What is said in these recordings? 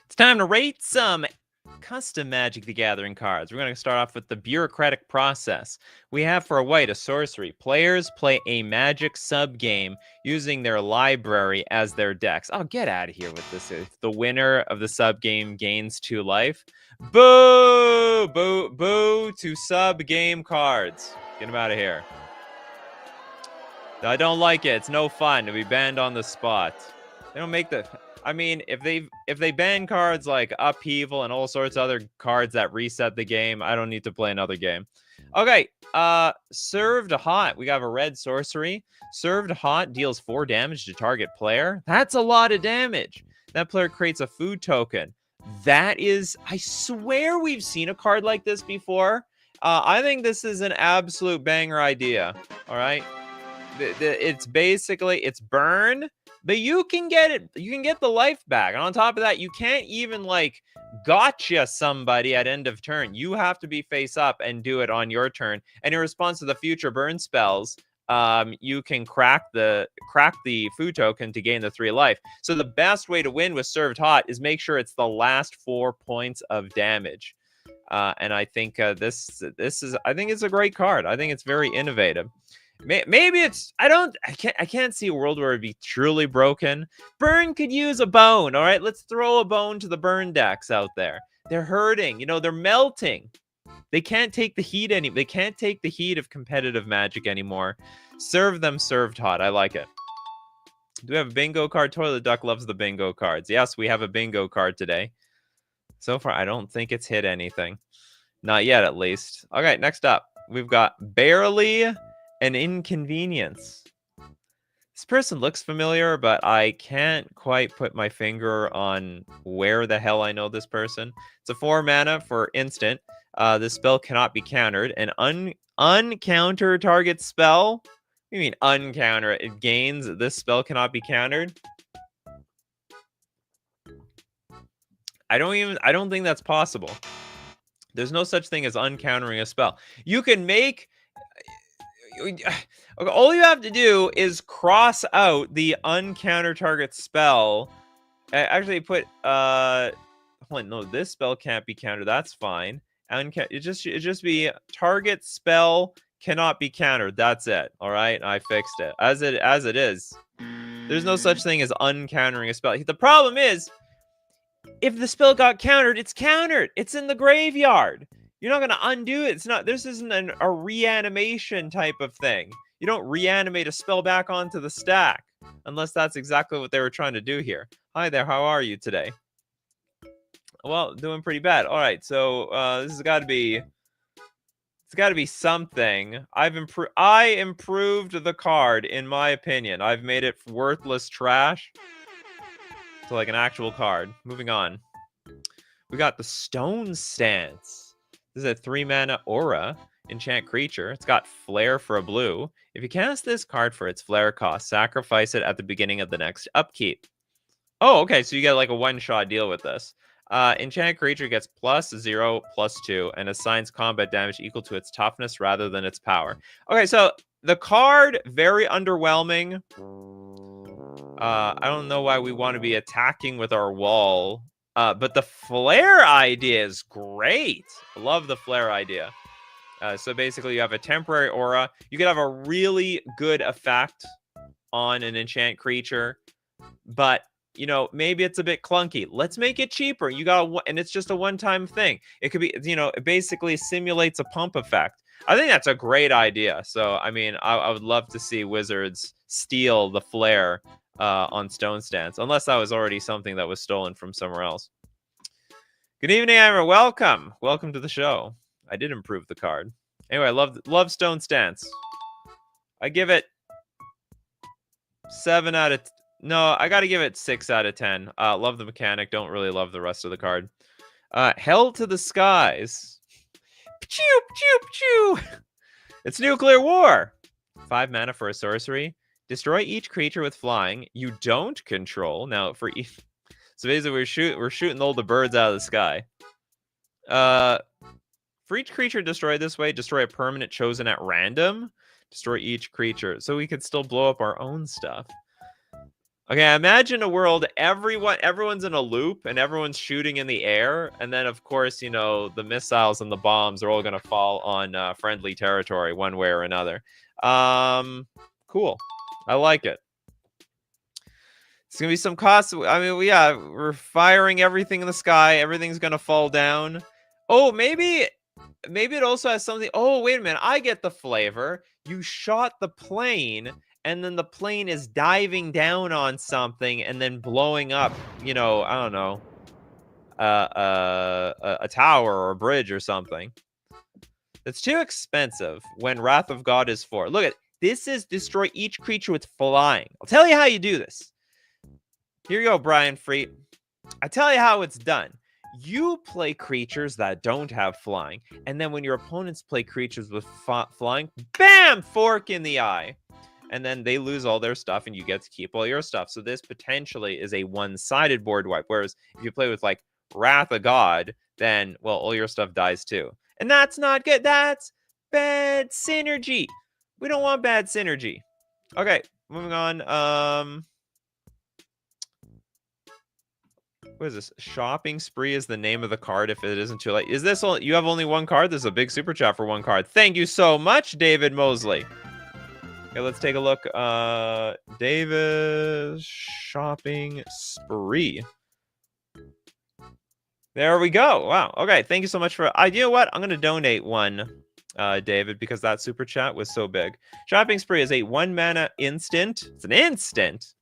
It's time to rate some custom Magic the Gathering cards. We're going to start off with the bureaucratic process. We have for a white a sorcery. Players play a Magic sub-game using their library as their decks. Oh, get out of here with this. If the winner of the sub-game gains 2 life. Boo! Boo! Boo to sub-game cards. Get them out of here. I don't like it. It's no fun to be banned on the spot. They don't make the... I mean, if they ban cards like Upheaval and all sorts of other cards that reset the game, I don't need to play another game. Okay, Served Hot. We got a red sorcery. Served Hot deals 4 damage to target player. That's a lot of damage. That player creates a food token. That is... I swear we've seen a card like this before. I think this is an absolute banger idea. All right? It's basically... It's burn... But you can get it. You can get the life back. And on top of that, you can't even, like, gotcha somebody at end of turn. You have to be face up and do it on your turn. And in response to the future burn spells, you can crack the food token to gain the 3 life. So the best way to win with Served Hot is make sure it's the last 4 points of damage. And I think this is... I think it's a great card. I think it's very innovative. Maybe it's... I can't see a world where it'd be truly broken. Burn could use a bone. All right, let's throw a bone to the burn decks out there. They're hurting. You know, they're melting. They can't take the heat They can't take the heat of competitive Magic anymore. Serve them Served Hot. I like it. Do we have a bingo card? Toilet Duck loves the bingo cards. Yes, we have a bingo card today. So far, I don't think it's hit anything. Not yet, at least. Okay, next up, we've got Barely an Inconvenience. This person looks familiar, but I can't quite put my finger on where the hell I know this person. It's a 4 mana for instant. This spell cannot be countered. An uncounter target spell? What do you mean uncounter? It gains. This spell cannot be countered. I don't think that's possible. There's no such thing as uncountering a spell. You can make... All you have to do is cross out the uncounter target spell. Actually, put no, this spell can't be countered. That's fine. It just be target spell cannot be countered. That's it. All right, I fixed it as it is. There's no such thing as uncountering a spell. The problem is, if the spell got countered, it's countered. It's in the graveyard. You're not going to undo it. It's not. This isn't a reanimation type of thing. You don't reanimate a spell back onto the stack. Unless that's exactly what they were trying to do here. Hi there, how are you today? Well, doing pretty bad. All right, so this has got to be... It's got to be something. I improved the card, in my opinion. I've made it worthless trash to like an actual card. Moving on. We got the Stone Stance. This is a 3 mana aura enchant creature. It's got flare for a blue. If you cast this card for its flare cost, sacrifice it at the beginning of the next upkeep. Oh, okay, so you get like a one-shot deal with this. Enchant creature gets +0, +2, and assigns combat damage equal to its toughness rather than its power. Okay, so the card, very underwhelming. I don't know why we want to be attacking with our wall. But the flare idea is great. I love the flare idea. So basically, you have a temporary aura. You could have a really good effect on an enchant creature, but you know, maybe it's a bit clunky. Let's make it cheaper. And it's just a one-time thing. It could be, you know, it basically simulates a pump effect. I think that's a great idea. So, I mean, I would love to see Wizards steal the flare on Stone Stance, unless that was already something that was stolen from somewhere else. Good evening, Amber. Welcome to the show. I did improve the card. Anyway, I love Stone Stance. I give it 7 out of... No, I gotta give it 6 out of 10. Love the mechanic. Don't really love the rest of the card. Hell to the Skies. Pachoo, pachoo, pachoo. It's Nuclear War. 5 mana for a sorcery. Destroy each creature with flying you don't control. Now, for each... So basically, we're shooting all the birds out of the sky. For each creature destroyed this way, destroy a permanent chosen at random. Destroy each creature. So we could still blow up our own stuff. Okay, imagine a world everyone's in a loop and everyone's shooting in the air, and then of course, you know, the missiles and the bombs are all gonna fall on friendly territory one way or another. Cool. I like it. It's gonna be some costs. I mean, yeah, we're firing everything in the sky. Everything's gonna fall down. Oh, maybe it also has something. Oh, wait a minute. I get the flavor. You shot the plane, and then the plane is diving down on something and then blowing up, you know, I don't know, a tower or a bridge or something. It's too expensive when Wrath of God is for. Look at this is destroy each creature with flying. I'll tell you how you do this. Here you go, Brian Freet. I tell you how it's done. You play creatures that don't have flying, and then when your opponents play creatures with flying, bam, fork in the eye. And then they lose all their stuff, and you get to keep all your stuff. So this potentially is a one-sided board wipe. Whereas if you play with, like, Wrath of God, then, well, all your stuff dies too. And that's not good. That's bad synergy. We don't want bad synergy. Okay, moving on. What is this? Shopping Spree is the name of the card if it isn't too late. Is this all? You have only one card? There's a big super chat for one card. Thank you so much, David Mosley. Okay, let's take a look. David Shopping Spree. There we go. Wow. Okay, thank you so much for... you know what? I'm going to donate one, David, because that super chat was so big. Shopping Spree is a 1-mana instant. It's an instant.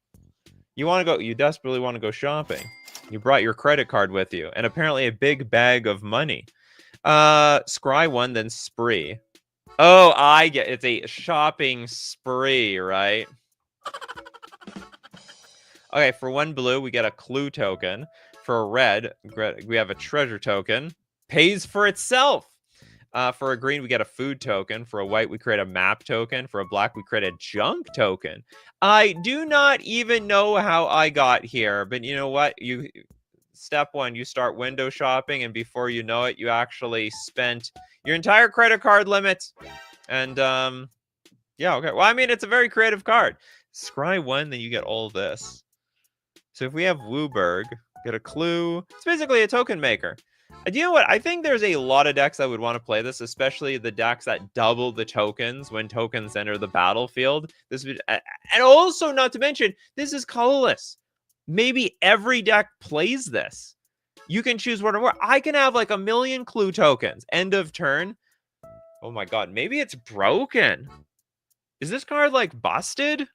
You desperately want to go shopping. You brought your credit card with you, and apparently a big bag of money. Scry 1, then Spree. Oh, I get it's a shopping spree, right? Okay, for 1 blue, we get a clue token. For a red, we have a treasure token. Pays for itself. For a green, we get a food token. For a white, we create a map token. For a black, we create a junk token. I do not even know how I got here, but you know what? Step 1, you start window shopping, and before you know it, you actually spent your entire credit card limit. And yeah, okay. Well, I mean, it's a very creative card. Scry 1, then you get all this. So if we have Wooburg, get a clue. It's basically a token maker. You know what? I think there's a lot of decks that would want to play this, especially the decks that double the tokens when tokens enter the battlefield. This would, and also, not to mention, this is colorless. Maybe every deck plays this. You can choose one or more. I can have like 1 million clue tokens. End of turn. Oh my god, maybe it's broken. Is this card like busted?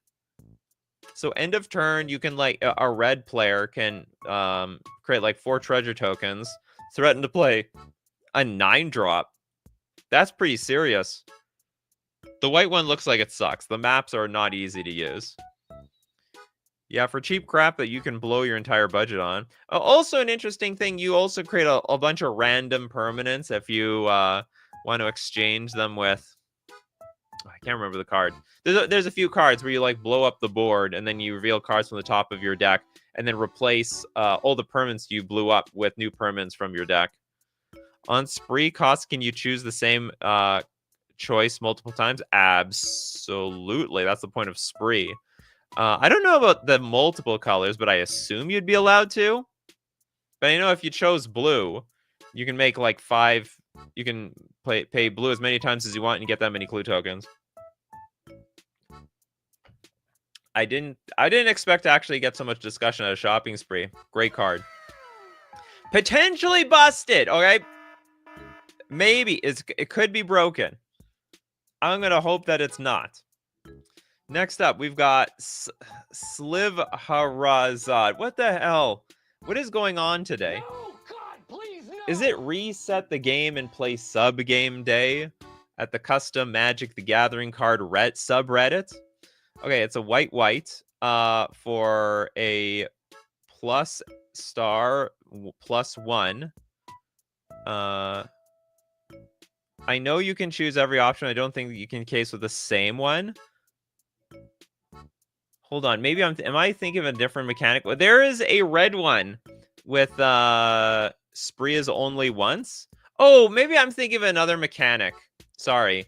So end of turn, you can like a red player can create like 4 treasure tokens, threaten to play a 9-drop. That's pretty serious. The white one looks like it sucks. The maps are not easy to use. Yeah, for cheap crap that you can blow your entire budget on. Also, an interesting thing, you also create a bunch of random permanents if you want to exchange them with... I can't remember the card. There's a few cards where you like blow up the board and then you reveal cards from the top of your deck and then replace all the permanents you blew up with new permanents from your deck. On Spree costs, can you choose the same choice multiple times? Absolutely. That's the point of Spree. I don't know about the multiple colors, but I assume you'd be allowed to. But you know, if you chose blue, you can make like 5... You can pay blue as many times as you want and get that many clue tokens. I didn't expect to actually get so much discussion at a shopping spree. Great card. Potentially busted, okay? Maybe. It could be broken. I'm going to hope that it's not. Next up, we've got Sliv Harazad. What the hell? What is going on today? No, God, please, no. Is it reset the game and play sub-game day at the custom Magic the Gathering card subreddit? Okay, it's a white for a plus star +1. I know you can choose every option. I don't think you can case with the same one. Hold on, maybe am I thinking of a different mechanic? Well, there is a red one with spree is only once. Oh, maybe I'm thinking of another mechanic. Sorry.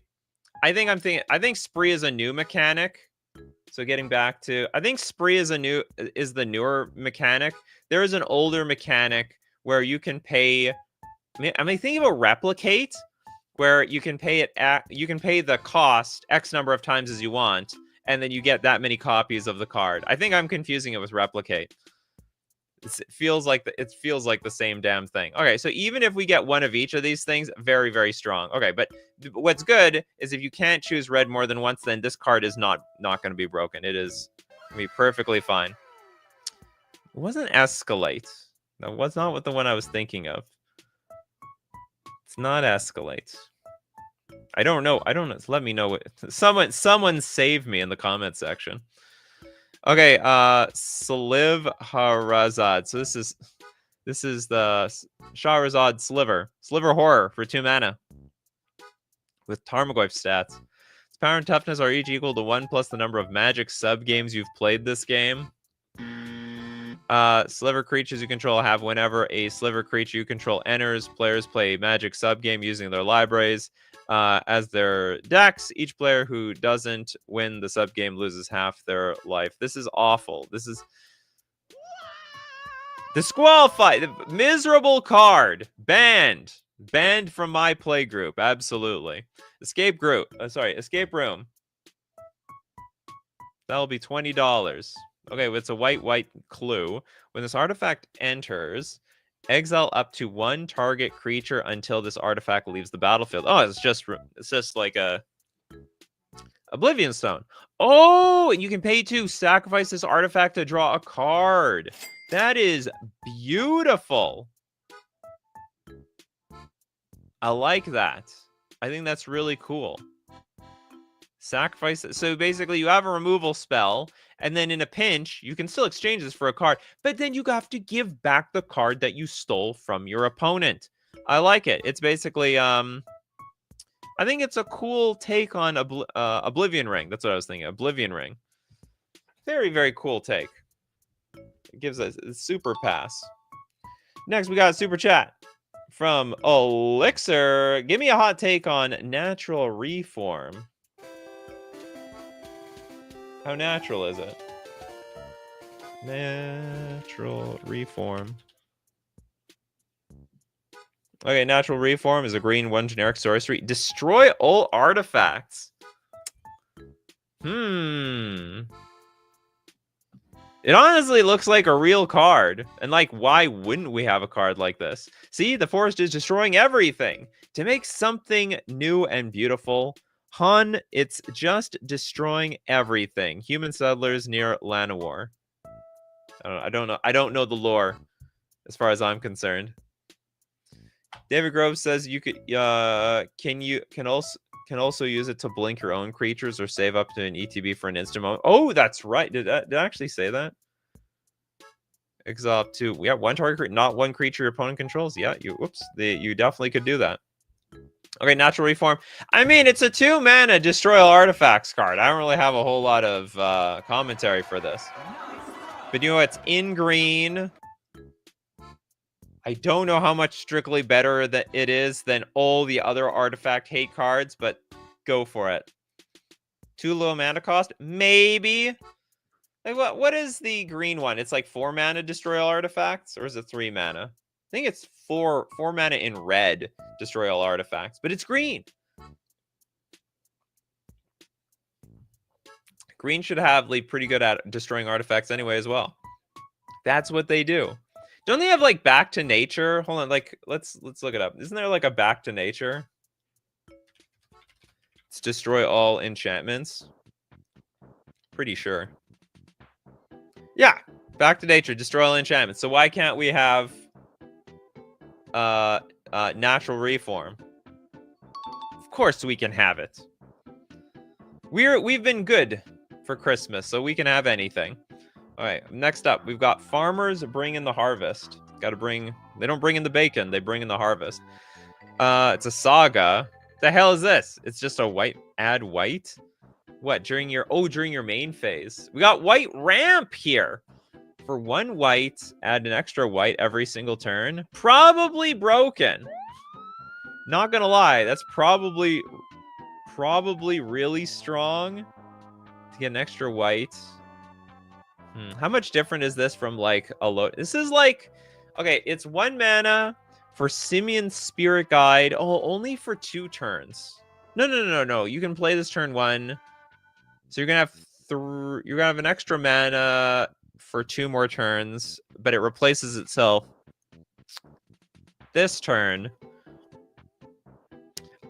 I think spree is a new mechanic. So getting back to, I think Spree is the newer mechanic. There is an older mechanic where you can pay. I mean, think of a replicate, where you can pay the cost X number of times as you want, and then you get that many copies of the card. I think I'm confusing it with replicate. It feels like the same damn thing. Okay, so even if we get one of each of these things, very, very strong. Okay, but what's good is if you can't choose red more than once, then this card is not going to be broken. It is going to be perfectly fine. It wasn't Escalate. That was not what the one I was thinking of. It's not Escalate. I don't know. Let me know. Someone save me in the comment section. Okay, Sliv Harazad. So this is the Shahrazad Sliver Horror for 2 mana with Tarmogoyf stats. Its power and toughness are each equal to 1 plus the number of Magic sub games you've played this game. Sliver creatures you control have whenever a Sliver creature you control enters, players play Magic sub game using their libraries as their decks. Each player who doesn't win the sub game loses half their life. This is awful. This is disqualified. Miserable card. Banned from my play group. Absolutely. Escape room. That'll be $20. Okay, it's a white clue. When this artifact enters, exile up to 1 target creature until this artifact leaves the battlefield. Oh, it's just like a Oblivion Stone. Oh, and you can pay to sacrifice this artifact to draw a card. That is beautiful. I like that. I think that's really cool. Sacrifice it. So basically you have a removal spell, and then in a pinch you can still exchange this for a card, but then you have to give back the card that you stole from your opponent. I like it. It's basically I think it's a cool take on Oblivion Ring. That's what I was thinking. Oblivion Ring. Very, very cool take. It gives us a super pass. Next we got a super chat from Elixir. Give me a hot take on Natural Reform. How natural is it? Natural Reform. Okay, Natural Reform is a green 1 generic sorcery. Destroy all artifacts. It honestly looks like a real card. And like, why wouldn't we have a card like this? See, the forest is destroying everything. To make something new and beautiful, Hun, it's just destroying everything. Human settlers near Llanowar. I don't know. I don't know the lore, as far as I'm concerned. David Grove says you could can also use it to blink your own creatures or save up to an ETB for an instant moment. Oh, that's right. Did I actually say that? Exile up to 1 target, not 1 creature your opponent controls. Yeah, you definitely could do that. Okay, Natural Reform. I mean, it's a 2 mana destroy all artifacts card. I don't really have a whole lot of commentary for this. But you know, it's in green. I don't know how much strictly better that it is than all the other artifact hate cards, but go for it. 2 low mana cost? Maybe. Like what is the green one? It's like 4 mana destroy all artifacts, or is it 3 mana? I think it's 4 mana in red, destroy all artifacts, but it's green. Green should have like pretty good at destroying artifacts anyway as well. That's what they do. Don't they have like Back to Nature? Hold on, like let's look it up. Isn't there like a Back to Nature? It's destroy all enchantments. Pretty sure. Yeah, Back to Nature, destroy all enchantments. So why can't we have Natural Reform? Of course we can have it. We've been good for Christmas, so we can have anything. All right, next up, we've got Farmers Bring in the Harvest. They don't bring in the bacon, they bring in the harvest. It's a saga. The hell is this? It's just a add white? What, during your main phase? We got white ramp here. For 1 white, add an extra white every single turn. Probably broken. Not gonna lie, that's probably really strong. to get an extra white. How much different is this from like a load? This is like, okay, it's 1 mana for Simian Spirit Guide. Oh, only for 2 turns. No. You can play this turn 1. So you're gonna have you're gonna have an extra mana for 2 more turns, but it replaces itself this turn.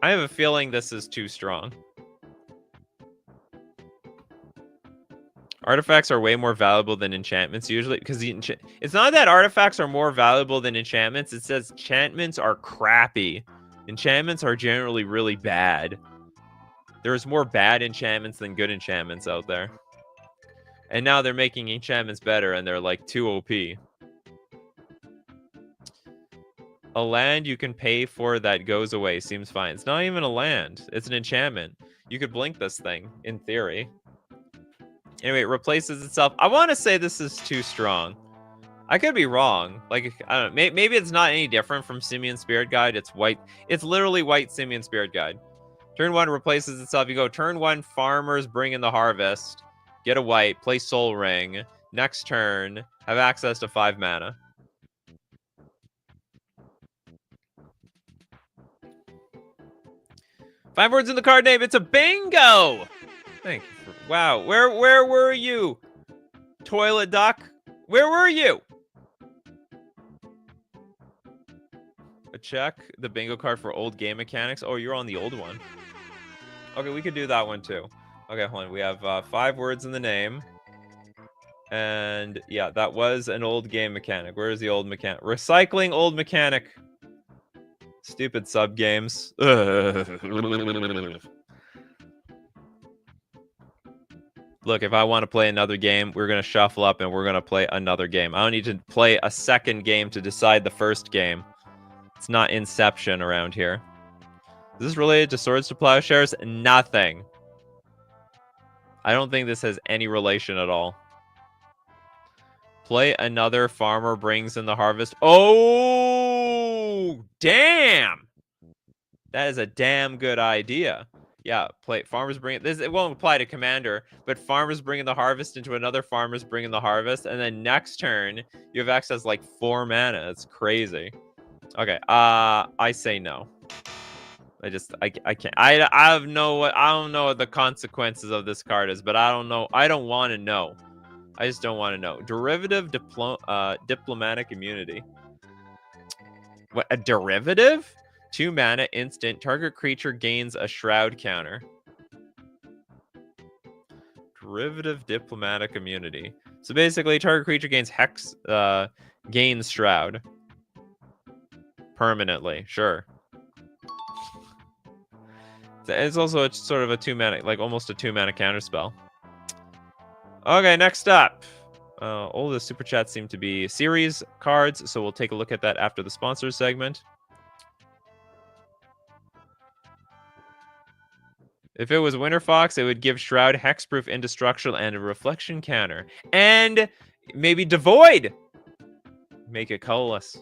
I have a feeling this is too strong. Artifacts are way more valuable than enchantments usually, because it's not that artifacts are more valuable than enchantments. It says enchantments are crappy. Enchantments are generally really bad. There's more bad enchantments than good enchantments out there. And now they're making enchantments better, and they're like too OP. A land you can pay for that goes away seems fine. It's not even a land. It's an enchantment. You could blink this thing, in theory. Anyway, it replaces itself. I want to say this is too strong. I could be wrong. Like, I don't know. Maybe it's not any different from Simian Spirit Guide. It's white. It's literally white Simian Spirit Guide. Turn 1 replaces itself. You go turn 1, farmers bring in the harvest. Get a white, play Soul Ring. Next turn, have access to 5 mana. Five words in the card name. It's a bingo. Thank you. Wow. Where were you? Toilet duck. Where were you? Check the bingo card for old game mechanics. Oh, you're on the old one. Okay, we could do that one too. Okay, hold on. We have 5 words in the name. And yeah, that was an old game mechanic. Where's the old mechanic? Recycling old mechanic. Stupid sub games. Look, if I want to play another game, we're going to shuffle up and we're going to play another game. I don't need to play a second game to decide the first game. It's not Inception around here. Is this related to Swords to Plowshares? Nothing. I don't think this has any relation at all. Play another farmer brings in the harvest. Oh, damn. That is a damn good idea. Yeah, play farmers bring this. It won't apply to commander, but farmers bring in the harvest into another farmers bring in the harvest, and then next turn you have access like 4 mana. It's crazy. Okay, I say no. I can't. I don't know what the consequences of this card is, but I don't know. I don't want to know. I just don't want to know. Derivative diplomatic immunity. What, a derivative? 2 mana instant. Target creature gains a shroud counter. Derivative diplomatic immunity. So basically, target creature gains hex, gains shroud. Permanently, sure. It's also sort of a 2 mana, like almost a 2 mana counter spell. Okay, next up. All the super chats seem to be series cards, so we'll take a look at that after the sponsors segment. If it was Winter Fox, it would give Shroud hexproof, indestructible, and a reflection counter. And maybe Devoid! Make it colorless.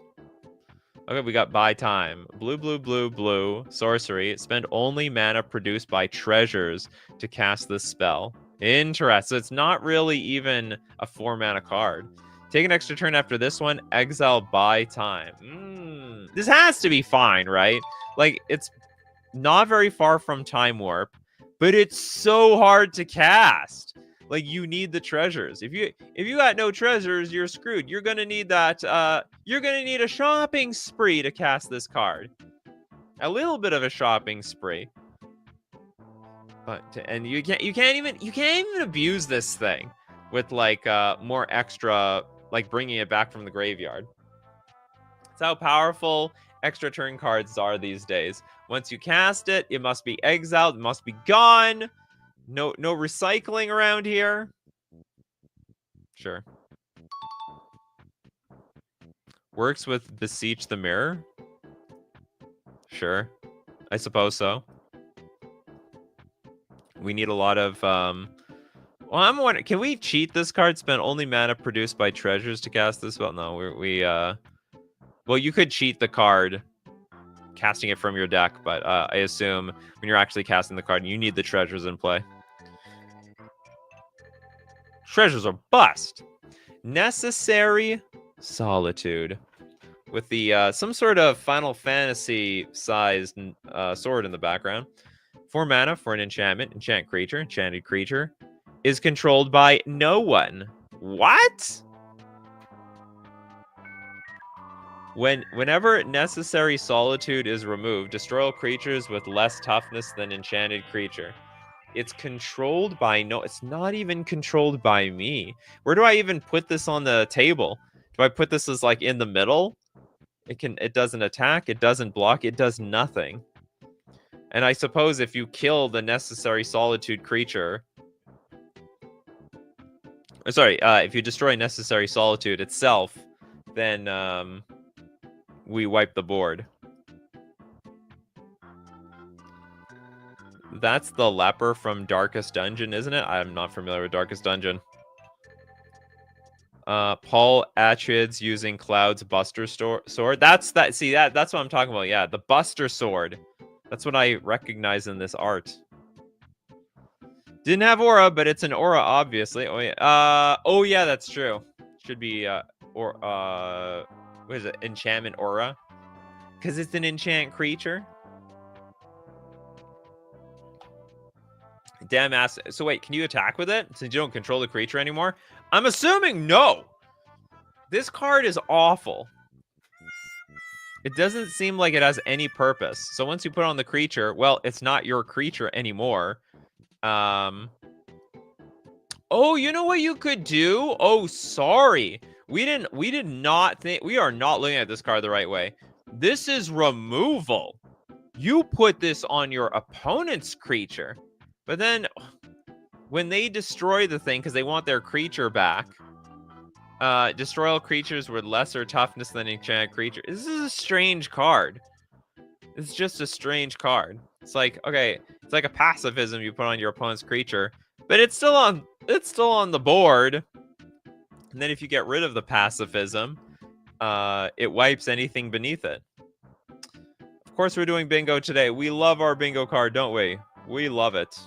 Okay, we got buy time. Blue, sorcery. Spend only mana produced by treasures to cast this spell. Interesting. So it's not really even a 4 mana card. Take an extra turn after this one. Exile buy time. This has to be fine, right? Like, it's not very far from Time Warp, but it's so hard to cast. Like, you need the treasures. If you got no treasures, you're screwed. You're gonna need that. You're gonna need a shopping spree to cast this card. A little bit of a shopping spree. And you can't even abuse this thing with like more extra, like bringing it back from the graveyard. That's how powerful extra turn cards are these days. Once you cast it, it must be exiled. It must be gone. No recycling around here. Sure. Works with Beseech the Mirror. Sure. I suppose so. We need a lot of well, I'm wondering, can we cheat this card? Spend only mana produced by treasures to cast this? Well, no, well, you could cheat the card casting it from your deck, but I assume when you're actually casting the card, you need the treasures in play. Treasures are bust. Necessary Solitude. With the some sort of Final Fantasy sized sword in the background. 4 mana for an enchantment. Enchant creature. Enchanted creature is controlled by no one. What? Whenever Necessary Solitude is removed, destroy all creatures with less toughness than enchanted creature. It's controlled by no... It's not even controlled by me. Where do I even put this on the table? Do I put this as like in the middle? It doesn't attack, it doesn't block, it does nothing. And I suppose if you kill the Necessary Solitude creature... Sorry, if you destroy Necessary Solitude itself, then we wipe the board. That's the leper from Darkest Dungeon, isn't it? I'm not familiar with Darkest Dungeon. Paul Atreides using Cloud's Buster Sword. That's what I'm talking about. Yeah, the Buster Sword. That's what I recognize in this art. Didn't have aura, but it's an aura, obviously. Oh yeah. Oh yeah, that's true. Should be what is it? Enchantment aura, because it's an enchant creature. Damn ass. So wait, can you attack with it since you don't control the creature anymore? I'm assuming no. This card is awful. It doesn't seem like it has any purpose. So once you put on the creature, well, it's not your creature anymore. Oh, you know what you could do? Oh, sorry. We did not think... We are not looking at this card the right way. This is removal. You put this on your opponent's creature. But then when they destroy the thing because they want their creature back, destroy all creatures with lesser toughness than enchanted creature. This is a strange card. It's just a strange card. It's like, okay, it's like a pacifism you put on your opponent's creature, but it's still on the board. And then if you get rid of the pacifism, it wipes anything beneath it. Of course, we're doing bingo today. We love our bingo card, don't we? We love it.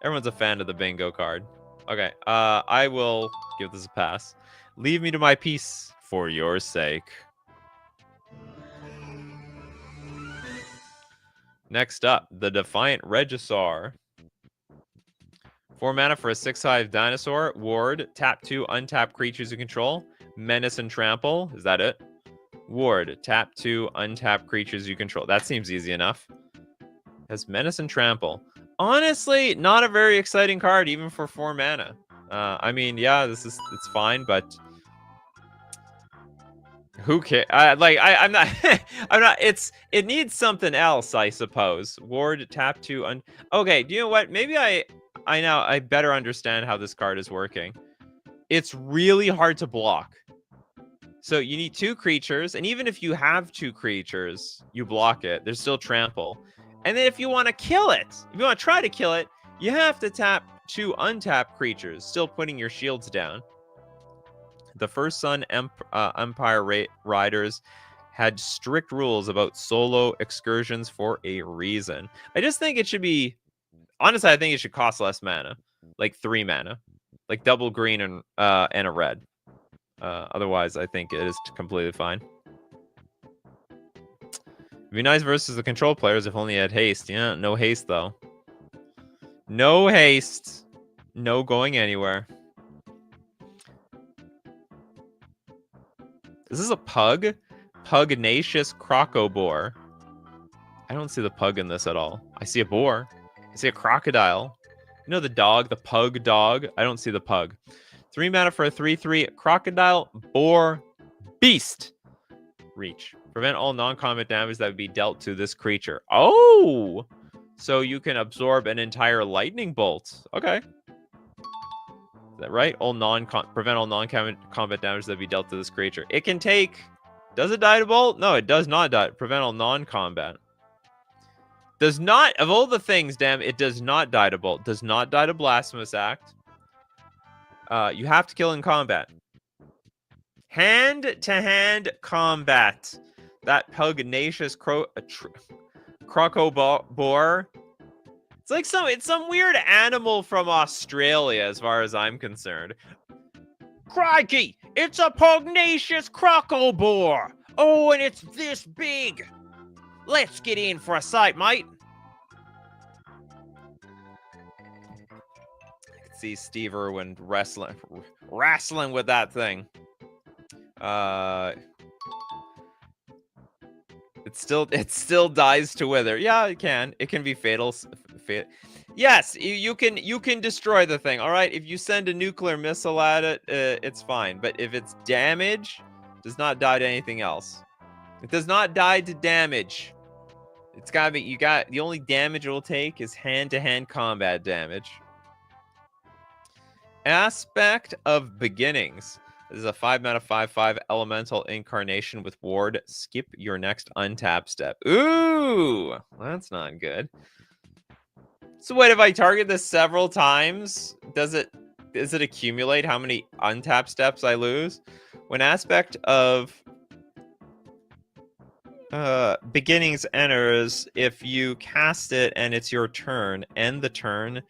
Everyone's a fan of the bingo card. Okay, I will give this a pass. Leave me to my peace for your sake. Next up, the Defiant Regisaur. 4 mana for a 6/5 dinosaur. Ward, tap 2 untap creatures you control. Menace and Trample. Is that it? Ward, tap 2 untap creatures you control. That seems easy enough. Has Menace and Trample. Honestly, not a very exciting card, even for 4 mana. I mean, yeah, it's fine, but who cares? I'm not. I'm not. It needs something else, I suppose. Ward, tap 2. Okay, do you know what? Maybe I better understand how this card is working. It's really hard to block. So you need 2 creatures, and even if you have 2 creatures, you block it. There's still Trample. And then if you want to kill it, if you want to try to kill it, you have to tap 2 untapped creatures, still putting your shields down. The First Sun Empire Riders had strict rules about solo excursions for a reason. I just think it should be... Honestly, I think it should cost less mana. Like 3 mana. Like double green and a red. Otherwise, I think it is completely fine. It'd be nice versus the control players if only had haste. Yeah, no haste, though. No haste. No going anywhere. Is this a pug? Pugnacious Crocobore. I don't see the pug in this at all. I see a boar. I see a crocodile. You know the dog, the pug dog? I don't see the pug. 3 mana for a 3/3 crocodile, boar, beast. Reach. Prevent all non-combat damage that would be dealt to this creature. Oh! So you can absorb an entire lightning bolt. Okay. Is that right? Prevent all non-combat damage that would be dealt to this creature. It can take... Does it die to bolt? No, it does not die. Prevent all non-combat. Does not... Of all the things, damn, it does not die to bolt. Does not die to Blasphemous Act. You have to kill in combat. Hand-to-hand combat. That pugnacious crocobore. It's It's some weird animal from Australia, as far as I'm concerned. Crikey! It's a pugnacious croco boar! Oh, and it's this big! Let's get in for a sight, mate! I can see Steve Irwin wrestling with that thing. It still dies to wither. Yeah, it can. It can be fatal. Yes, you can destroy the thing. All right, if you send a nuclear missile at it, it's fine. But if it's damage, it does not die to anything else. It does not die to damage. It's gotta be. The only damage it will take is hand-to-hand combat damage. Aspect of Beginnings. This is a 5-mana 5/5 elemental incarnation with ward. Skip your next untap step. Ooh, that's not good. So what if I target this several times? Does it accumulate how many untap steps I lose? When aspect of Beginnings enters, if you cast it and it's your turn, end the turn,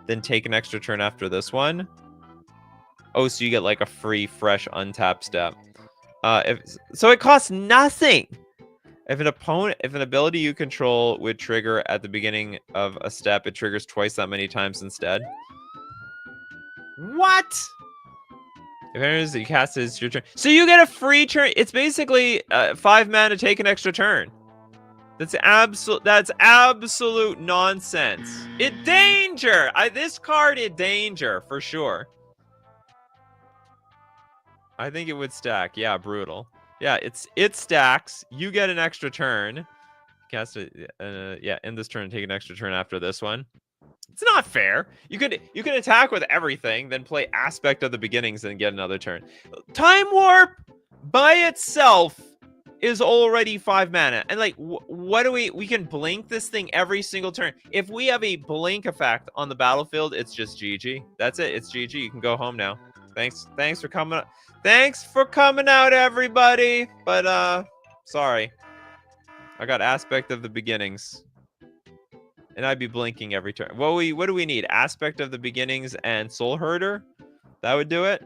then take an extra turn after this one. Oh, so you get like a free, fresh untap step. So it costs nothing. If an ability you control would trigger at the beginning of a step, it triggers twice that many times instead. What? If it is, you cast it, it's your turn. So you get a free turn. It's basically 5 mana, take an extra turn. That's absolute nonsense. Danger. This card in danger for sure. I think it would stack. Yeah, brutal. Yeah, it stacks. You get an extra turn. Cast it. Yeah, end this turn. Take an extra turn after this one. It's not fair. You can attack with everything, then play Aspect of the Beginnings and get another turn. Time Warp by itself is already 5 mana, and like, what do we can blink this thing every single turn. If we have a blink effect on the battlefield, it's just GG. That's it. It's GG. You can go home now. Thanks for coming. Thanks for coming out, everybody. But sorry. I got Aspect of the Beginnings. And I'd be blinking every turn. What do we need? Aspect of the Beginnings and Soul Herder? That would do it.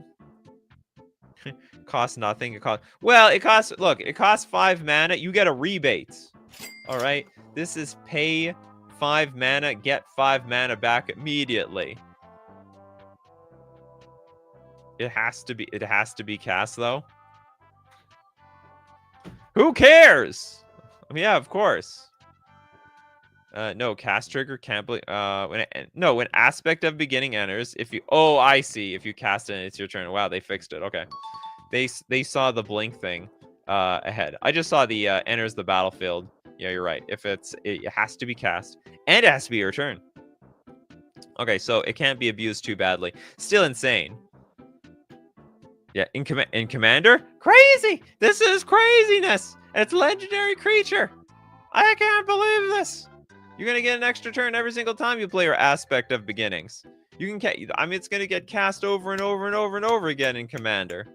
Costs nothing. It costs 5 mana. You get a rebate. All right. This is pay 5 mana, get 5 mana back immediately. It has to be cast though. Who cares? Yeah, of course. No, cast trigger can't blink. When Aspect of Beginning enters, I see. If you cast it, it's your turn. Wow, they fixed it. Okay, they saw the blink thing ahead. I just saw the enters the battlefield. Yeah, you're right. If it has to be cast and it has to be your turn. Okay, so it can't be abused too badly. Still insane. Yeah, in Commander, crazy. This is craziness. It's legendary creature. I can't believe this. You're gonna get an extra turn every single time you play your Aspect of Beginnings. You can it's gonna get cast over and over and over and over again in Commander.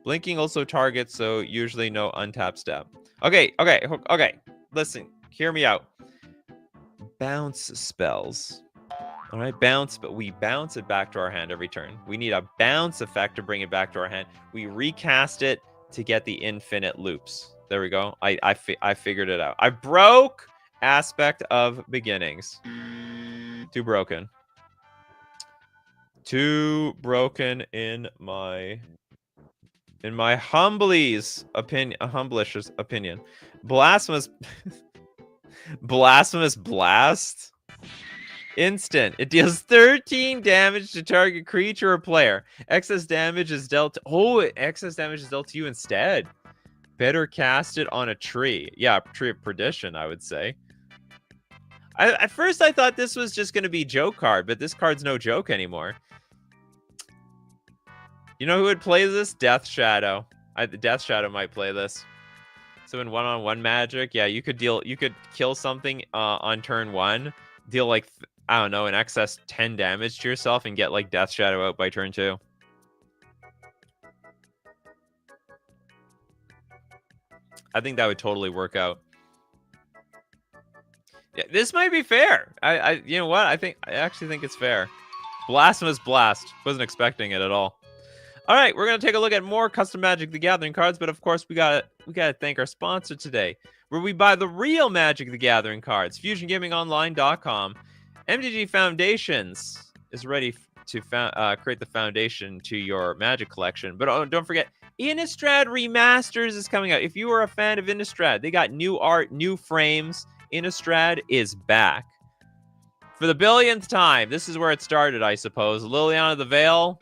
Blinking also targets, so usually no untap step. Okay. Listen, hear me out. Bounce spells. All right, bounce, but we bounce it back to our hand every turn. We need a bounce effect to bring it back to our hand. We recast it to get the infinite loops. There we go. I figured it out. I broke Aspect of Beginnings. Too broken. Too broken in my humblish's opinion. Blasphemous Blast. Instant. It deals 13 damage to target creature or player. Excess damage is dealt to you instead. Better cast it on a tree. Yeah, Tree of Perdition, I would say. At first, I thought this was just going to be joke card, but this card's no joke anymore. You know who would play this? Death Shadow. Death Shadow might play this. So in one-on-one Magic, yeah, you could kill something on turn 1, deal like I don't know, in excess 10 damage to yourself, and get like Death Shadow out by turn 2. I think that would totally work out. Yeah, this might be fair. You know what? I actually think it's fair. Blasphemous Blast. Wasn't expecting it at all. All right, we're gonna take a look at more custom Magic the Gathering cards, but of course we gotta thank our sponsor today, where we buy the real Magic the Gathering cards. FusionGamingOnline.com. MTG Foundations is ready to create the foundation to your Magic collection. But don't forget, Innistrad Remasters is coming out. If you are a fan of Innistrad, they got new art, new frames. Innistrad is back. For the billionth time, this is where it started, I suppose. Liliana the Veil,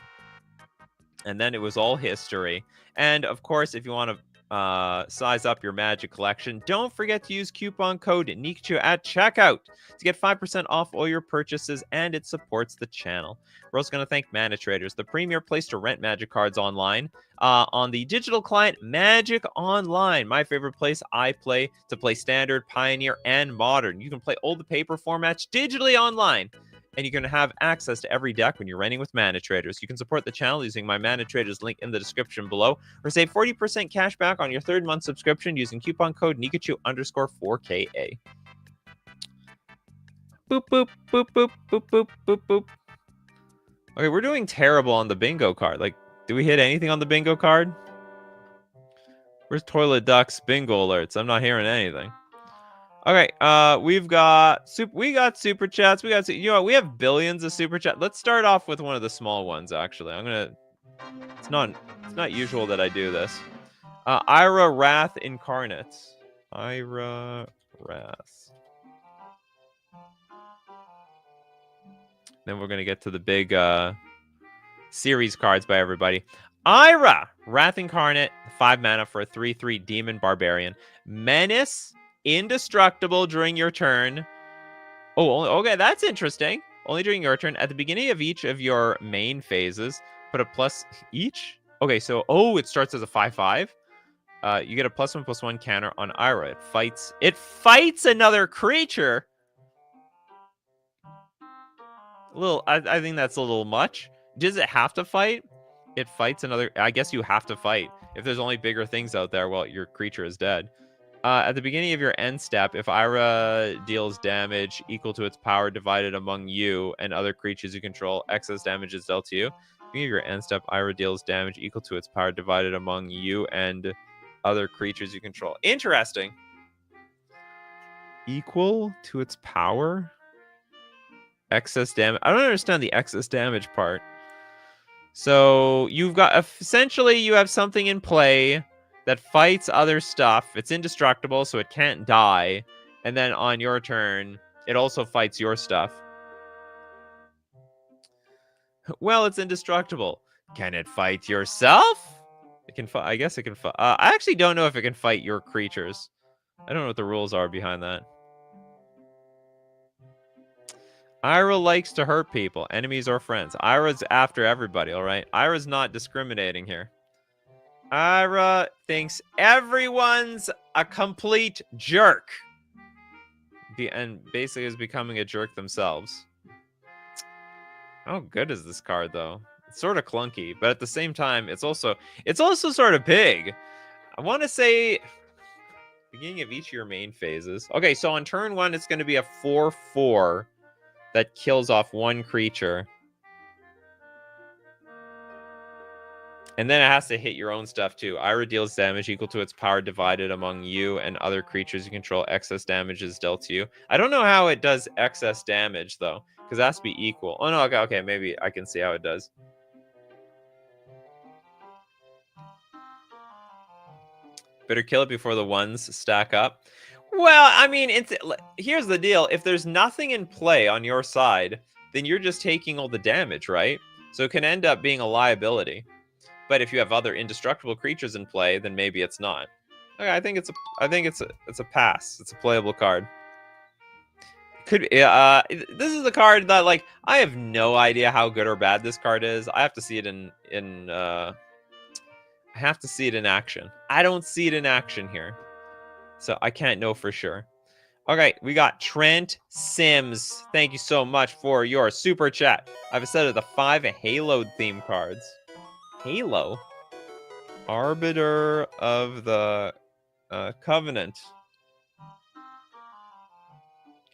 and then it was all history. And of course, if you want to size up your Magic collection, don't forget to use coupon code Nikachu at checkout to get 5% off all your purchases, and it supports the channel. We're also going to thank Mana Traders, the premier place to rent Magic cards online. On the digital client, Magic Online, my favorite place to play Standard, Pioneer, and Modern. You can play all the paper formats digitally online, and you can have access to every deck when you're renting with Mana Traders. You can support the channel using my Mana Traders link in the description below, or save 40% cash back on your third month subscription using coupon code Nikachu_4KA. Boop, boop, boop, boop, boop, boop, boop, boop. Okay, we're doing terrible on the bingo card. Like, do we hit anything on the bingo card? Where's Toilet Duck's bingo alerts? I'm not hearing anything. Okay, we got super chats. We have billions of super chat. Let's start off with one of the small ones. Actually, it's not usual that I do this. Ira Wrath Incarnate. Ira Wrath. Then we're gonna get to the big series cards by everybody. Ira Wrath Incarnate, 5 mana for a 3/3 Demon Barbarian. Menace, indestructible during your turn. Oh, okay, that's interesting. Only during your turn. At the beginning of each of your main phases, put a plus each. Okay, so it starts as a 5/5. You get a +1/+1 counter on Ira. It fights another creature. I think that's a little much. Does it have to fight? It fights another. I guess you have to fight. If there's only bigger things out there, well, your creature is dead. At the beginning of your end step, if Ira deals damage equal to its power divided among you and other creatures you control, excess damage is dealt to you. At the beginning of your end step, Ira deals damage equal to its power divided among you and other creatures you control. Interesting. Equal to its power? Excess damage. I don't understand the excess damage part. So you've got essentially you have something in play that fights other stuff. It's indestructible, so it can't die. And then on your turn, it also fights your stuff. Well, it's indestructible. Can it fight yourself? It can fight. I guess it can fight. I actually don't know if it can fight your creatures. I don't know what the rules are behind that. Ira likes to hurt people, enemies or friends. Ira's after everybody, all right? Ira's not discriminating here. Ira thinks everyone's a complete jerk. And basically is becoming a jerk themselves. How good is this card, though? It's sort of clunky, but at the same time, it's also sort of big. I want to say beginning of each of your main phases. Okay, so on turn 1, it's going to be a 4/4 that kills off one creature. And then it has to hit your own stuff, too. Ira deals damage equal to its power divided among you and other creatures you control. Excess damage is dealt to you. I don't know how it does excess damage, though, because it has to be equal. Oh, no, okay, maybe I can see how it does. Better kill it before the ones stack up. Well, I mean, here's the deal. If there's nothing in play on your side, then you're just taking all the damage, right? So it can end up being a liability. But if you have other indestructible creatures in play, then maybe it's not. Okay, I think it's a pass. It's a playable card. Could this is a card that, like, I have no idea how good or bad this card is. I have to see it in I have to see it in action. I don't see it in action here, so I can't know for sure. Okay, we got Trent Sims. Thank you so much for your super chat. I have a set of the 5 Halo theme cards. Halo? Arbiter of the Covenant.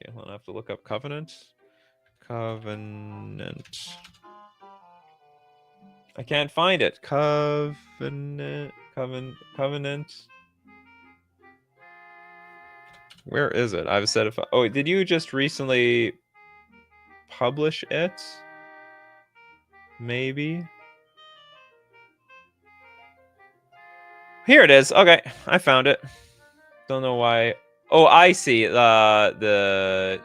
Okay, hold on, I have to look up Covenant. Covenant. I can't find it. Covenant. Where is it? I've said if. Oh, did you just recently publish it? Maybe. Here it is. Okay, I found it. Don't know why. Oh, I see. Okay,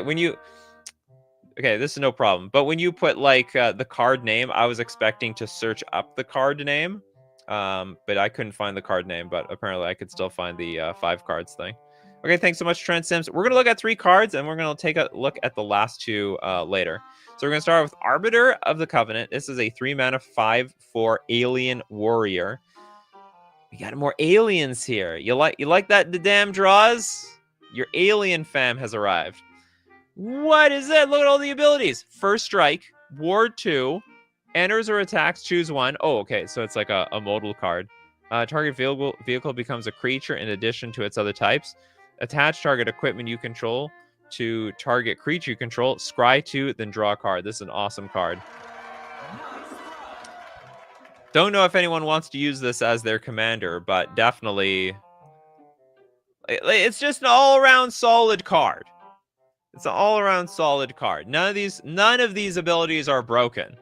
when you. Okay, this is no problem. But when you put like the card name, I was expecting to search up the card name, but I couldn't find the card name. But apparently, I could still find the 5 cards thing. Okay, thanks so much, Trent Sims. We're gonna look at 3 cards, and we're gonna take a look at the last 2 later. So we're gonna start with Arbiter of the Covenant. This is a 3-mana 5/4 alien warrior. We got more aliens here. You like that? The damn draws. Your alien fam has arrived. What is that? Look at all the abilities. First strike, ward 2, enters or attacks, choose 1. Oh, okay, so it's like a modal card. Target vehicle becomes a creature in addition to its other types. Attach target equipment you control to target creature you control. Scry 2, then draw a card. This is an awesome card. Don't know if anyone wants to use this as their commander, but definitely... It's just an all-around solid card. It's an all-around solid card. None of these abilities are broken.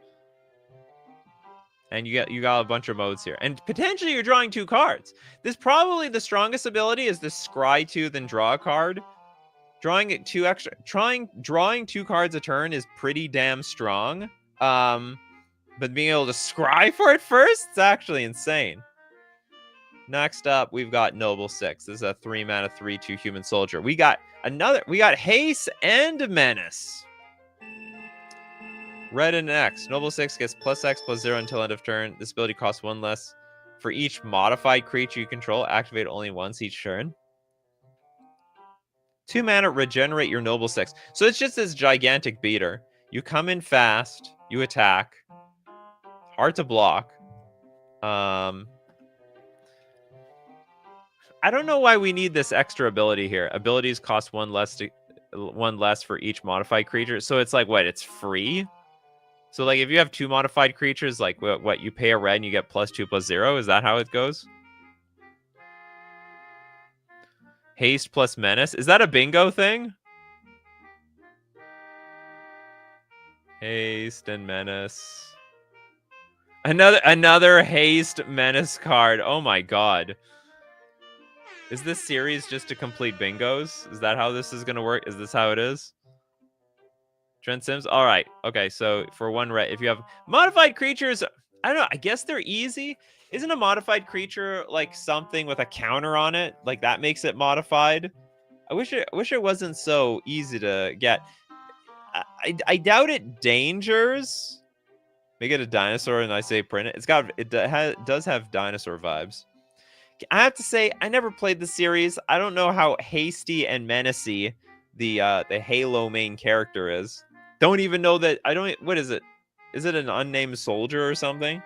And you got a bunch of modes here. And potentially you're drawing 2 cards. This probably the strongest ability is the scry 2, then draw a card. Drawing 2 cards a turn is pretty damn strong. But being able to scry for it first, it's actually insane. Next up, we've got Noble 6. This is a 3-mana 3/2 human soldier. We got Haste and Menace. Red and X. Noble 6 gets +X/+0 until end of turn. This ability costs 1 less for each modified creature you control. Activate only once each turn. 2 mana, regenerate your Noble 6. So it's just this gigantic beater. You come in fast, you attack. Hard to block. I don't know why we need this extra ability here. Abilities cost 1 less for each modified creature. So it's like, what? It's free? So like if you have 2 modified creatures, like what you pay a red and you get +2/+0? Is that how it goes? Haste plus Menace. Is that a bingo thing? Haste and Menace. Another Haste Menace card. Oh my god. Is this series just to complete bingos? Is that how this is going to work? Is this how it is? Trent Sims? All right. Okay, so for 1 red, if you have modified creatures, I don't know. I guess they're easy. Isn't a modified creature like something with a counter on it? Like that makes it modified? I wish it wasn't so easy to get. I doubt it dangers. Make it a dinosaur and I say print it. It does have dinosaur vibes. I have to say, I never played the series. I don't know how hasty and menacey the Halo main character is. Don't even know that. What is it? Is it an unnamed soldier or something?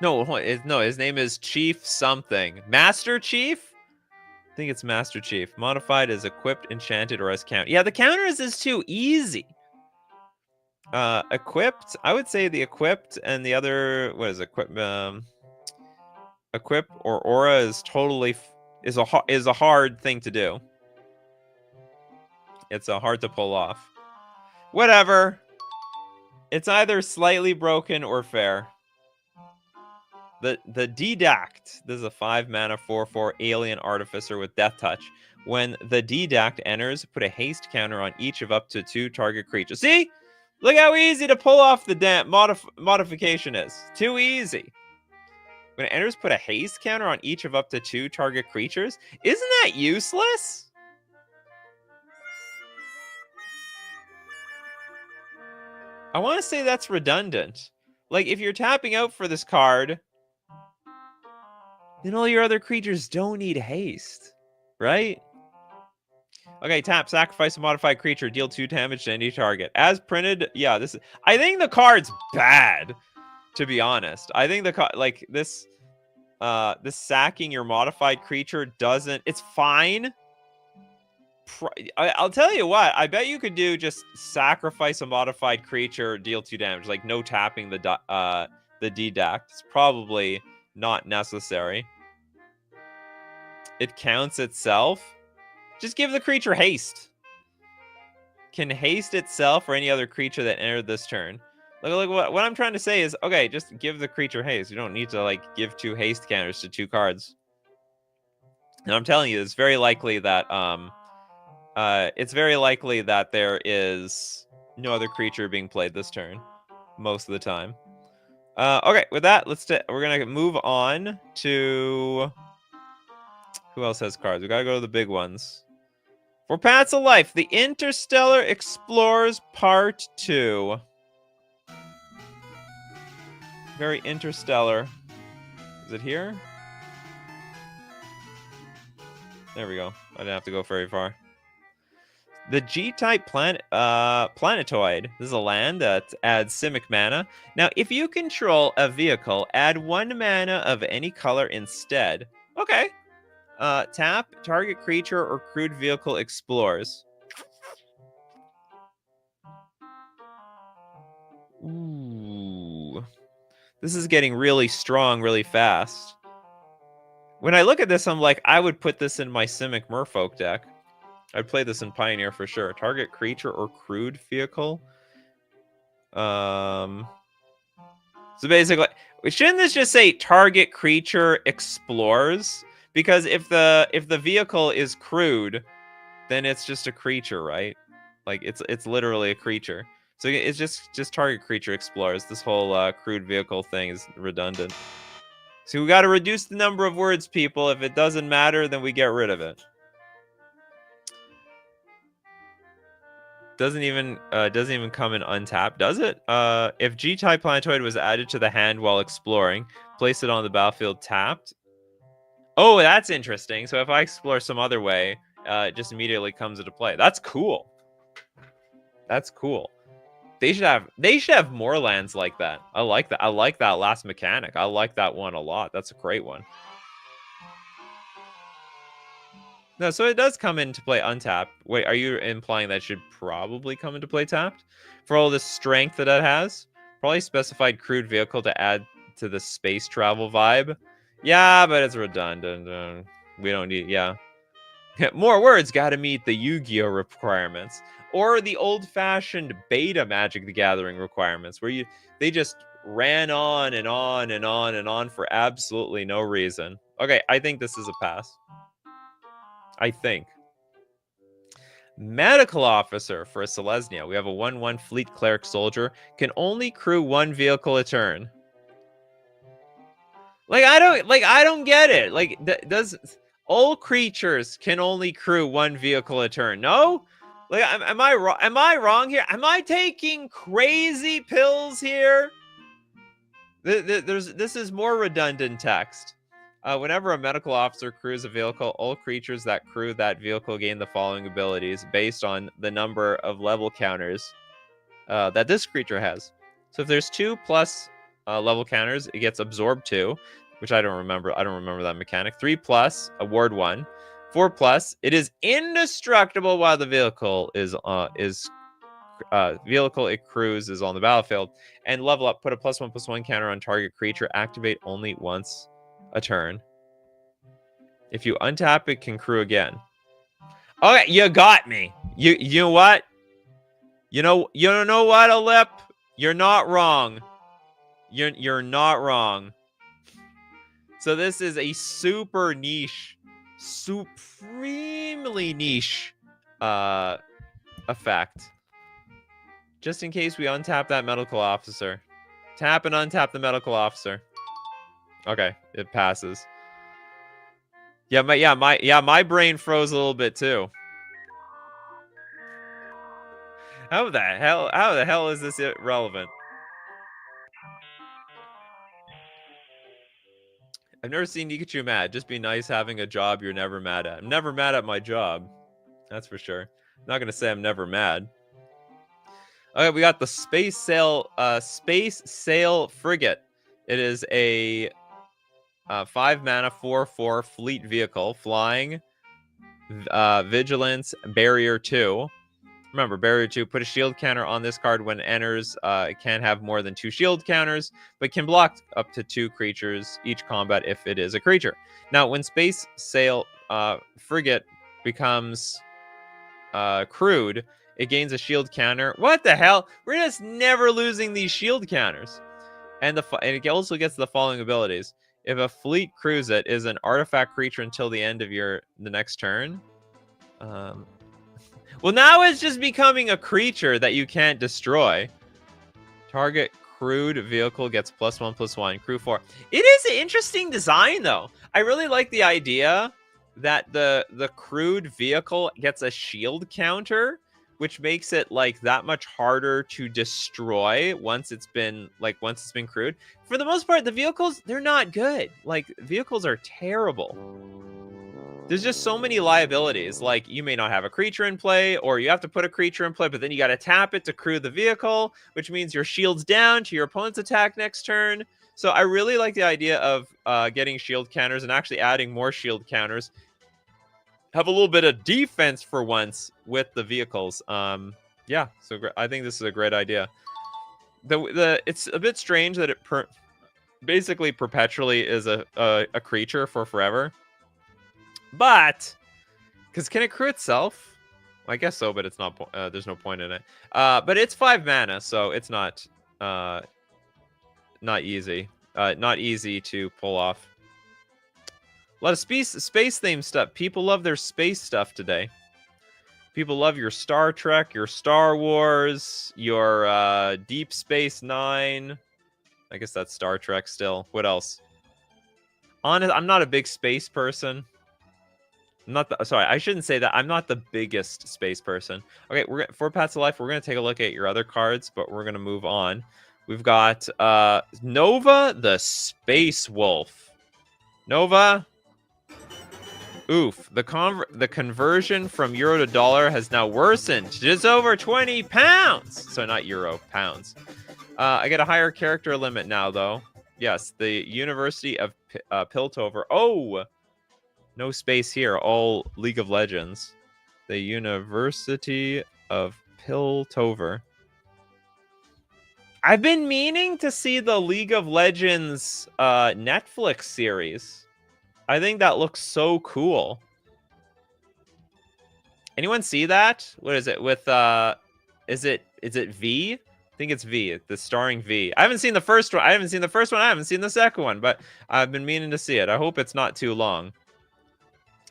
No, his name is Chief something. Master Chief? I think it's Master Chief. Modified as equipped, enchanted, or as counter. Yeah, the counters is too easy. Equipped, I would say the equipped and the other, what is equip or aura is totally is a hard thing to do. It's hard to pull off. Whatever. It's either slightly broken or fair. The Dedact. This is a 5-mana 4/4 alien artificer with death touch. When the Dedact enters, put a haste counter on each of up to 2 target creatures. See? Look how easy to pull off the damn modification is. Too easy. When it enters, put a haste counter on each of up to 2 target creatures. Isn't that useless? I want to say that's redundant. Like, if you're tapping out for this card, then all your other creatures don't need haste, right? Okay, tap, sacrifice a modified creature, deal 2 damage to any target. As printed, yeah, this is... I think the card's bad, to be honest. I think the card, like, this... this sacking your modified creature doesn't. It's fine. I'll tell you what. I bet you could do just sacrifice a modified creature, deal 2 damage, like no tapping the deduct. It's probably not necessary. It counts itself. Just give the creature haste. Can haste itself or any other creature that entered this turn. Look, what I'm trying to say is, okay, just give the creature haste. You don't need to like give 2 haste counters to 2 cards. And I'm telling you, it's very likely that there is no other creature being played this turn most of the time. Okay, with that, we're gonna move on to who else has cards. We gotta go to the big ones. For Paths of Life, the Interstellar Explorers Part 2. Very interstellar. Is it here? There we go. I didn't have to go very far. The G-type planetoid. This is a land that adds Simic mana. Now, if you control a vehicle, add 1 mana of any color instead. Okay. Tap, target creature or crewed vehicle explores. Ooh. This is getting really strong really fast. When I look at this, I'm like, I would put this in my Simic Merfolk deck. I'd play this in Pioneer for sure. Target creature or crewed vehicle. So basically, shouldn't this just say target creature explores? Because if the vehicle is crewed, then it's just a creature, right? Like it's literally a creature. So it's just target creature explores. This whole crewed vehicle thing is redundant. So we got to reduce the number of words, people. If it doesn't matter, then we get rid of it. Doesn't even come in untapped, does it? If G-type planetoid was added to the hand while exploring, place it on the battlefield tapped. Oh, that's interesting. So if I explore some other way, it just immediately comes into play. That's cool. That's cool. They should have more lands like that. I like that. I like that last mechanic. I like that one a lot. That's a great one. No, so it does come into play untapped. Wait, are you implying that should probably come into play tapped? For all the strength that it has? Probably specified crewed vehicle to add to the space travel vibe. Yeah, but it's redundant. We don't need, yeah. More words gotta meet the Yu-Gi-Oh requirements. Or the old-fashioned beta Magic the Gathering requirements, where they just ran on and on and on and on for absolutely no reason. Okay, I think this is a pass. I think. Medical Officer for a Selesnya. We have a 1/1 Fleet Cleric Soldier. Can only crew 1 vehicle a turn. I don't get it. Does all creatures can only crew 1 vehicle a turn? No? Am I wrong? Am I wrong here? Am I taking crazy pills here? This is more redundant text. Whenever a medical officer crews a vehicle, all creatures that crew that vehicle gain the following abilities based on the number of level counters that this creature has. So if there's 2 plus level counters, it gets absorb 2, which I don't remember. I don't remember that mechanic. 3 plus, award 1. 4 plus, it is indestructible while the vehicle vehicle it crews is on the battlefield. And level up, put a +1/+1 counter on target creature. Activate only once a turn. If you untap it, can crew again. Okay, you got me. You know what? You know what, Alip? You're not wrong. You're not wrong. So this is a super niche, supremely niche effect. Just in case we untap that medical officer. Tap and untap the medical officer. Okay, it passes. Yeah, my brain froze a little bit too. How the hell is this irrelevant? I've never seen Nikachu mad. Just be nice having a job you're never mad at. I'm never mad at my job. That's for sure. I'm not gonna say I'm never mad. Okay, we got the Space Sail Frigate. It is a 5 mana, 4/4 fleet vehicle, flying, vigilance, barrier 2. Remember, barrier 2, put a shield counter on this card when it enters. It can't have more than 2 shield counters, but can block up to 2 creatures each combat if it is a creature. Now, when Space Sail Frigate becomes crewed, it gains a shield counter. What the hell? We're just never losing these shield counters. And it also gets the following abilities. If a fleet crews it, is an artifact creature until the end of the next turn. Well, now it's just becoming a creature that you can't destroy. Target crewed vehicle gets +1/+1. Crew 4. It is an interesting design, though. I really like the idea that the crewed vehicle gets a shield counter, which makes it like that much harder to destroy once it's been crewed. For the most part, the vehicles, they're not good. Like, vehicles are terrible. There's just so many liabilities. Like, you may not have a creature in play, or you have to put a creature in play, but then you got to tap it to crew the vehicle, which means your shield's down to your opponent's attack next turn. So I really like the idea of getting shield counters and actually adding more shield counters. Have a little bit of defense for once with the vehicles. Yeah, so I think this is a great idea. It's a bit strange that it basically perpetually is a creature for forever. But, because can it crew itself? Well, I guess so, but it's not. There's no point in it. But it's 5 mana, so it's not easy. Not easy to pull off. A lot of space themed stuff. People love their space stuff today. People love your Star Trek, your Star Wars, your Deep Space Nine. I guess that's Star Trek still. What else? I'm not a big space person. Sorry, I shouldn't say that. I'm not the biggest space person. Okay, for Paths of Life, we're gonna take a look at your other cards, but we're gonna move on. We've got Nova, the Space Wolf. Nova. Oof. The conversion from euro to dollar has now worsened to just over 20 pounds. So not euro, pounds. I get a higher character limit now, though. Yes, the University of Piltover. Oh. No space here, all League of Legends. The University of Piltover. I've been meaning to see the League of Legends Netflix series. I think that looks so cool. Anyone see that? What is it with is it V? I think it's V, the starring V. I haven't seen the first one. I haven't seen the second one, but I've been meaning to see it. I hope it's not too long.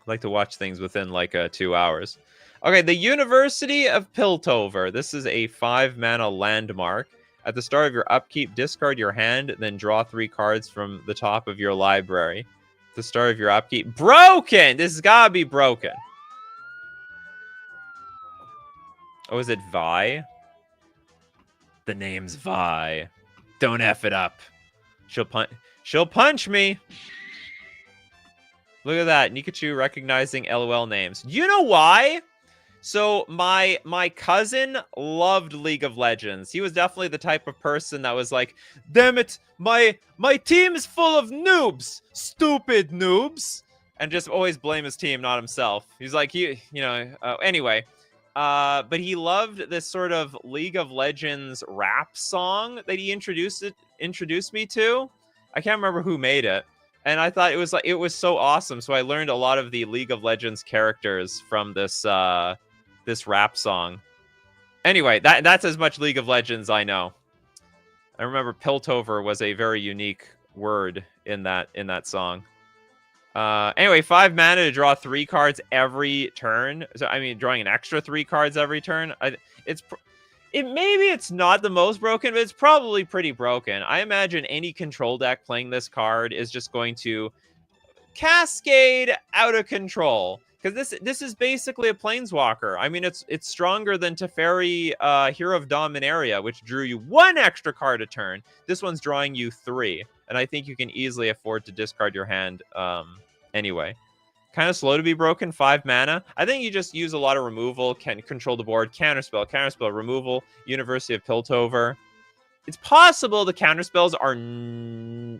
I like to watch things within like 2 hours. Okay, the University of Piltover. This is a 5 mana landmark. At the start of your upkeep, discard your hand, then draw 3 cards from the top of your library. At the start of your upkeep. Broken! This has gotta be broken. Oh, is it Vi? The name's Vi. Don't F it up. She'll punch me. Look at that. Nikachu recognizing LOL names. You know why? So my cousin loved League of Legends. He was definitely the type of person that was like, damn it, my team is full of noobs. Stupid noobs. And just always blame his team, not himself. He's like, anyway. But he loved this sort of League of Legends rap song that he introduced me to. I can't remember who made it. And I thought it was so awesome. So I learned a lot of the League of Legends characters from this this rap song. Anyway, that's as much League of Legends I know. I remember Piltover was a very unique word in that song. Anyway, 5 mana to draw 3 cards every turn. So I mean, drawing an extra 3 cards every turn. Maybe it's not the most broken, but it's probably pretty broken. I imagine any control deck playing this card is just going to cascade out of control. Because this is basically a Planeswalker. I mean, it's stronger than Teferi, Hero of Dominaria, which drew you 1 extra card a turn. This one's drawing you 3. And I think you can easily afford to discard your hand anyway. Kind of slow to be broken, 5 mana. I think you just use a lot of removal, can control the board, counterspell, removal, University of Piltover. It's possible the counterspells are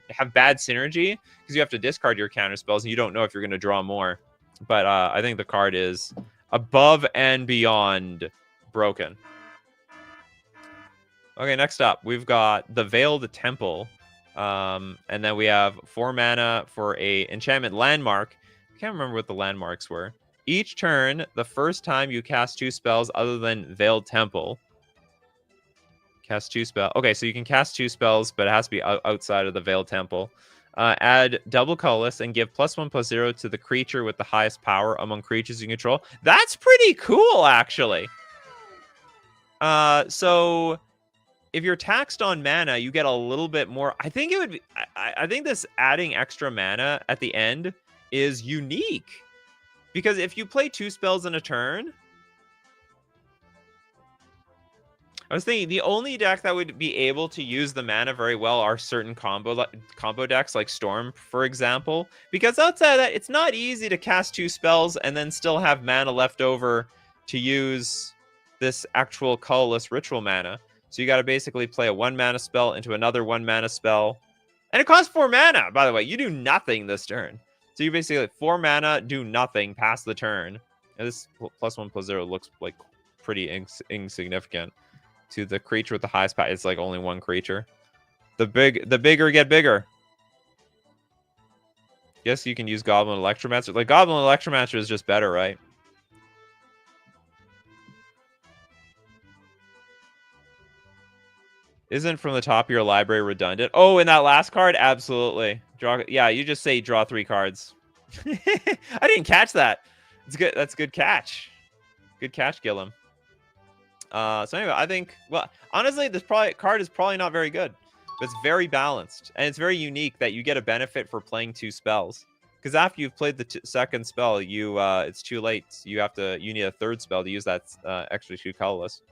have bad synergy because you have to discard your counter spells and you don't know if you're going to draw more. But I think the card is above and beyond broken. Okay, next up, we've got the Veiled Temple. And then we have 4 mana for a enchantment landmark. I can't remember what the landmarks were. Each turn, the first time you cast 2 spells other than Veiled Temple. Cast 2 spells. Okay, so you can cast 2 spells, but it has to be outside of the Veiled Temple. Add double colorless and give +1/+0 to the creature with the highest power among creatures you control. That's pretty cool, actually. So if you're taxed on mana, you get a little bit more. I think it would be. I think this adding extra mana at the end is unique because if you play 2 spells in a turn, I was thinking the only deck that would be able to use the mana very well are certain combo decks like Storm, for example, because outside of that, it's not easy to cast 2 spells and then still have mana left over to use this actual colorless ritual mana. So you got to basically play a 1 mana spell into another 1 mana spell. And it costs 4 mana, by the way. You do nothing this turn. So you basically like 4 mana, do nothing, pass the turn. And this +1/+0 looks like pretty insignificant to the creature with the highest power. It's like only 1 creature. The bigger get bigger. Yes, you can use Goblin Electromancer. Like Goblin Electromancer is just better, right? Isn't from the top of your library redundant? Oh, in that last card? Absolutely. Yeah, you just say draw 3 cards. I didn't catch that. It's good. That's a good catch. Good catch, Gillum. So anyway, I think, well, honestly, this card is probably not very good. But it's very balanced. And it's very unique that you get a benefit for playing 2 spells. Because after you've played the second spell, it's too late. You need a 3rd spell to use that extra 2 colorless.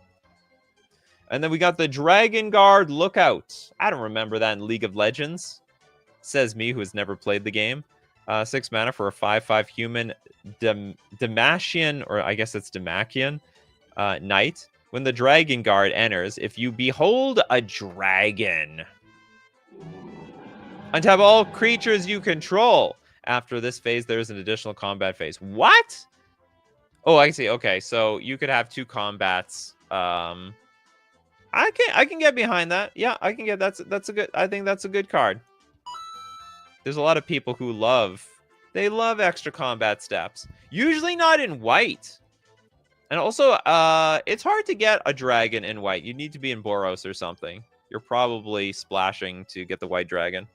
And then we got the Dragon Guard Lookout. I don't remember that in League of Legends. Says me, who has never played the game. 6 mana for a 5/5 human Demacian, or I guess it's Demacian, Knight. When the Dragon Guard enters, if you behold a dragon, untap all creatures you control. After this phase, there's an additional combat phase. What? Oh, I see. Okay, so you could have 2 combats. I can get behind that. Yeah, I can get that's a good. I think that's a good card. There's a lot of people who love extra combat steps. Usually not in white. And also, it's hard to get a dragon in white. You need to be in Boros or something. You're probably splashing to get the white dragon.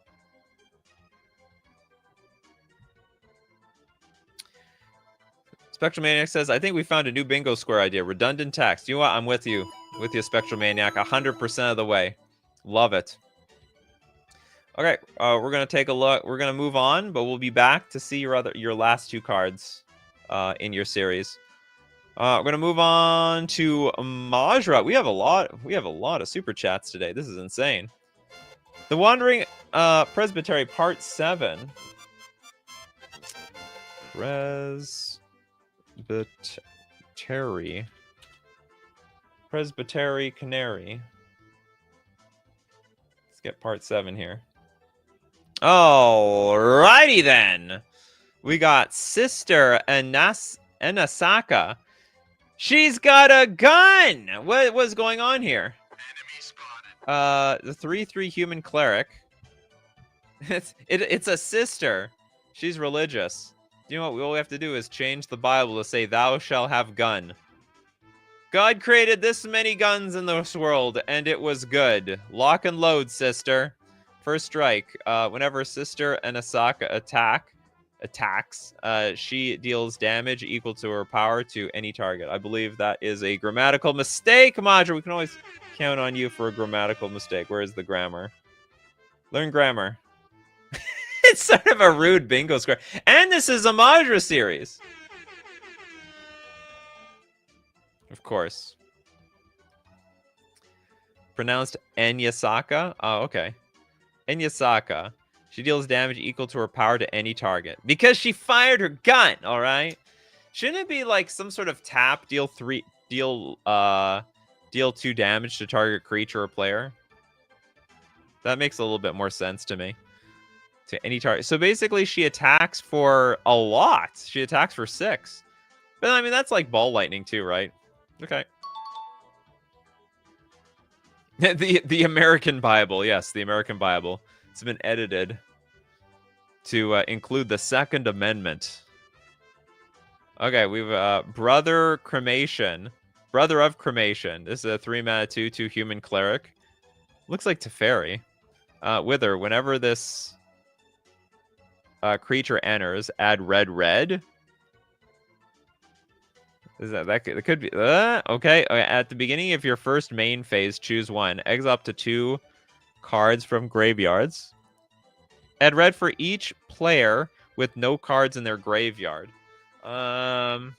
Spectral Maniac says, I think we found a new bingo square idea. Redundant text. You know what? I'm with you. With you, Spectral Maniac. 100% of the way. Love it. Okay, we're going to take a look. We're going to move on, but we'll be back to see your last 2 cards in your series. We're going to move on to Majra. We have a lot of super chats today. This is insane. The Wandering Presbytery Part 7. Presbytery Canary. Let's get Part 7 here. Alrighty then. We got Sister Enasaka. She's got a gun! What was going on here? The 3/3 human cleric. It's a sister. She's religious. You know what? All we have to do is change the Bible to say, thou shalt have gun. God created this many guns in this world, and it was good. Lock and load, sister. First strike. Whenever Sister Enasaka attacks, she deals damage equal to her power to any target. I believe that is a grammatical mistake, Madra. We can always count on you for a grammatical mistake. Where is the grammar? Learn grammar. It's sort of a rude bingo square. And this is a Madra series. Of course. Pronounced Enyasaka? Oh, okay. Enyasaka. She deals damage equal to her power to any target. Because she fired her gun, alright? Shouldn't it be like some sort of tap, deal 2 damage to target creature or player? That makes a little bit more sense to me. To any target. So basically, she attacks for a lot. She attacks for 6. But I mean, that's like ball lightning too, right? Okay. The American Bible. Yes, the American Bible. It's been edited to include the Second Amendment. Okay, we've Brother Cremation. Brother of Cremation. This is a 3-mana 2/2 human cleric. Looks like Teferi. Wither. Whenever this creature enters, add red. Is that it could be okay. At the beginning of your first main phase, choose 1. Exile up to 2 cards from graveyards. Add red for each player with no cards in their graveyard. So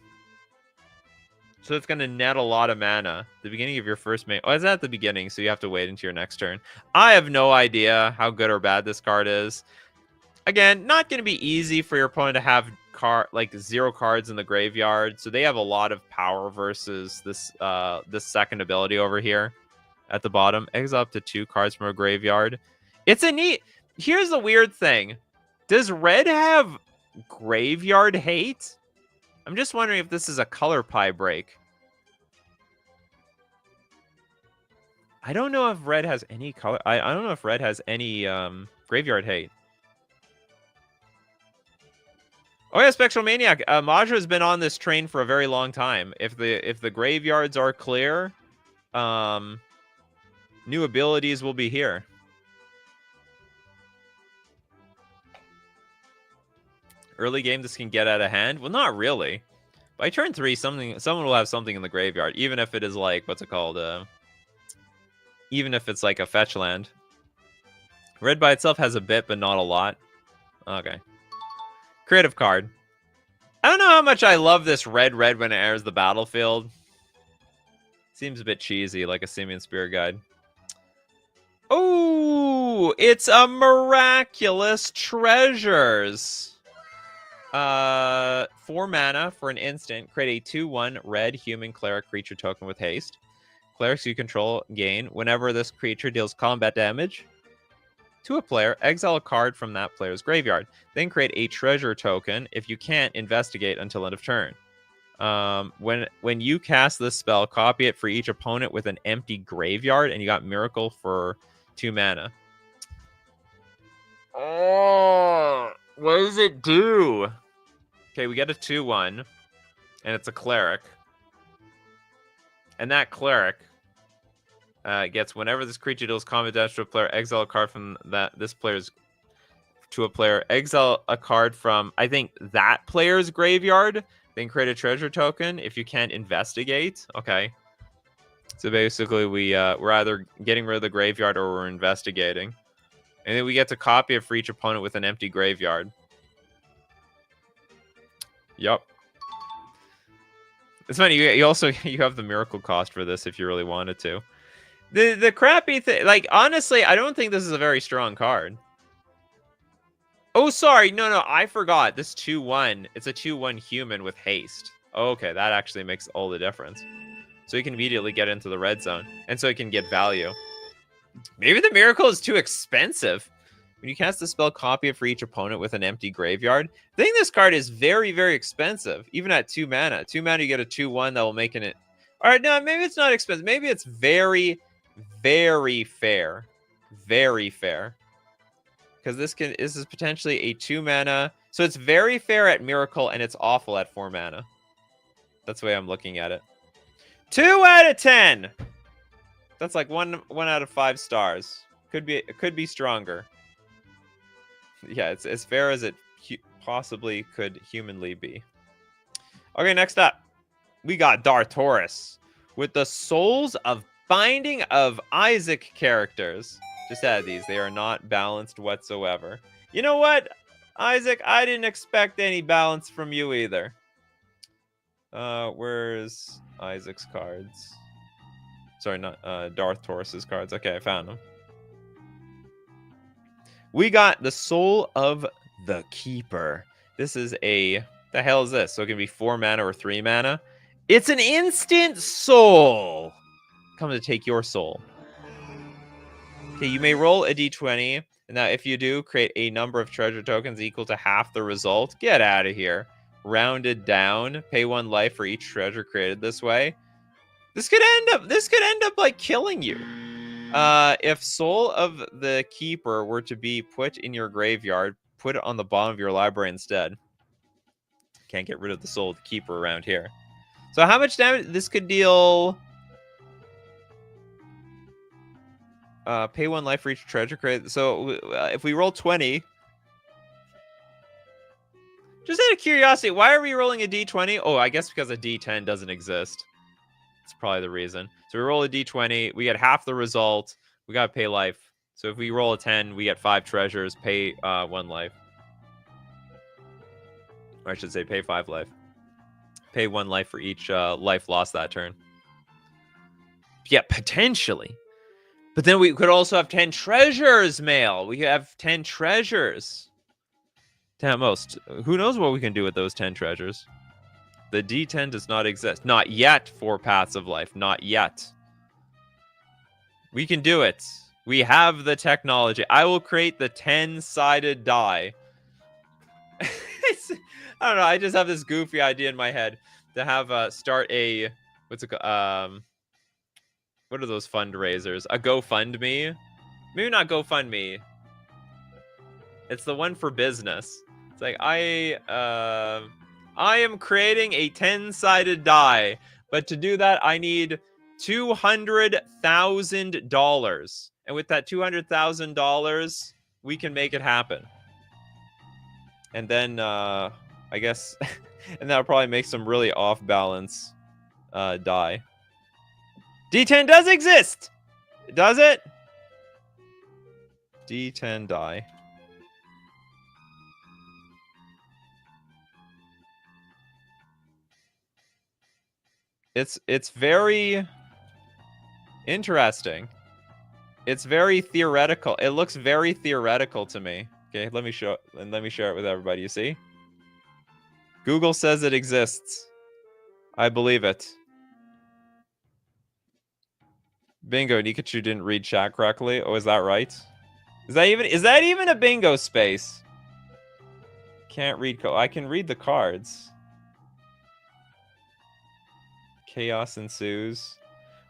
it's going to net a lot of mana. The beginning of your first main... Oh, it's at the beginning, so you have to wait into your next turn. I have no idea how good or bad this card is. Again, not going to be easy for your opponent to have 0 cards in the graveyard. So they have a lot of power versus this second ability over here at the bottom. Exile up to 2 cards from a graveyard. It's a neat... Here's the weird thing. Does red have graveyard hate? I'm just wondering if this is a color pie break. I don't know if red has any color. I don't know if red has any graveyard hate. Oh yeah, Spectral Maniac. Majra has been on this train for a very long time. If the graveyards are clear, new abilities will be here. Early game, this can get out of hand. Well, not really. By turn 3, someone will have something in the graveyard, even if it is like, what's it called? Even if it's like a fetch land. Red by itself has a bit, but not a lot. Okay. Creative card. I don't know how much I love this red when it enters the battlefield. Seems a bit cheesy, like a Simian Spirit Guide. Oh, it's a Miraculous Treasures. 4 mana for an instant. Create a 2/1 red human cleric creature token with haste. Clerics you control gain whenever this creature deals combat damage to a player, exile a card from that player's graveyard. Then create a treasure token. If you can't, investigate until end of turn. When you cast this spell, copy it for each opponent with an empty graveyard, and you got Miracle for 2 mana. Oh, what does it do? Okay, we get a 2/1, and it's a cleric. And that cleric gets whenever this creature deals combat damage to a player, exile a card from this player's to a player. Exile a card from, I think, that player's graveyard. Then create a treasure token. If you can't, investigate. Okay. So basically, we're either getting rid of the graveyard or we're investigating. And then we get to copy it for each opponent with an empty graveyard. Yup. It's funny. You also have the miracle cost for this if you really wanted to. The crappy thing, like, honestly, I don't think this is a very strong card. Oh, sorry. No, I forgot. This 2/1. It's a 2/1 human with haste. Okay, that actually makes all the difference. So you can immediately get into the red zone, and so you can get value. Maybe the miracle is too expensive. When you cast the spell, copy it for each opponent with an empty graveyard. I think this card is very, very expensive, even at 2 mana. 2 mana, you get a 2/1 that will make it. All right, no, maybe it's not expensive. Maybe it's very, very fair. Very fair. Because this is potentially a 2 mana. So it's very fair at Miracle, and it's awful at 4 mana. That's the way I'm looking at it. 2 out of 10. That's like 1 out of 5 stars. It could be stronger. Yeah, it's as fair as it possibly could humanly be. Okay, next up, we got Dartaurus with the Souls of Binding of Isaac characters. Just add these. They are not balanced whatsoever. You know what, Isaac? I didn't expect any balance from you either. Where's Isaac's cards? Sorry, not Dartaurus's cards. Okay, I found them. We got the Soul of the Keeper. This is the hell is this? So it can be 4 mana or 3 mana. It's an instant soul. Come to take your soul. Okay, you may roll a d20. Now, if you do, create a number of treasure tokens equal to half the result. Get out of here. Rounded down. Pay 1 life for each treasure created this way. This could end up like killing you. If Soul of the Keeper were to be put in your graveyard, put it on the bottom of your library instead. Can't get rid of the Soul of the Keeper around here. So how much damage? This could deal... pay 1 life for each treasure created. So if we roll 20... Just out of curiosity, why are we rolling a d20? Oh, I guess because a d10 doesn't exist. That's probably the reason. So we roll a d20, we get half the result, we gotta pay life. So if we roll a 10, we get 5 treasures, pay 1 life. Or I should say pay 5 life. Pay 1 life for each life lost that turn. Yeah, potentially. But then we could also have 10 treasures, Mail. We have 10 treasures. 10 at most. Who knows what we can do with those 10 treasures? The D10 does not exist. Not yet for Paths of Life. Not yet. We can do it. We have the technology. I will create the 10-sided die. I don't know. I just have this goofy idea in my head to have start a... What's it called? What are those fundraisers? A GoFundMe? Maybe not GoFundMe. It's the one for business. It's like, I am creating a 10-sided die, but to do that, I need $200,000. And with that $200,000, we can make it happen. And then, I guess, and that'll probably make some really off-balance die. D10 does exist! Does it? D10 die. It's very interesting. It's very theoretical. It looks very theoretical to me. Okay, let me share it with everybody. You see? Google says it exists. I believe it. Bingo, Nikachu didn't read chat correctly. Oh, is that right? Is that even a bingo space? Can't read I can read the cards. Chaos ensues.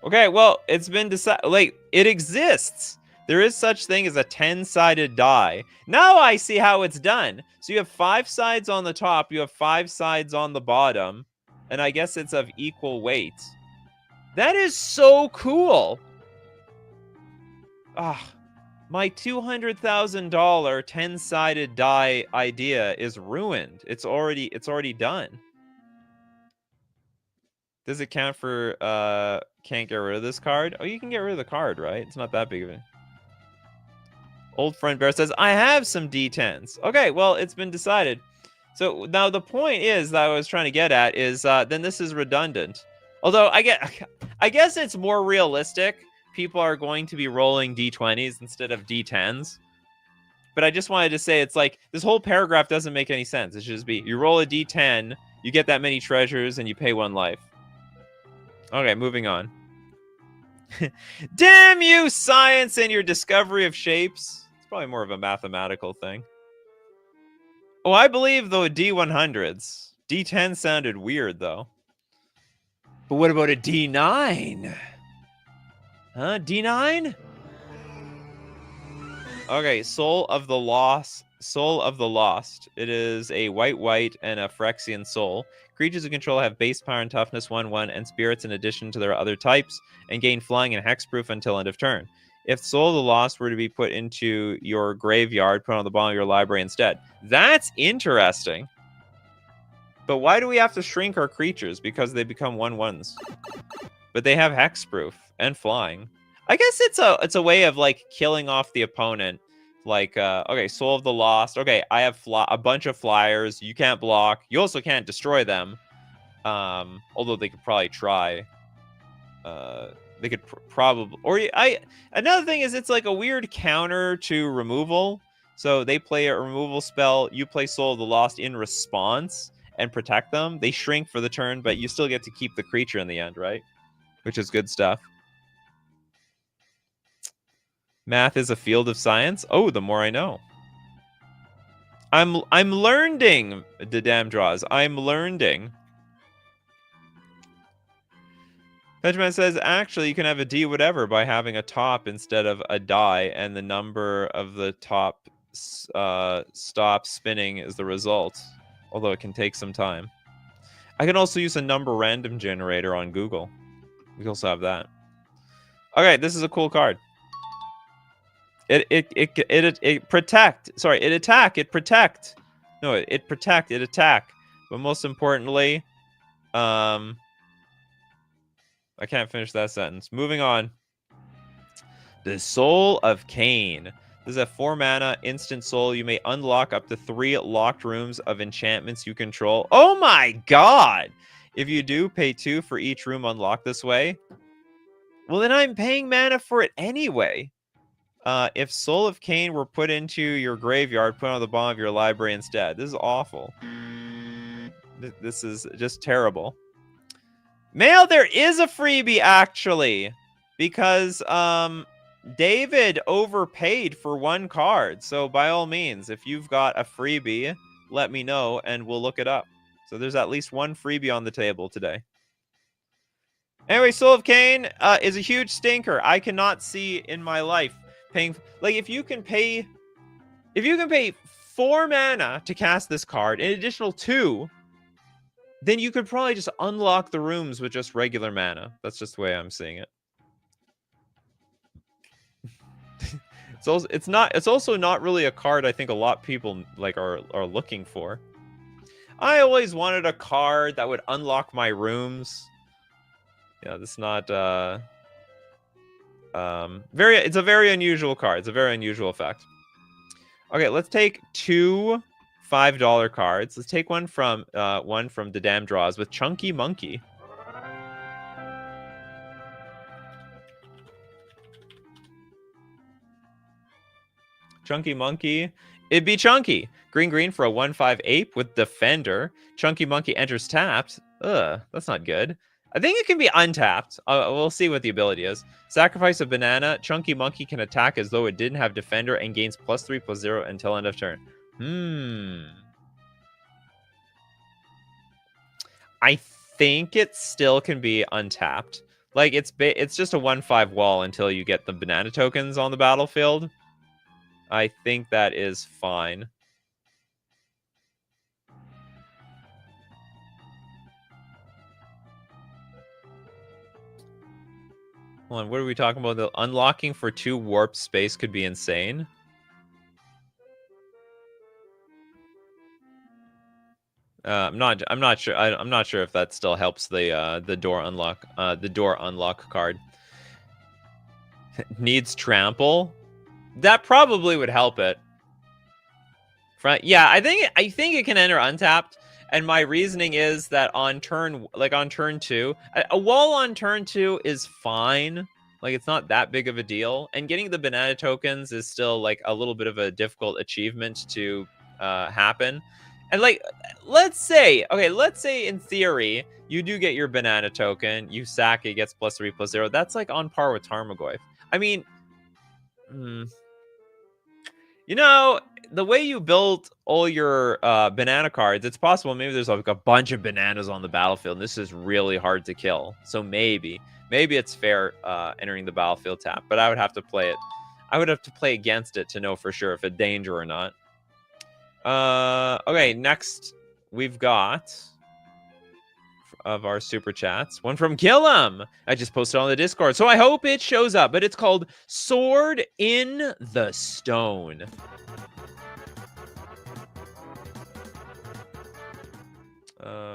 Okay, well, it's been decided. Like, it exists. There is such thing as a 10-sided die. Now I see how it's done. So you have 5 sides on the top. You have 5 sides on the bottom. And I guess it's of equal weight. That is so cool. Ah, my $200,000 10-sided die idea is ruined. It's already done. Does it count for can't get rid of this card? Oh, you can get rid of the card, right? It's not that big of a... Old friend Bear says, I have some D10s. Okay, well, it's been decided. So now the point is that I was trying to get at is then this is redundant. Although I guess it's more realistic. People are going to be rolling D20s instead of D10s. But I just wanted to say it's like this whole paragraph doesn't make any sense. It should just be you roll a D10, you get that many treasures, and you pay 1 life. Okay, moving on. Damn you, science and your discovery of shapes. It's probably more of a mathematical thing. Oh, I believe, though, D100s. D10 sounded weird, though. But what about a D9? Huh? D9? Okay, Soul of the Lost. Soul of the Lost. It is a white and a Phyrexian soul. Creatures you control have base power and toughness 1/1 and spirits in addition to their other types, and gain flying and hexproof until end of turn. If Soul of the Lost were to be put into your graveyard, put on the bottom of your library instead. That's interesting. But why do we have to shrink our creatures? Because they become 1/1s. But they have hexproof and flying. I guess it's a way of like killing off the opponent. Like, okay, Soul of the Lost. Okay, I have a bunch of flyers. You can't block. You also can't destroy them. Although they could probably try. They could probably... Or another thing is it's like a weird counter to removal. So they play a removal spell. You play Soul of the Lost in response and protect them. They shrink for the turn, but you still get to keep the creature in the end, right? Which is good stuff. Math is a field of science. Oh, the more I know. I'm learning the damn draws. I'm learning. Benjamin says, actually, you can have a D whatever by having a top instead of a die, and the number of the top stop spinning is the result, although it can take some time. I can also use a number random generator on Google. We can also have that. Okay, this is a cool card. It protect. Sorry, it attack. It protect. No, it protect. It attack. But most importantly, I can't finish that sentence. Moving on. The Soul of Cain. This is a 4-mana instant soul. You may unlock up to 3 locked rooms of enchantments you control. Oh my god! If you do, pay 2 for each room unlocked this way. Well, then I'm paying mana for it anyway. If Soul of Cain were put into your graveyard, put on the bottom of your library instead. This is awful. This is just terrible. Mail, there is a freebie, actually. Because, David overpaid for 1 card. So, by all means, if you've got a freebie, let me know, and we'll look it up. So, there's at least 1 freebie on the table today. Anyway, Soul of Cain is a huge stinker. I cannot see in my life paying... Like, if you can pay 4 mana to cast this card, an additional 2, then you could probably just unlock the rooms with just regular mana. That's just the way I'm seeing it. It's also not really a card I think a lot of people like are looking for. I always wanted a card that would unlock my rooms. Yeah, this is not it's a very unusual card. It's a very unusual effect. Okay, let's take 2 $5 cards. Let's take one from the damn draws with Chunky Monkey. Chunky Monkey. It'd be Chunky. Green for a 1/5 ape with Defender. Chunky Monkey enters tapped. Ugh, that's not good. I think it can be untapped. We'll see what the ability is. Sacrifice a banana. Chunky Monkey can attack as though it didn't have Defender and gains +3/+0 until end of turn. I think it still can be untapped. Like, it's just a 1/5 wall until you get the banana tokens on the battlefield. I think that is fine. Hold on, what are we talking about? The unlocking for 2 warp space could be insane. I'm not sure. I'm not sure if that still helps the door unlock card. Needs trample. That probably would help it. Yeah, I think it can enter untapped. And my reasoning is that on turn 2, a wall on turn 2 is fine. Like, it's not that big of a deal. And getting the banana tokens is still like a little bit of a difficult achievement to happen. And like, let's say in theory, you do get your banana token, you sack it, gets +3/+0. That's like on par with Tarmogoyf. I mean, you know, the way you build all your banana cards, it's possible maybe there's like a bunch of bananas on the battlefield, and this is really hard to kill. So maybe it's fair entering the battlefield tap, but I would have to play it. I would have to play against it to know for sure if it's danger or not. Okay, next we've got of our super chats. One from Gillum. I just posted on the Discord, so I hope it shows up. But it's called Sword in the Stone.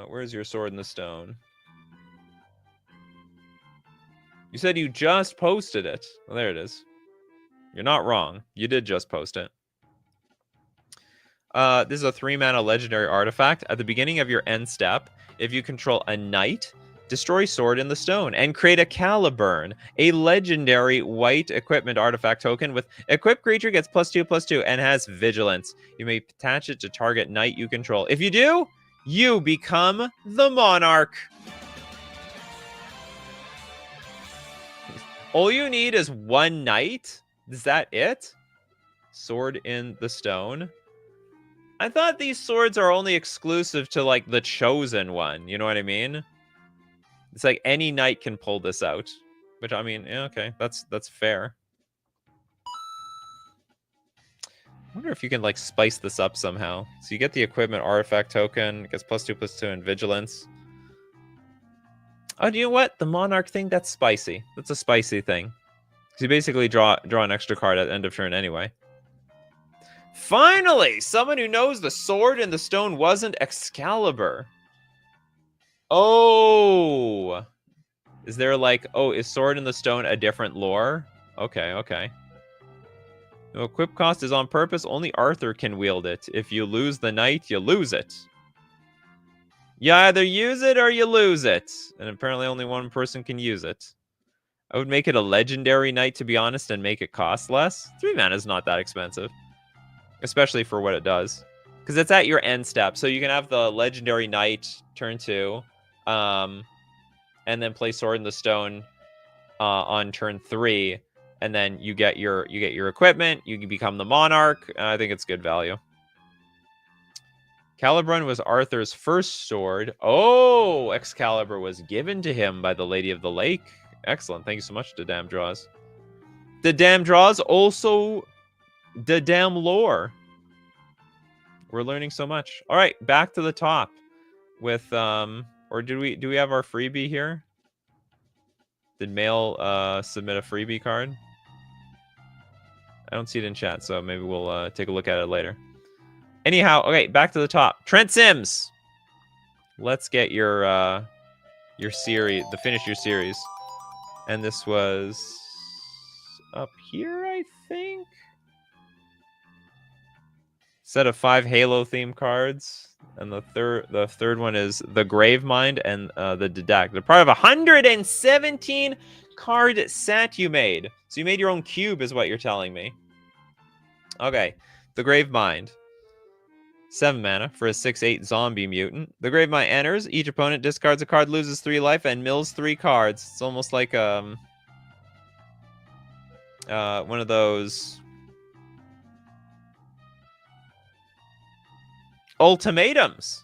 Where's your Sword in the Stone? You said you just posted it. Well, there it is. You're not wrong. You did just post it. This is a 3-mana legendary artifact. At the beginning of your end step, if you control a knight, destroy Sword in the Stone and create a Caliburn, a legendary white equipment artifact token with equipped creature gets +2/+2 and has vigilance. You may attach it to target knight you control. If you do, you become the monarch. All you need is 1 knight. Is that it? Sword in the Stone. I thought these swords are only exclusive to, like, the chosen one. You know what I mean? It's like any knight can pull this out. Which, I mean, yeah, okay. That's fair. I wonder if you can, like, spice this up somehow. So you get the equipment artifact token. It gets +2/+2 in vigilance. Oh, do you know what? The Monarch thing, that's spicy. That's a spicy thing. Because you basically draw an extra card at the end of turn anyway. Finally! Someone who knows the sword in the stone wasn't Excalibur. Oh! Is there like... Oh, is Sword in the Stone a different lore? Okay, okay. No equip cost is on purpose. Only Arthur can wield it. If you lose the knight, you lose it. You either use it or you lose it. And apparently only one person can use it. I would make it a legendary knight, to be honest, and make it cost less. 3 mana is not that expensive. Especially for what it does. Because it's at your end step. So you can have the legendary knight turn 2. And then play Sword in the Stone on turn 3. And then you get your equipment. You can become the Monarch. I think it's good value. Caliburn was Arthur's first sword. Oh, Excalibur was given to him by the Lady of the Lake. Excellent. Thank you so much, the damn draws. The damn draws also the damn lore. We're learning so much. All right, back to the top with or do we have our freebie here? Did Mail submit a freebie card? I don't see it in chat, so maybe we'll take a look at it later. Anyhow, okay, back to the top. Trent Sims. Let's get your series, finish your series. And this was up here, I think. Set of 5 Halo themed cards. And the third one is the Gravemind and the Didact. They're part of a 117 card set you made. So you made your own cube, is what you're telling me. Okay, the Gravemind. 7 mana for a 6/8 zombie mutant. The Gravemind enters. Each opponent discards a card, loses 3 life, and mills 3 cards. It's almost like one of those ultimatums.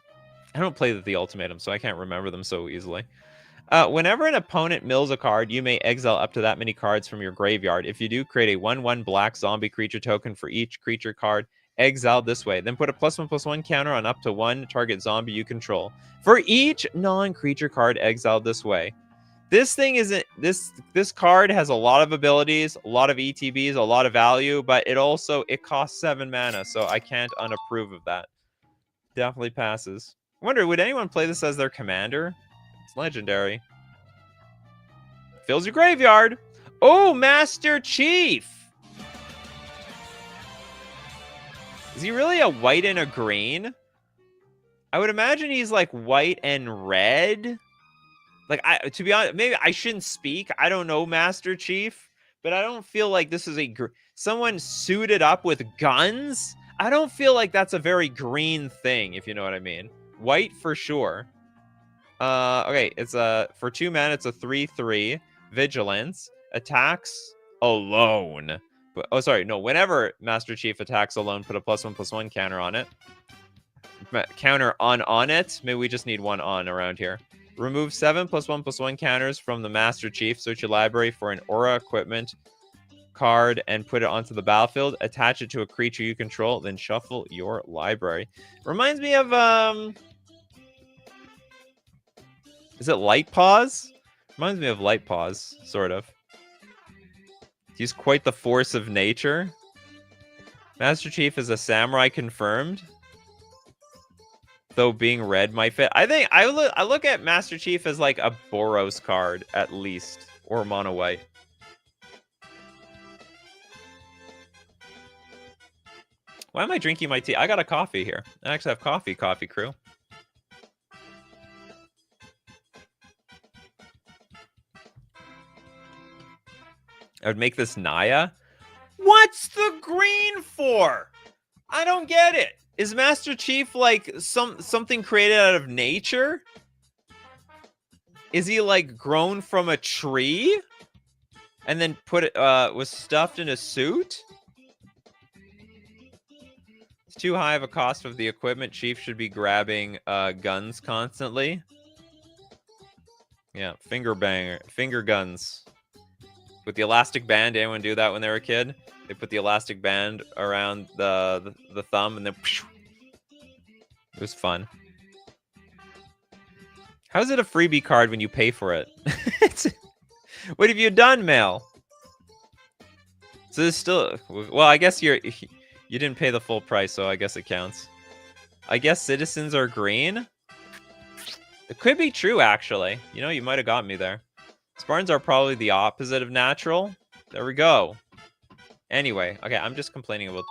I don't play the ultimatum, so I can't remember them so easily. Whenever an opponent mills a card, you may exile up to that many cards from your graveyard. If you do, create a 1/1 black zombie creature token for each creature card exiled this way. Then put a +1/+1 counter on up to 1 target zombie you control for each non-creature card exiled this way. This thing isn't... This card has a lot of abilities, a lot of ETBs, a lot of value, but it costs 7 mana, so I can't unapprove of that. Definitely passes. I wonder, would anyone play this as their commander? It's legendary. Fills your graveyard. Oh, Master Chief. Is he really a white and a green? I would imagine he's like white and red. Like, to be honest, maybe I shouldn't speak. I don't know Master Chief, but I don't feel like this is someone suited up with guns. I don't feel like that's a very green thing, if you know what I mean. White for sure. Okay, it's for 2 mana, it's a 3/3 vigilance, attacks alone. But, oh, sorry, no. Whenever Master Chief attacks alone, put a +1/+1 counter on it. Counter on it. Maybe we just need one on around here. Remove 7 +1/+1 counters from the Master Chief. Search your library for an aura equipment card and put it onto the battlefield. Attach it to a creature you control, then shuffle your library. Reminds me of is it Light Paws? Reminds me of Light Paws, sort of. He's quite the force of nature. Master Chief is a samurai confirmed. Though being red might fit. I think I look at Master Chief as like a Boros card at least, or mono white. Why am I drinking my tea? I got a coffee here. I actually have coffee crew. I would make this Naya. What's the green for? I don't get it. Is Master Chief like something created out of nature? Is he like grown from a tree? and then put it was stuffed in a suit. It's too high of a cost of the equipment. Chief should be grabbing guns constantly. Yeah, finger guns with the elastic band. Anyone do that when they were a kid? They put the elastic band around the thumb and then it was fun. How's it a freebie card when you pay for it? What have you done, Mail? So this still, well, I guess you didn't pay the full price, so I guess it counts. I guess citizens are green. It could be true, actually. You know, you might have got me there. Spartans are probably the opposite of natural. There we go. Anyway, okay, I'm just complaining about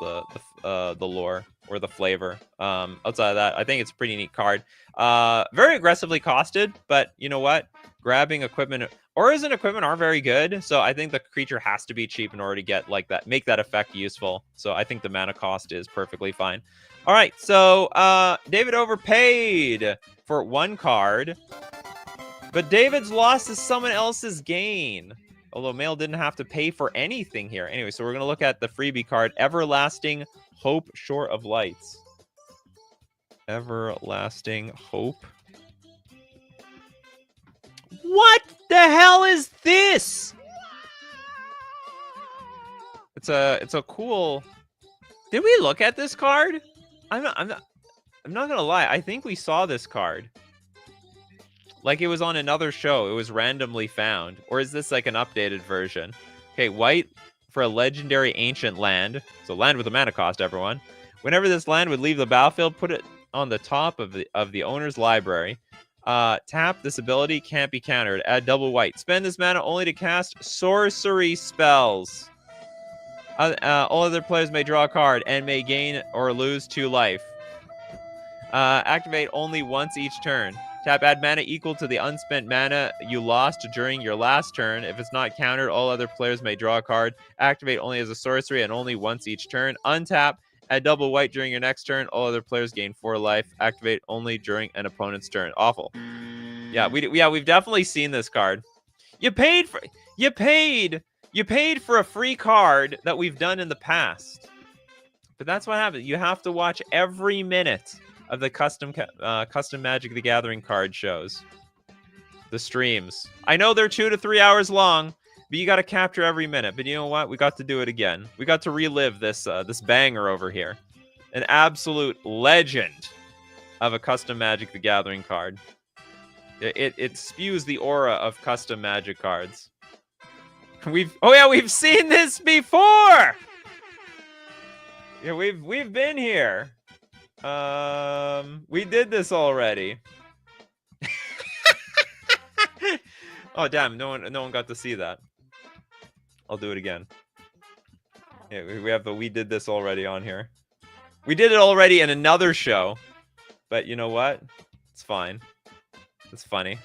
the lore or the flavor. Outside of that, I think it's a pretty neat card. Very aggressively costed, but you know what? Grabbing equipment, auras and equipment are very good. So I think the creature has to be cheap in order to get like that, make that effect useful. So I think the mana cost is perfectly fine. All right, so David overpaid for one card, but David's loss is someone else's gain. Although Mail didn't have to pay for anything here. Anyway, so we're going to look at the freebie card, Everlasting Hope, Shore of Lights. Everlasting Hope. What the hell is this? It's a cool... Did we look at this card? I'm not gonna lie. I think we saw this card. Like it was on another show. It was randomly found. Or is this like an updated version? Okay, white for a legendary ancient land. So land with a mana cost, everyone. Whenever this land would leave the battlefield, put it on the top of the owner's library. Tap this ability, can't be countered. Add double white. Spend this mana only to cast sorcery spells. All other players may draw a card and may gain or lose 2 life. Activate only once each turn. Tap, add mana equal to the unspent mana you lost during your last turn. If it's not countered, all other players may draw a card. Activate only as a sorcery and only once each turn. Untap, add double white during your next turn. All other players gain 4 life. Activate only during an opponent's turn. Awful. Yeah, we've definitely seen this card. You paid for a free card that we've done in the past. But that's what happens. You have to watch every minute of the custom Magic the Gathering card shows. The streams. I know they're 2 to 3 hours long, but you got to capture every minute. But you know what? We got to do it again. We got to relive this this banger over here. An absolute legend of a custom Magic the Gathering card. It spews the aura of custom Magic cards. We've seen this before. Yeah, we've been here. We did this already. Oh damn! No one got to see that. I'll do it again. Yeah, we have the we did this already on here. We did it already in another show, but you know what? It's fine. It's funny.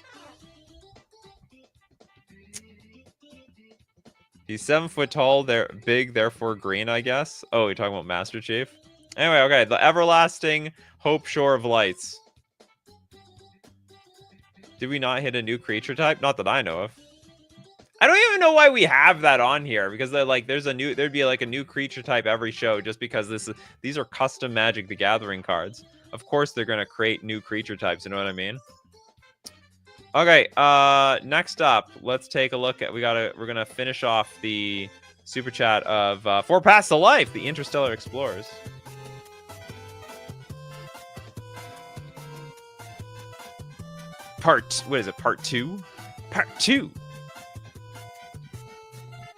He's 7 foot tall. They're big, therefore green, I guess. Oh, you're talking about Master Chief? Anyway, okay. The Everlasting Hope, Shore of Lights. Did we not hit a new creature type? Not that I know of. I don't even know why we have that on here, because they're like, there'd be like a new creature type every show, just because these are custom Magic the Gathering cards. Of course, they're gonna create new creature types. You know what I mean? Okay, next up, let's take a look at, we're gonna finish off the super chat of 4 Paths to Life, the Interstellar Explorers. What is it, part 2? Part 2!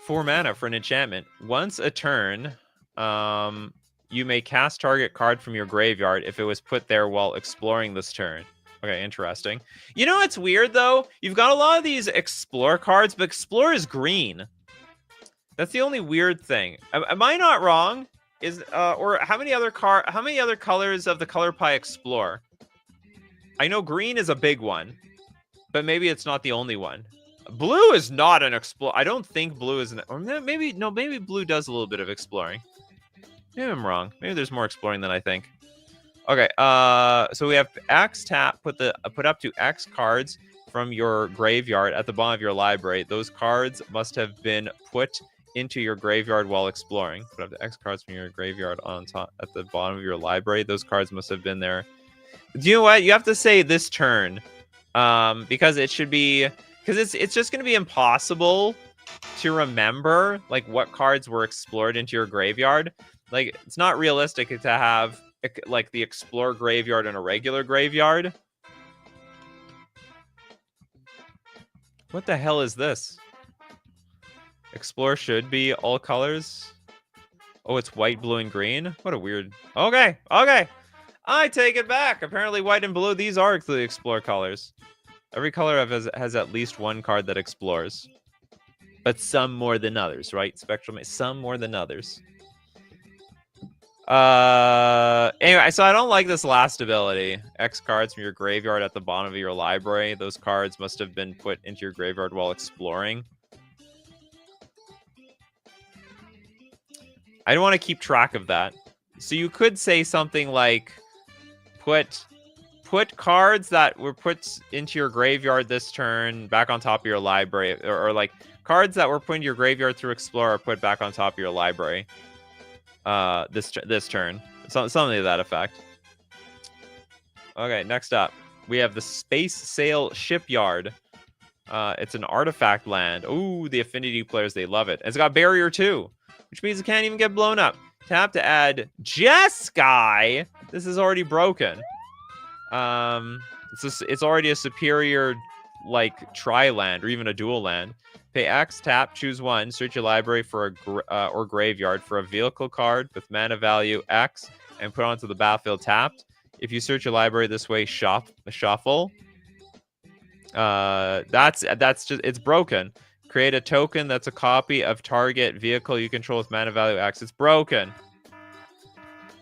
4 mana for an enchantment. Once a turn, you may cast target card from your graveyard if it was put there while exploring this turn. Okay, interesting. You know what's weird, though? You've got a lot of these Explore cards, but Explore is green. That's the only weird thing. Am I not wrong? Or how many other colors of the Color Pie Explore? I know green is a big one, but maybe it's not the only one. Blue is not an Explore. I don't think blue is or maybe blue does a little bit of exploring. Maybe I'm wrong. Maybe there's more exploring than I think. Okay, so we have X tap, put up to X cards from your graveyard at the bottom of your library. Those cards must have been put into your graveyard while exploring. Put up to X cards from your graveyard on top at the bottom of your library. Those cards must have been there. Do you know what? You have to say this turn, because it should be, because it's just going to be impossible to remember like what cards were explored into your graveyard. Like, it's not realistic to have like the explore graveyard and a regular graveyard. What the hell is this? Explore should be all colors. Oh, it's white, blue, and green. What a weird. Okay. I take it back. Apparently, white and blue, these are the explore colors. Every color has at least one card that explores, but some more than others, right? Spectrum, some more than others. Anyway, so I don't like this last ability. X cards from your graveyard at the bottom of your library. Those cards must have been put into your graveyard while exploring. I don't want to keep track of that. So you could say something like, put cards that were put into your graveyard this turn back on top of your library, or like cards that were put into your graveyard through Explorer put back on top of your library. This turn, something to that effect. Okay, next up we have the Space Sail Shipyard. It's an artifact land. Ooh, the Affinity players, they love it. It's got Barrier 2, which means it can't even get blown up. Tap to add Jeskai. This is already broken. It's already a superior like tri land or even a dual land. Pay X, tap, choose one, search your library for or graveyard for a vehicle card with mana value X and put onto the battlefield tapped. If you search your library this way, shuffle. That's just, it's broken. Create a token that's a copy of target vehicle you control with mana value X. It's broken.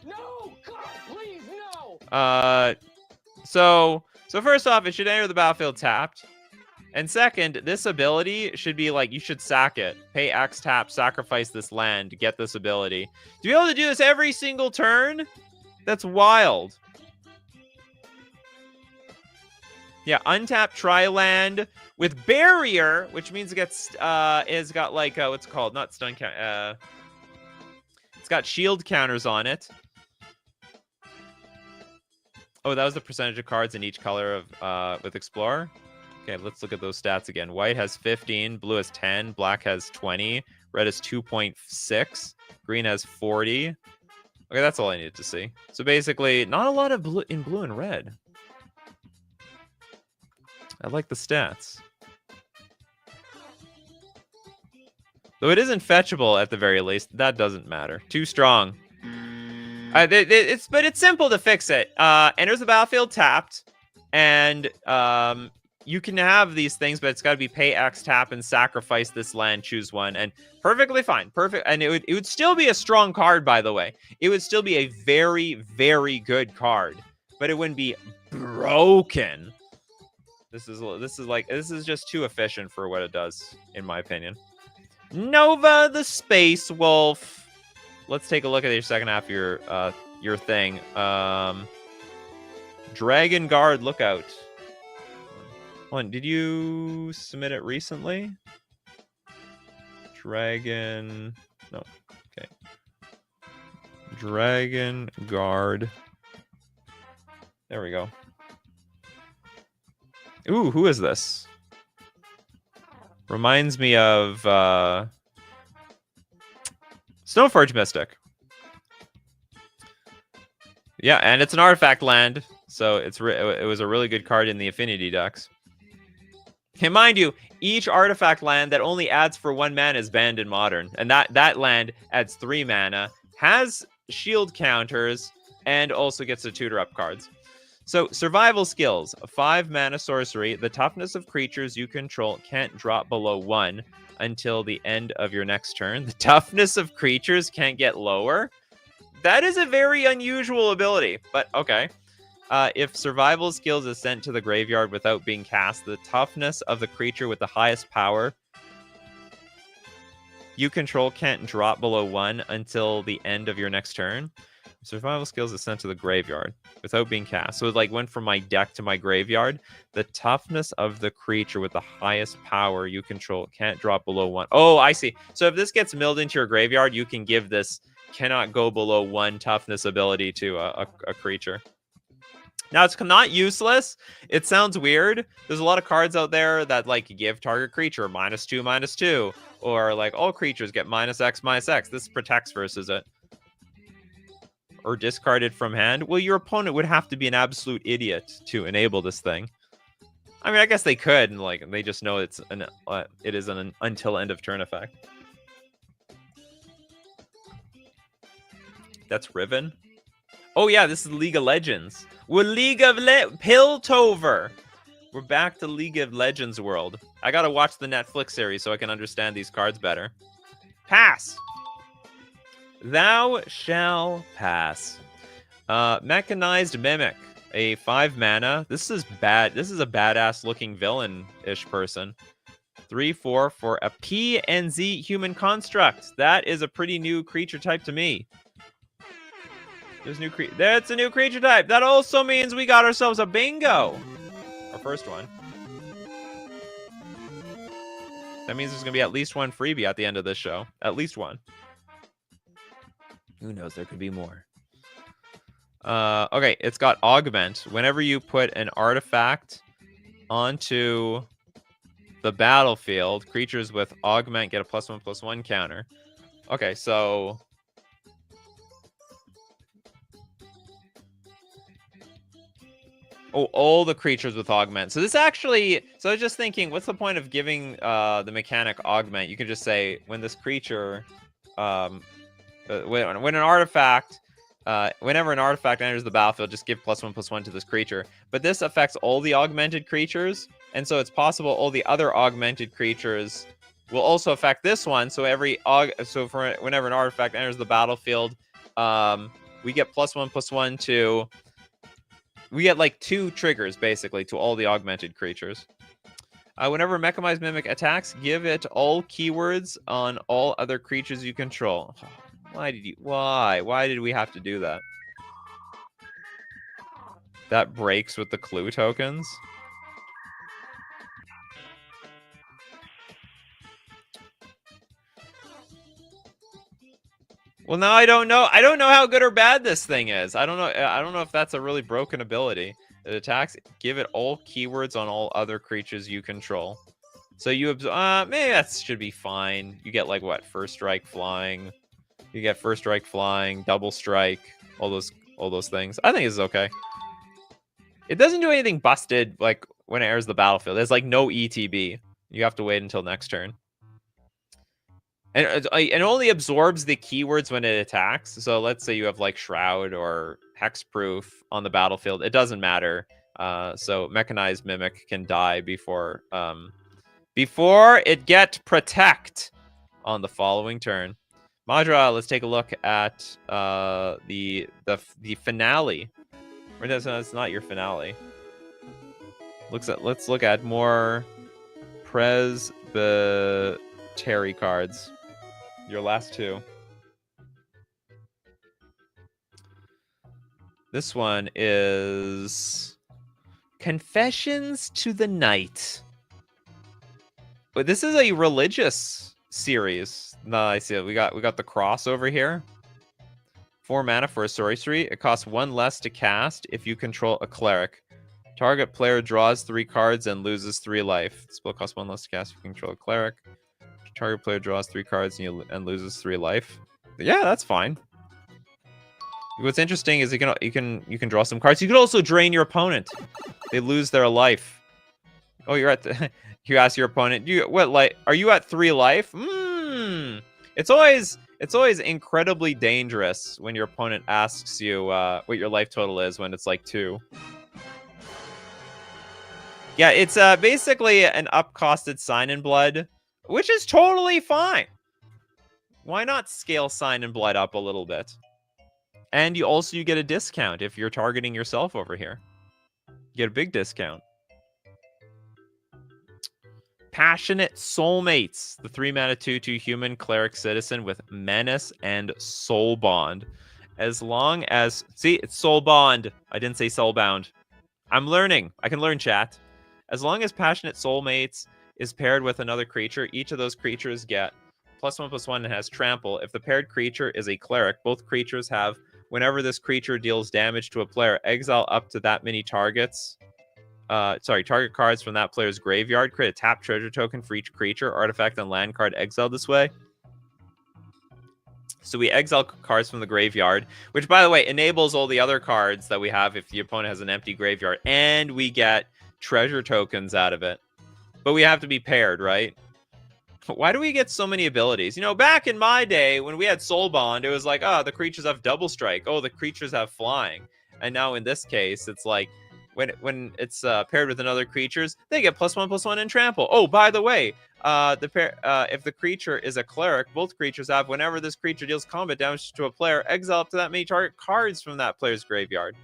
No, God, please, no. So first off, it should enter the battlefield tapped. And second, this ability should be like, you should sack it. Pay X, tap, sacrifice this land to get this ability. To be able to do this every single turn? That's wild. Yeah, untap tri-land with barrier, which means it gets, it's got like, what's it called? Not stun count, it's got shield counters on it. Oh, that was the percentage of cards in each color of, with Explorer. Okay, let's look at those stats again. White has 15, blue has 10, black has 20, red has 2.6, green has 40. Okay, that's all I needed to see. So basically, not a lot of blue in blue and red. I like the stats. Though it isn't fetchable at the very least, that doesn't matter. Too strong. But it's simple to fix it. Enters the battlefield tapped, and you can have these things, but it's got to be pay X, tap, and sacrifice this land, choose one, and perfectly fine. Perfect, and it would still be a strong card, by the way. It would still be a very, very good card, but it wouldn't be broken. This is just too efficient for what it does, in my opinion. Nova the Space Wolf. Let's take a look at your second half of your thing. Dragon Guard Lookout. Hold on, did you submit it recently? Dragon. No. Okay. Dragon Guard. There we go. Ooh, who is this? Reminds me of Stoneforge Mystic. Yeah, and it's an artifact land, so it was a really good card in the Affinity decks. And mind you, each artifact land that only adds for 1 mana is banned in Modern, and that land adds 3 mana, has shield counters, and also gets to tutor up cards. So, survival skills. 5 mana sorcery. The toughness of creatures you control can't drop below 1 until the end of your next turn. The toughness of creatures can't get lower. That is a very unusual ability, but okay. If survival skills is sent to the graveyard without being cast, the toughness of the creature with the highest power you control can't drop below 1 until the end of your next turn. Survival skills is sent to the graveyard without being cast. So it like went from my deck to my graveyard. The toughness of the creature with the highest power you control can't drop below 1. Oh, I see. So if this gets milled into your graveyard, you can give this cannot go below 1 toughness ability to a creature. Now, it's not useless. It sounds weird. There's a lot of cards out there that like give target creature -2/-2, or like all creatures get -X/-X. This protects versus it. Or discarded from hand. Well, your opponent would have to be an absolute idiot to enable this thing. I mean, I guess they could, and like they just know it is an until end of turn effect. That's Riven. Oh yeah, this is League of Legends. We're Piltover. We're back to League of Legends world. I gotta watch the Netflix series so I can understand these cards better. Pass. Thou shall pass. Mechanized Mimic, a 5 mana. This is bad. This is a badass looking villain-ish person. 3/4 for a PNZ human construct. That is a pretty new creature type to me. That's a new creature type. That also means we got ourselves a bingo. Our first one. That means there's gonna be at least one freebie at the end of this show. At least one. Who knows? There could be more. Okay, it's got Augment. Whenever you put an artifact onto the battlefield, creatures with Augment get a +1/+1 counter. Okay, so... Oh, all the creatures with Augment. So this actually... So I was just thinking, what's the point of giving the mechanic Augment? You can just say, when this creature... when an artifact, whenever an artifact enters the battlefield, just give +1/+1 to this creature. But this affects all the augmented creatures, and so it's possible all the other augmented creatures will also affect this one. So whenever an artifact enters the battlefield, we get +1/+1 to. We get like 2 triggers basically to all the augmented creatures. Whenever Mechanized Mimic attacks, give it all keywords on all other creatures you control. Why did we have to do that? That breaks with the clue tokens. Well, now I don't know. I don't know how good or bad this thing is. I don't know if that's a really broken ability. It attacks. Give it all keywords on all other creatures you control. So you maybe that should be fine. You get like what? First strike, flying. You get first strike, flying, double strike, all those things. I think it's okay. It doesn't do anything busted like when it enters the battlefield. There's like no ETB. You have to wait until next turn. And it only absorbs the keywords when it attacks. So let's say you have like Shroud or Hexproof on the battlefield. It doesn't matter. So Mechanized Mimic can die before it get Protect on the following turn. Madra, let's take a look at the finale. Or that's not your finale. Let's look at more Presbytery cards. Your last 2. This one is Confessions to the Night. But this is a religious series. No, I see it. We got the cross over here. 4 mana for a sorcery. It costs 1 less to cast if you control a cleric. Target player draws 3 cards and loses 3 life. The spell costs 1 less to cast if you control a cleric. Target player draws 3 cards and loses 3 life. But yeah, that's fine. What's interesting is you can draw some cards. You can also drain your opponent. They lose their life. Oh, you're at the. You ask your opponent, are you at 3 life? It's always incredibly dangerous when your opponent asks you what your life total is when it's like 2. Yeah, it's basically an upcosted Sign in Blood, which is totally fine. Why not scale Sign in Blood up a little bit? And you get a discount if you're targeting yourself over here. You get a big discount. Passionate Soulmates, the 3 mana 2/2 human cleric citizen with Menace and Soul Bond. As long as... See, it's soul bond. I didn't say soul bound. I'm learning. I can learn, chat. As long as passionate soulmates is paired with another creature, each of those creatures get +1/+1 and has trample. If the paired creature is a cleric, both creatures have, whenever this creature deals damage to a player, exile up to that many targets. Target cards from that player's graveyard. Create a tap treasure token for each creature, artifact, and land card exiled this way. So we exile cards from the graveyard, which, by the way, enables all the other cards that we have if the opponent has an empty graveyard. And we get treasure tokens out of it. But we have to be paired, right? Why do we get so many abilities? You know, back in my day, when we had Soul Bond, it was like, oh, the creatures have double strike. Oh, the creatures have flying. And now in this case, it's like, when it's paired with another creatures, they get +1/+1 and trample. Oh, by the way, if the creature is a cleric, both creatures have, whenever this creature deals combat damage to a player, exile up to that many target cards from that player's graveyard.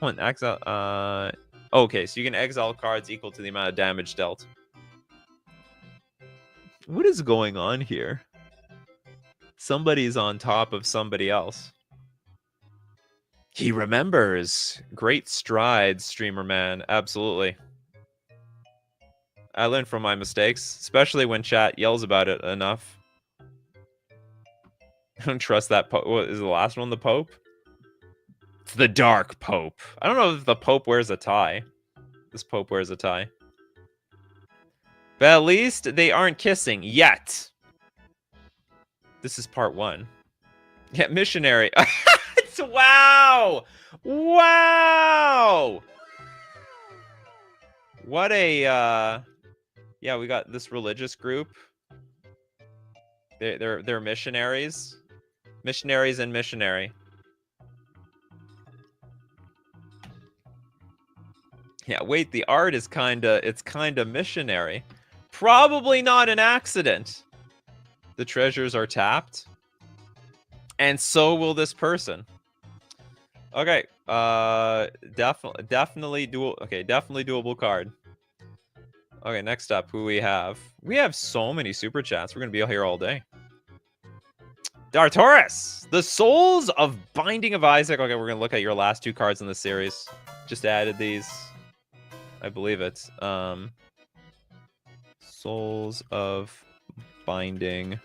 Exile. Okay, so you can exile cards equal to the amount of damage dealt. What is going on here? Somebody's on top of somebody else. He remembers. Great strides, streamer man. Absolutely. I learn from my mistakes, especially when chat yells about it enough. I don't trust that Pope. What is the last one, the Pope? It's the Dark Pope. I don't know if the Pope wears a tie. This Pope wears a tie. But at least they aren't kissing yet. This is part 1. Yeah, missionary. Wow! Wow! What a yeah, we got this religious group. They're missionaries. Missionaries and missionary. Yeah, wait, the art is kinda missionary. Probably not an accident. The treasures are tapped. And so will this person. Okay, definitely doable card. Okay, next up, who we have? We have so many super chats. We're gonna be here all day. Dartaurus, the Souls of Binding of Isaac. Okay, we're gonna look at your last 2 cards in the series. Just added these. I believe it. Souls of Binding.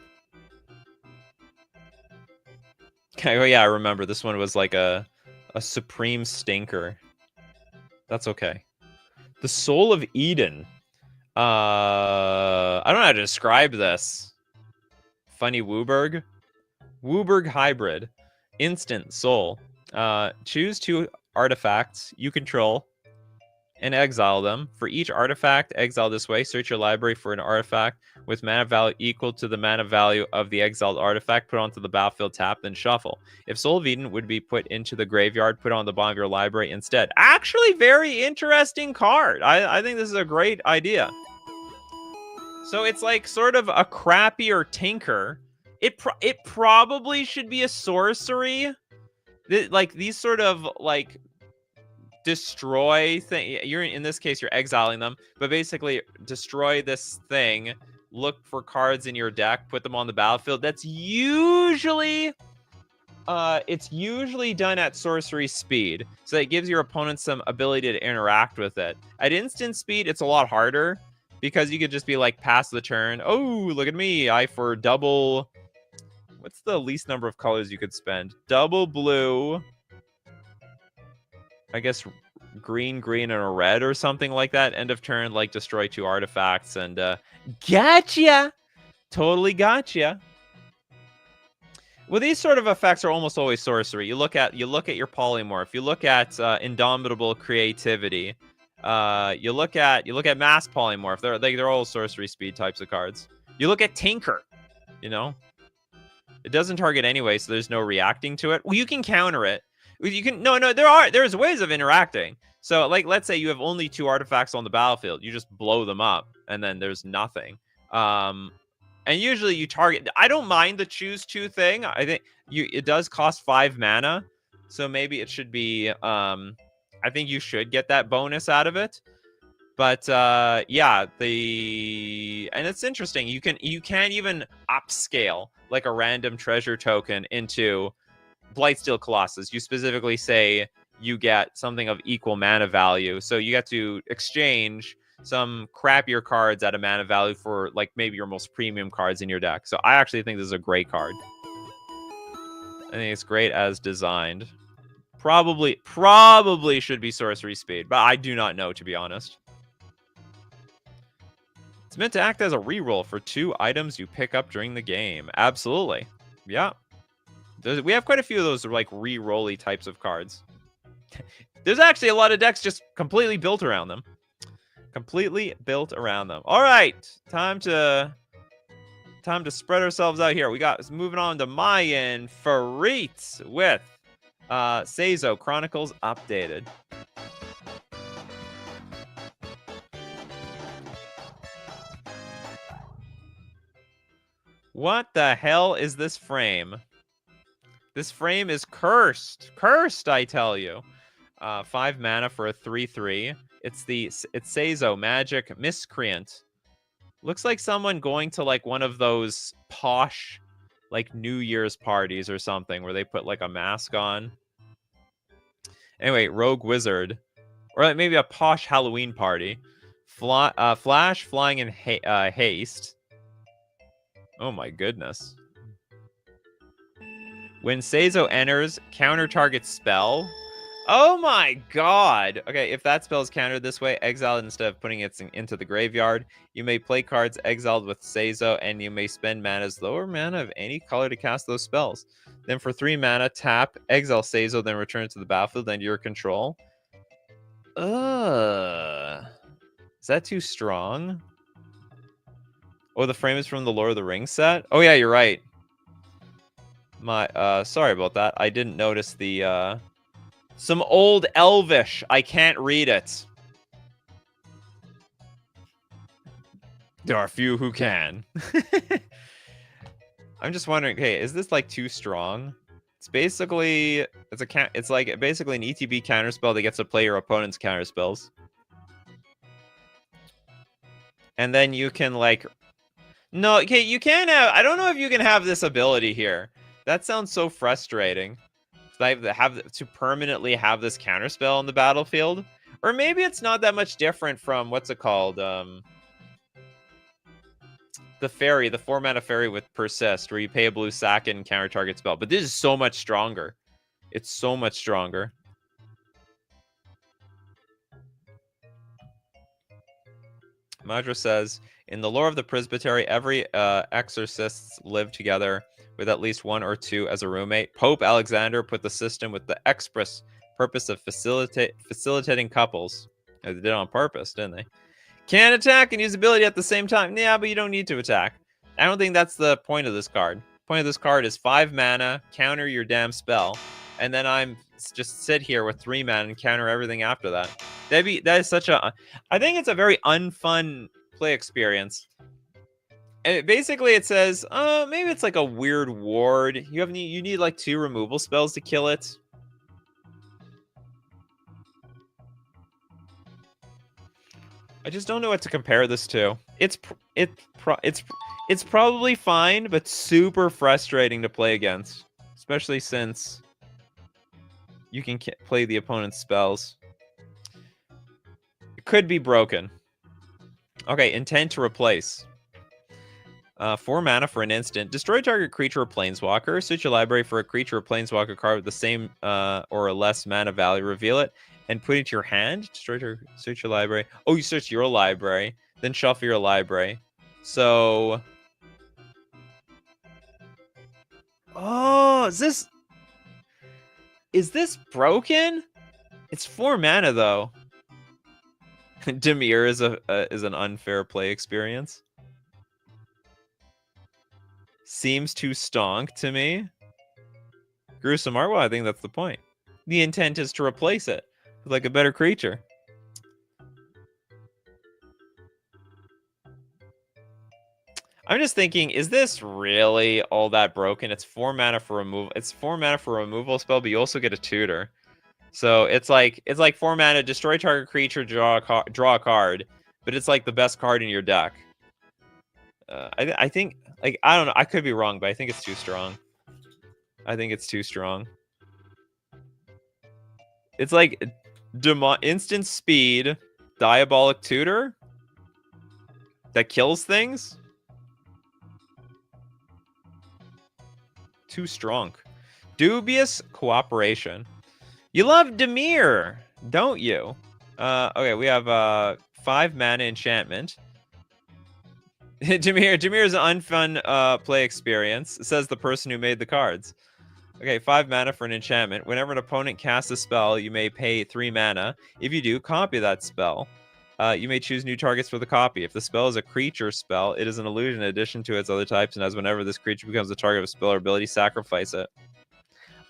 Okay, oh yeah, I remember. This one was like a supreme stinker. That's okay. The Soul of Eden. I don't know how to describe this. Funny Wooburg. Wooburg hybrid. Instant soul. Choose 2 artifacts you control and exile them. For each artifact exiled this way, search your library for an artifact with mana value equal to the mana value of the exiled artifact. Put onto the battlefield, tap, then shuffle. If Soul of Eden would be put into the graveyard, put on the bottom of your library instead. Actually, very interesting card. I think this is a great idea. So it's like sort of a crappier Tinker. It probably should be a sorcery. Like these sort of like destroy thing. You're in this case, you're exiling them, but basically destroy this thing. Look for cards in your deck, put them on the battlefield. That's usually, it's usually done at sorcery speed, so it gives your opponent some ability to interact with it. At instant speed, it's a lot harder because you could just be like, pass the turn. Oh, look at me! I for double. What's the least number of colors you could spend? Double blue. I guess green, and a red or something like that. End of turn, like destroy 2 artifacts and gotcha! Totally gotcha. Well, these sort of effects are almost always sorcery. You look at your polymorph. You look at indomitable creativity. You look at mass polymorph. They're all sorcery speed types of cards. You look at Tinker. You know, it doesn't target anyway, so there's no reacting to it. Well, you can counter it. You can there's ways of interacting. So like, let's say you have only 2 artifacts on the battlefield, you just blow them up and then there's nothing. And usually you target. I don't mind the choose 2 thing. I think it does cost 5 mana, so maybe it should be I think you should get that bonus out of it. But yeah, and it's interesting. You can't even upscale like a random treasure token into Blightsteel Colossus. You specifically say you get something of equal mana value. So you get to exchange some crappier cards at a mana value for like maybe your most premium cards in your deck. So I actually think this is a great card. I think it's great as designed. Probably should be sorcery speed, but I do not know, to be honest. It's meant to act as a reroll for 2 items you pick up during the game. Absolutely. Yeah. We have quite a few of those like re-rolly types of cards. There's actually a lot of decks just completely built around them. Completely built around them. All right, time to spread ourselves out here. We got moving on to Mayan Farit with Seizo Chronicles updated. What the hell is this frame? This frame is cursed. Cursed, I tell you. 5 mana for a 3/3. It's Seizo Magic Miscreant. Looks like someone going to like one of those posh like New Year's parties or something where they put like a mask on. Anyway, Rogue Wizard. Or like maybe a posh Halloween party. Flash, Flying, and Haste. Oh my goodness. When Seizo enters, counter target spell. Oh my god! Okay, if that spell is countered this way, exile it instead of putting it into the graveyard. You may play cards exiled with Seizo, and you may spend mana's lower mana of any color to cast those spells. Then for 3 mana, tap, exile Seizo, then return it to the battlefield under your control. Is that too strong? Oh, the frame is from the Lord of the Rings set? Oh yeah, you're right. Sorry about that. I didn't notice the, some old Elvish. I can't read it. There are few who can. I'm just wondering, hey, is this like too strong? It's basically, it's like basically an ETB counterspell that gets to play your opponent's counterspells. And then you can like, no, okay, you can have, I don't know if you can have this ability here. That sounds so frustrating. I have to permanently have this counterspell on the battlefield. Or maybe it's not that much different from, what's it called? The fairy, the 4-mana fairy with Persist, where you pay a blue sack and counter target spell. But this is so much stronger. It's so much stronger. Madra says, in the lore of the Presbytery, every exorcists live together with at least 1 or 2 as a roommate. Pope Alexander put the system with the express purpose of facilitating couples. They did it on purpose, didn't they? Can't attack and use ability at the same time. Yeah, but you don't need to attack. I don't think that's the point of this card. The point of this card is 5 mana, counter your damn spell, and then I'm just sit here with 3 mana and counter everything after that. That is such a... I think it's a very unfun play experience. And basically it says, maybe it's like a weird ward. You need like 2 removal spells to kill it. I just don't know what to compare this to. It's probably fine, but super frustrating to play against, especially since you can play the opponent's spells. It could be broken. Okay, intent to replace. 4 mana for an instant. Destroy target creature or planeswalker. Search your library for a creature or planeswalker card with the same or less mana value. Reveal it and put it to your hand. Search your library. Oh, you search your library. Then shuffle your library. So... Oh, is this broken? It's 4 mana, though. Dimir is an unfair play experience. Seems too stonk to me. Gruesome art? Well, I think that's the point. The intent is to replace it with like a better creature. I'm just thinking, is this really all that broken? It's 4 mana for removal. It's 4 mana for a removal spell, but you also get a tutor. So it's like 4 mana, destroy target creature, draw a card, but it's like the best card in your deck. I think, like, I don't know. I could be wrong, but I think it's too strong. I think it's too strong. It's like instant speed, diabolic tutor that kills things. Too strong. Dubious cooperation. You love Demir, don't you? Okay, we have 5 mana enchantment. Demir is an unfun play experience, says the person who made the cards. Okay, 5 mana for an enchantment. Whenever an opponent casts a spell, you may pay 3 mana. If you do, copy that spell. You may choose new targets for the copy. If the spell is a creature spell, it is an illusion in addition to its other types, and as whenever this creature becomes the target of a spell or ability, sacrifice it.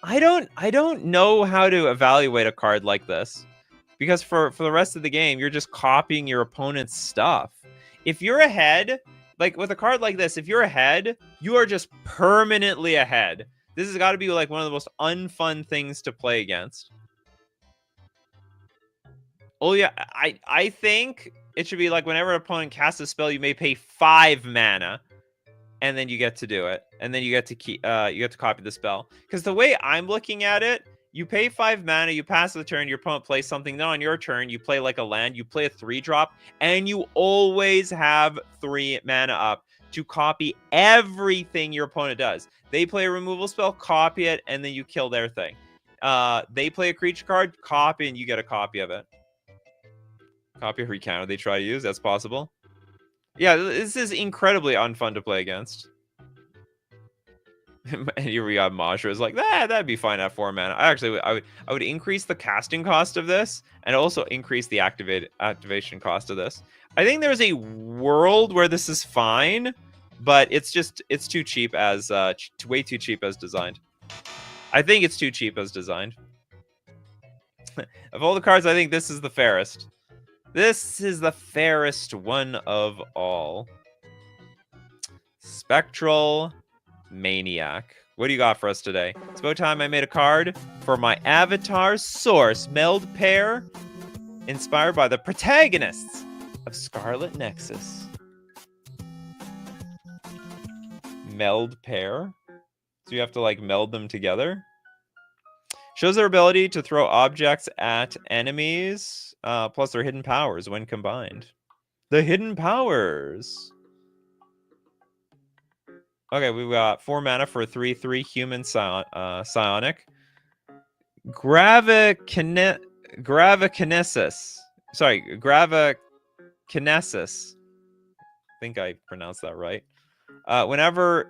I don't know how to evaluate a card like this. Because for the rest of the game, you're just copying your opponent's stuff. If you're ahead, like with a card like this, if you're ahead, you are just permanently ahead. This has got to be like one of the most unfun things to play against. Oh yeah, I think it should be like whenever an opponent casts a spell, you may pay 5 mana, and then you get to do it, and then you get to copy the spell. Because the way I'm looking at it, you pay 5 mana, you pass the turn, your opponent plays something. Then on your turn, you play like a land, you play a 3-drop, and you always have 3 mana up to copy everything your opponent does. They play a removal spell, copy it, and then you kill their thing. They play a creature card, copy, and you get a copy of it. Copy every counter they try to use. That's possible. Yeah, this is incredibly unfun to play against. And here we got Majra. It's like, that'd be fine at 4 mana. I would increase the casting cost of this and also increase the activation cost of this. I think there's a world where this is fine, but it's too cheap as way too cheap as designed. I think it's too cheap as designed. Of all the cards, I think this is the fairest. This is the fairest one of all. Spectral Maniac. What do you got for us today? It's about time I made a card for my avatar source meld pair, inspired by the protagonists of Scarlet Nexus. Meld pair? So you have to like meld them together? Shows their ability to throw objects at enemies, plus their hidden powers when combined. The hidden powers. Okay, we've got 4 mana for a 3/3 human psionic. Gravikinesis. Sorry, Gravikinesis. I think I pronounced that right. Whenever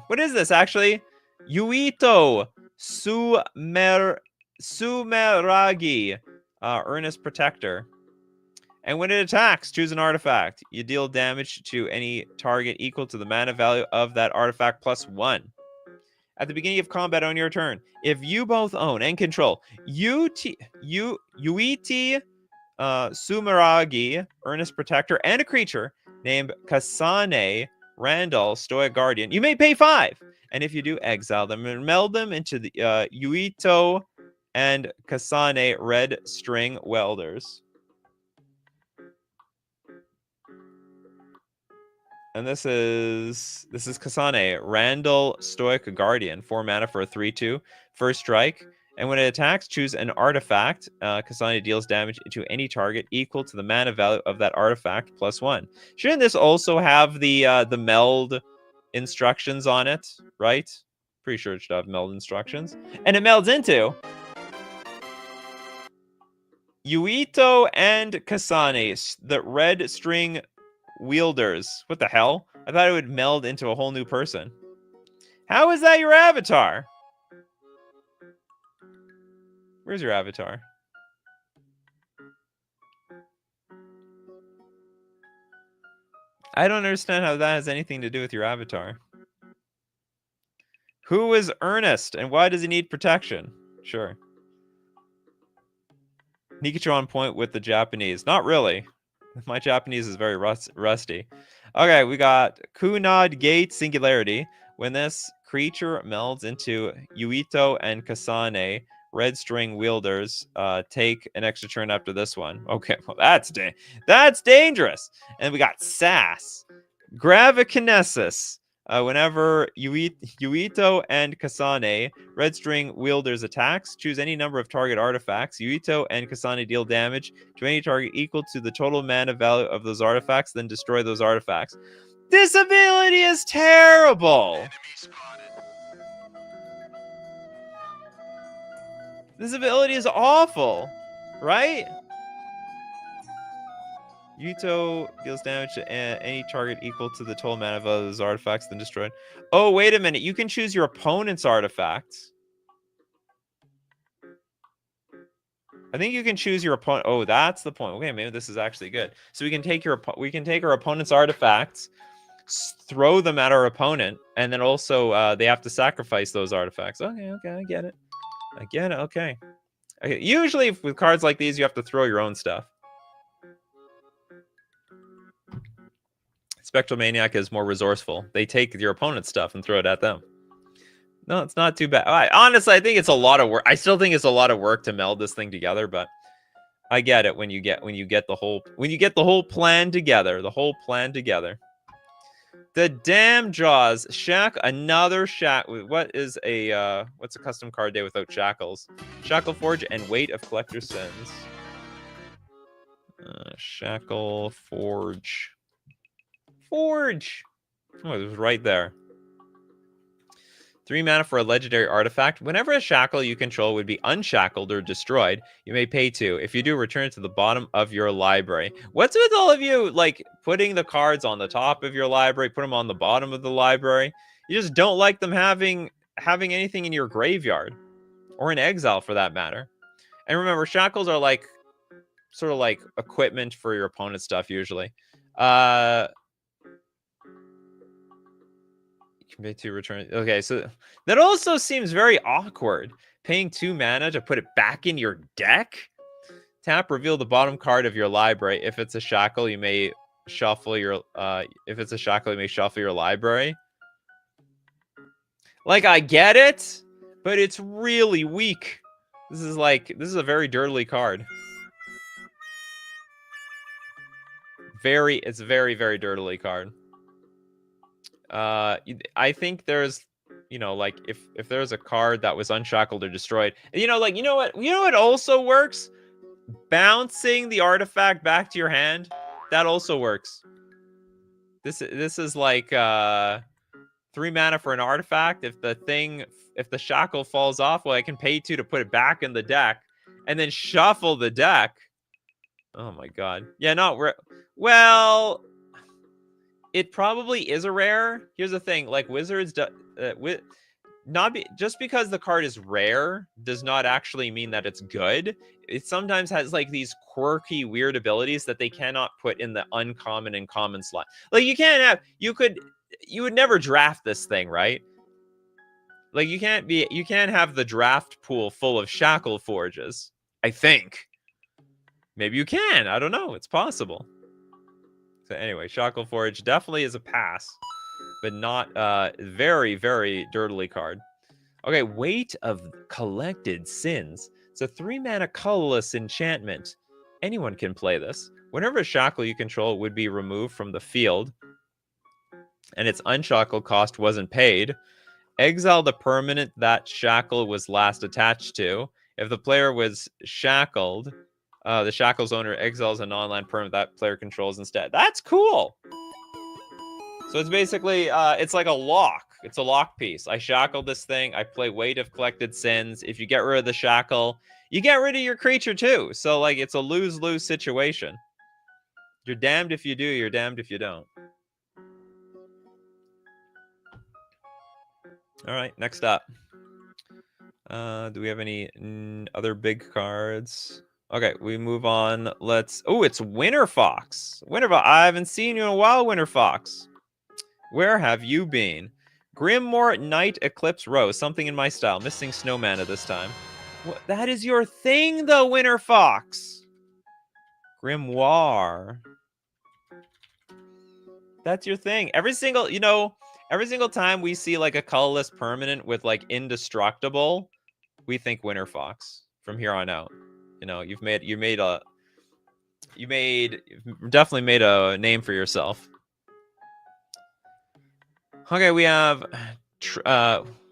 what is this actually? Yuito Sumeragi, Earnest Protector. And when it attacks, choose an artifact. You deal damage to any target equal to the mana value of that artifact plus 1. At the beginning of combat on your turn, if you both own and control Yuiti Sumeragi, Earnest Protector, and a creature named Kasane Randall, Stoic Guardian, you may pay 5. And if you do, exile them and meld them into the Yuito and Kasane Red String Welders. And this is Kasane Randall, Stoic Guardian, 4 mana for a 3/2, first strike. And when it attacks, choose an artifact. Kasane deals damage to any target equal to the mana value of that artifact plus 1. Shouldn't this also have the meld instructions on it, right? Pretty sure it should have meld instructions. And it melds into Yuito and Kasane, the red string wielders. What the hell? I thought it would meld into a whole new person. How is that your avatar? Where's your avatar? I don't understand how that has anything to do with your avatar. Who is Ernest and why does he need protection? Sure. Nikachu on point with the Japanese. Not really. My Japanese is very rusty. Okay, we got Kunad Gate Singularity. When this creature melds into Yuito and Kasane, red string wielders, take an extra turn after this one. Okay, well that's dangerous. And we got Sass, Gravikinesis, Whenever Yuito and Kasane, red string wielders attacks, choose any number of target artifacts. Yuito and Kasane deal damage to any target equal to the total mana value of those artifacts, then destroy those artifacts. This ability is terrible! This ability is awful, right? Yuto deals damage to any target equal to the total mana value of those artifacts, then destroyed. Oh, wait a minute. You can choose your opponent's artifacts. I think you can choose your opponent. Oh, that's the point. Okay, maybe this is actually good. So we can take our opponent's artifacts, throw them at our opponent, and then also they have to sacrifice those artifacts. Okay, I get it. Okay. Usually with cards like these, you have to throw your own stuff. Spectral Maniac is more resourceful. They take your opponent's stuff and throw it at them. No, it's not too bad. Honestly, I think it's a lot of work. I still think it's a lot of work to meld this thing together, but I get it when you get the whole plan together. The whole plan together. The damn Jaws. Another Shackle. What is what's a custom card day without Shackles? Shackle Forge and Weight of Collector's Sins. Shackle Forge. Oh, it was right there. 3 mana for a legendary artifact. Whenever a shackle you control would be unshackled or destroyed, you may pay 2. If you do, return it to the bottom of your library. What's with all of you, like, putting the cards on the top of your library, put them on the bottom of the library? You just don't like them having anything in your graveyard. Or in exile, for that matter. And remember, shackles are like, sort of like equipment for your opponent's stuff, usually. Pay 2 return. Okay, so that also seems very awkward. Paying 2 mana to put it back in your deck? Tap, reveal the bottom card of your library. If it's a shackle, you may shuffle your library. Like, I get it, but it's really weak. This is a very dirtly card. It's a very, very dirtily card. I think there's, like if there's a card that was unshackled or destroyed, you know what also works? Bouncing the artifact back to your hand, that also works. This is like 3 mana for an artifact. If the shackle falls off, well, I can pay 2 to put it back in the deck and then shuffle the deck. Oh my god. Yeah, not well, it probably is a rare. Here's the thing, like Wizards, just because the card is rare does not actually mean that it's good. It sometimes has like these quirky, weird abilities that they cannot put in the uncommon and common slot. Like you would never draft this thing, right? Like you can't have the draft pool full of Shackle Forges. I think. Maybe you can. I don't know. It's possible. So anyway, Shackle Forge definitely is a pass, but not very, very dirtily card. Okay, Weight of Collected Sins. It's a 3 mana colorless enchantment. Anyone can play this. Whenever a shackle you control would be removed from the field, and its unshackle cost wasn't paid, exile the permanent that shackle was last attached to. If the player was shackled, the shackle's owner exiles a non-land permanent that player controls instead. That's cool. So it's basically, it's like a lock. It's a lock piece. I shackled this thing. I play Weight of Collected Sins. If you get rid of the shackle, you get rid of your creature too. So like, it's a lose-lose situation. You're damned if you do. You're damned if you don't. All right, next up. Do we have any other big cards? Okay, we move on. Oh, it's Winter Fox. I haven't seen you in a while, Winter Fox. Where have you been? Grimoire Night Eclipse Rose. Something in my style. Missing snow mana this time. What? That is your thing, though, Winter Fox. Grimoire. That's your thing. Every single time we see like a colorless permanent with like indestructible, we think Winter Fox from here on out. You've definitely made a name for yourself. Okay, we have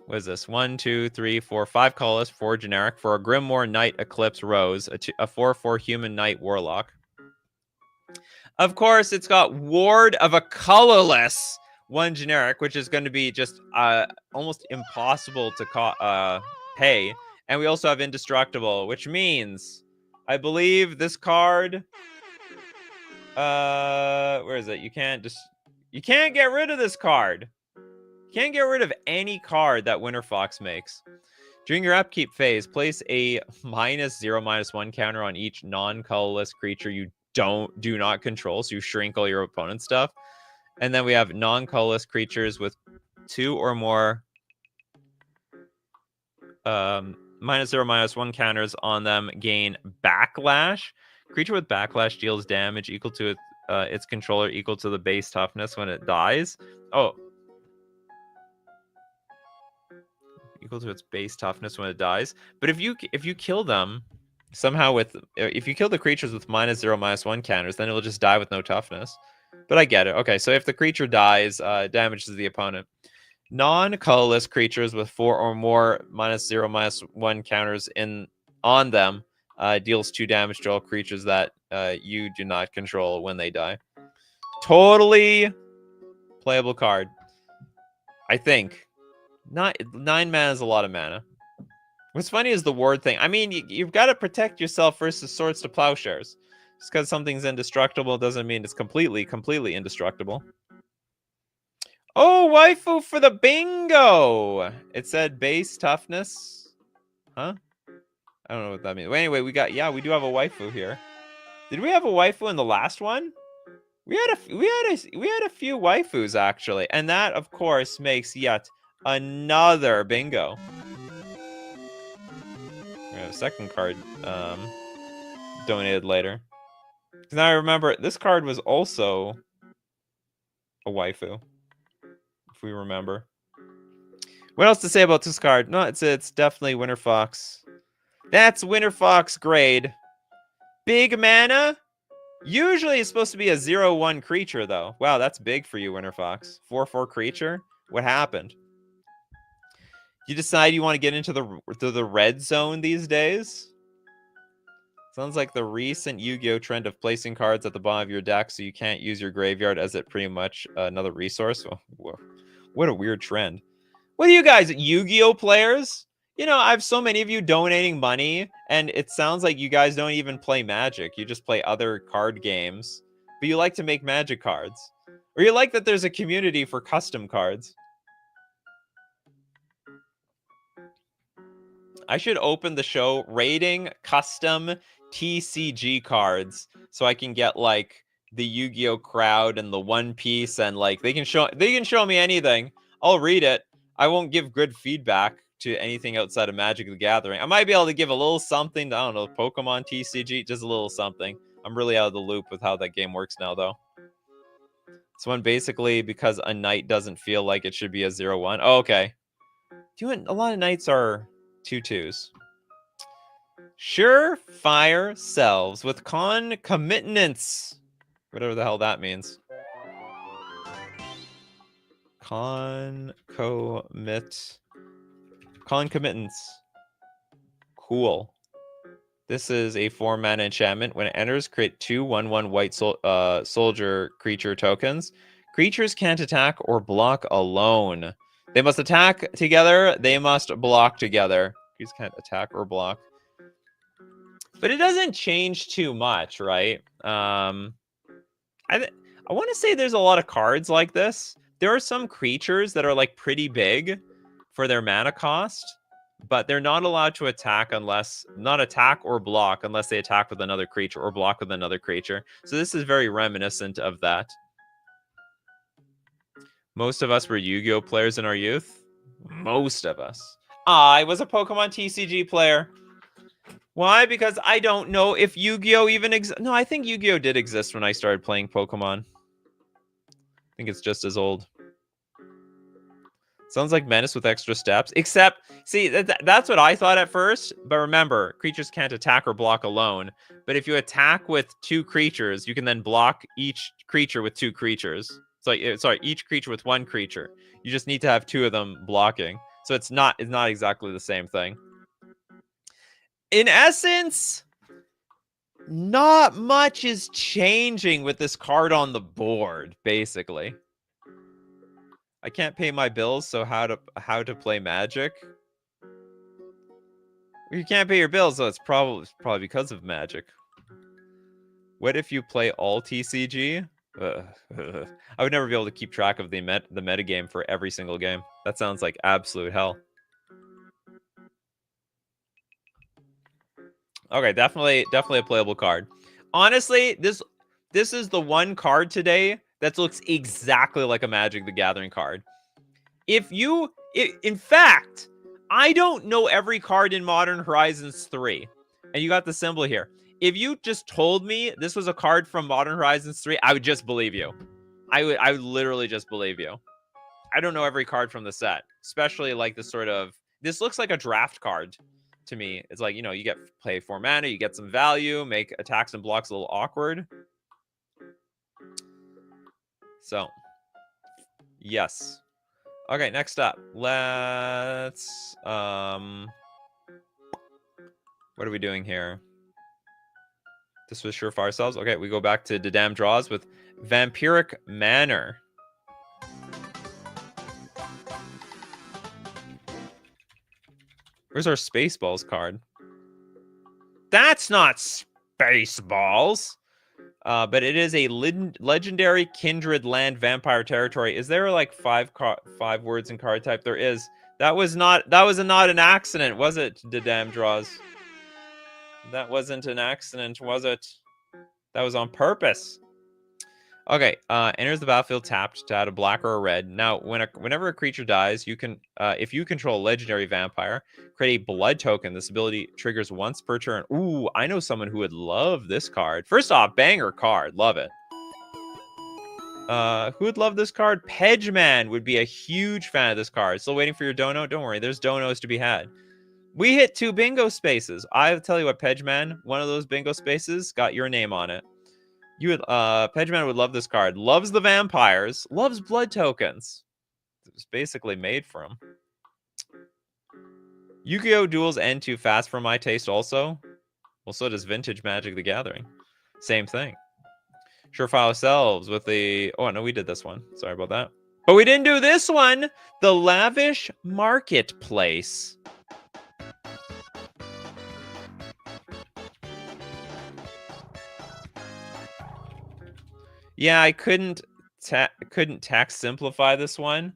what is this? 1, 2, 3, 4, 5 colorless, 4 generic for a Grimoire Knight Eclipse Rose, a 4/4 human knight warlock. Of course, it's got Ward of a colorless, 1 generic, which is going to be just almost impossible to pay. And we also have Indestructible, which means I believe this card where is it? You can't get rid of this card. You can't get rid of any card that Winter Fox makes. During your upkeep phase, place a -0/-1 counter on each non-colorless creature you do not control, so you shrink all your opponent's stuff. And then we have non-colorless creatures with 2 or more -0/-1 counters on them gain backlash. Creature with backlash deals damage equal to its controller equal to the base toughness when it dies. Oh. Equal to its base toughness when it dies. But if you kill them somehow if you kill the creatures with -0/-1 counters, then it'll just die with no toughness. But I get it. Okay, so if the creature dies, damages the opponent. Non-colorless creatures with 4 or more -0/-1 counters on them deals 2 damage to all creatures that you do not control when they die. Totally playable card, I think. 9 mana is a lot of mana. What's funny is the ward thing. I mean, you've got to protect yourself versus Swords to Plowshares. Just because something's indestructible doesn't mean it's completely indestructible. Oh, waifu for the bingo! It said base toughness. Huh? I don't know what that means. Well, anyway, we do have a waifu here. Did we have a waifu in the last one? We had a few waifus actually, and that of course makes yet another bingo. We have a second card donated later. Now I remember this card was also a waifu, if we remember. What else to say about this card? No, it's definitely Winter Fox. That's Winter Fox grade. Big mana. Usually it's supposed to be a 0/1 creature though. Wow, that's big for you, Winter Fox. 4/4 creature. What happened? You decide you want to get into the red zone these days? Sounds like the recent Yu-Gi-Oh trend of placing cards at the bottom of your deck so you can't use your graveyard as it pretty much another resource. Whoa. What a weird trend. What are you guys, Yu-Gi-Oh players? You know, I have so many of you donating money, and it sounds like you guys don't even play Magic. You just play other card games, but you like to make Magic cards. Or you like that there's a community for custom cards. I should open the show rating custom TCG cards so I can get like the Yu-Gi-Oh crowd and the One Piece and like they can show me anything. I'll read it. I won't give good feedback to anything outside of Magic the Gathering. I might be able to give a little something to, I don't know, Pokemon TCG, just a little something. I'm really out of the loop with how that game works now though. This one basically because a knight doesn't feel like it should be a 0/1. Oh, okay. A lot of knights are 2/2s. Surefire selves with concomitants. Whatever the hell that means. Concomitants. Cool. This is a 4-mana enchantment. When it enters, create 2 1/1 white soldier creature tokens. Creatures can't attack or block alone. They must attack together. They must block together. Creatures can't attack or block. But it doesn't change too much, right? I want to say there's a lot of cards like this. There are some creatures that are like pretty big for their mana cost, but they're not allowed to attack or block unless they attack with another creature or block with another creature. So this is very reminiscent of that. Most of us were Yu-Gi-Oh players in our youth. Most of us. I was a Pokemon TCG player. Why? Because I don't know if Yu-Gi-Oh even exists. No, I think Yu-Gi-Oh did exist when I started playing Pokemon. I think it's just as old. Sounds like Menace with extra steps. Except, see, that's what I thought at first. But remember, creatures can't attack or block alone. But if you attack with 2 creatures, you can then block each creature with 2 creatures. Sorry, each creature with one creature. You just need to have 2 of them blocking. So it's not exactly the same thing. In essence, not much is changing with this card on the board, basically. I can't pay my bills, so how to play Magic? You can't pay your bills, so it's probably because of Magic. What if you play all TCG? I would never be able to keep track of the metagame for every single game. That sounds like absolute hell. Okay, definitely a playable card. Honestly, this is the one card today that looks exactly like a Magic the Gathering card. In fact, I don't know every card in Modern Horizons 3. And you got the symbol here. If you just told me this was a card from Modern Horizons 3, I would just believe you. I would literally just believe you. I don't know every card from the set, especially like this looks like a draft card to me. It's like, you get play 4 mana, you get some value, make attacks and blocks a little awkward. So, yes. Okay, next up. Let's what are we doing here? This was Surefire Selves. Okay, we go back to Didam Draws with Vampiric Manor. Where's our Spaceballs card? That's not Spaceballs. But it is a legendary kindred land vampire territory. Is there like 5 words in card type? There is. That was not an accident, was it? Didam Draws. That wasn't an accident, was it? That was on purpose. Okay, enters the battlefield tapped to add a black or a red. Now, whenever a creature dies, you can, if you control a legendary vampire, create a blood token. This ability triggers once per turn. Ooh, I know someone who would love this card. First off, banger card, love it. Who would love this card? Pedgeman would be a huge fan of this card. Still waiting for your dono? Don't worry, there's donos to be had. We hit 2 bingo spaces. I'll tell you what, Pedgeman, one of those bingo spaces got your name on it. Pedgeman would love this card. Loves the vampires. Loves blood tokens. It was basically made for him. Yu-Gi-Oh! Duels end too fast for my taste also. Well, so does Vintage Magic the Gathering. Same thing. Surefire Selves with the... Oh, no, we did this one. Sorry about that. But we didn't do this one. The Lavish Marketplace. Yeah, I couldn't tax simplify this one.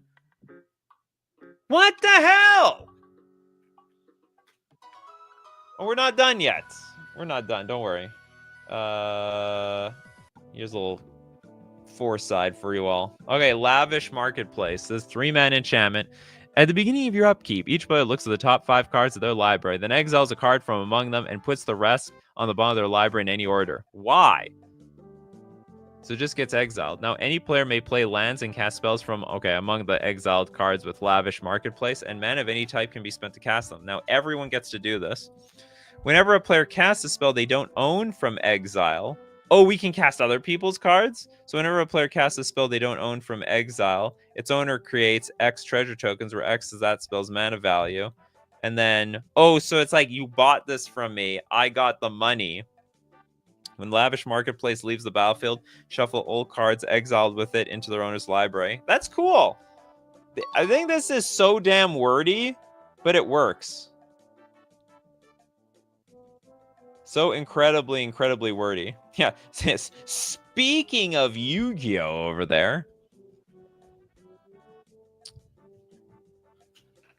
What the hell? Oh, we're not done yet. We're not done. Don't worry. Here's a little foresight for you all. Okay, Lavish Marketplace. This 3-man enchantment. At the beginning of your upkeep, each player looks at the top 5 cards of their library, then exiles a card from among them and puts the rest on the bottom of their library in any order. Why? So it just gets exiled. Now, any player may play lands and cast spells from, among the exiled cards with Lavish Marketplace, and mana of any type can be spent to cast them. Now, everyone gets to do this. Whenever a player casts a spell they don't own from exile... Oh, we can cast other people's cards? So whenever a player casts a spell they don't own from exile, its owner creates X treasure tokens, where X is that spell's mana value. And then... Oh, so it's like, you bought this from me. I got the money. When Lavish Marketplace leaves the battlefield, shuffle all cards exiled with it into their owner's library. That's cool. I think this is so damn wordy, but it works. So incredibly, incredibly wordy. Yeah, speaking of Yu-Gi-Oh! Over there.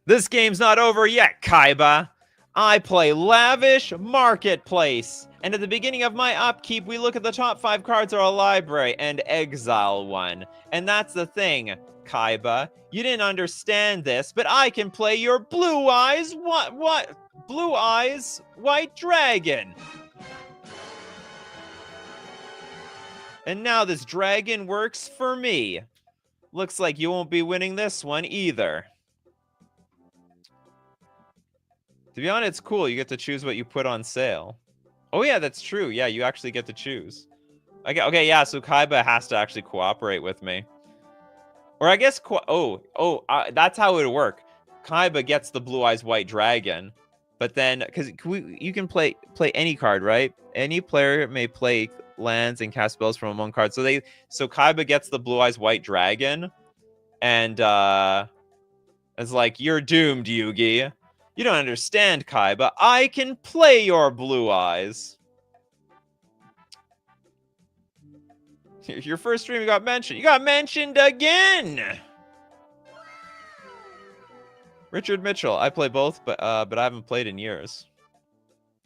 This game's not over yet, Kaiba. I play Lavish Marketplace. And at the beginning of my upkeep, we look at the top 5 cards of our library and exile one. And that's the thing, Kaiba. You didn't understand this, but I can play your Blue Eyes... What? Blue Eyes White Dragon. And now this dragon works for me. Looks like you won't be winning this one either. To be honest, it's cool. You get to choose what you put on sale. Oh, yeah, that's true. Yeah, you actually get to choose. Okay, yeah, so Kaiba has to actually cooperate with me. Or I guess, that's how it would work. Kaiba gets the Blue Eyes White Dragon, but then, because you can play any card, right? Any player may play lands and cast spells from among cards. So Kaiba gets the Blue Eyes White Dragon, and it's like, you're doomed, Yugi. You don't understand, Kaiba. I can play your Blue Eyes. Your first stream, you got mentioned. You got mentioned again. Richard Mitchell. I play both, but I haven't played in years.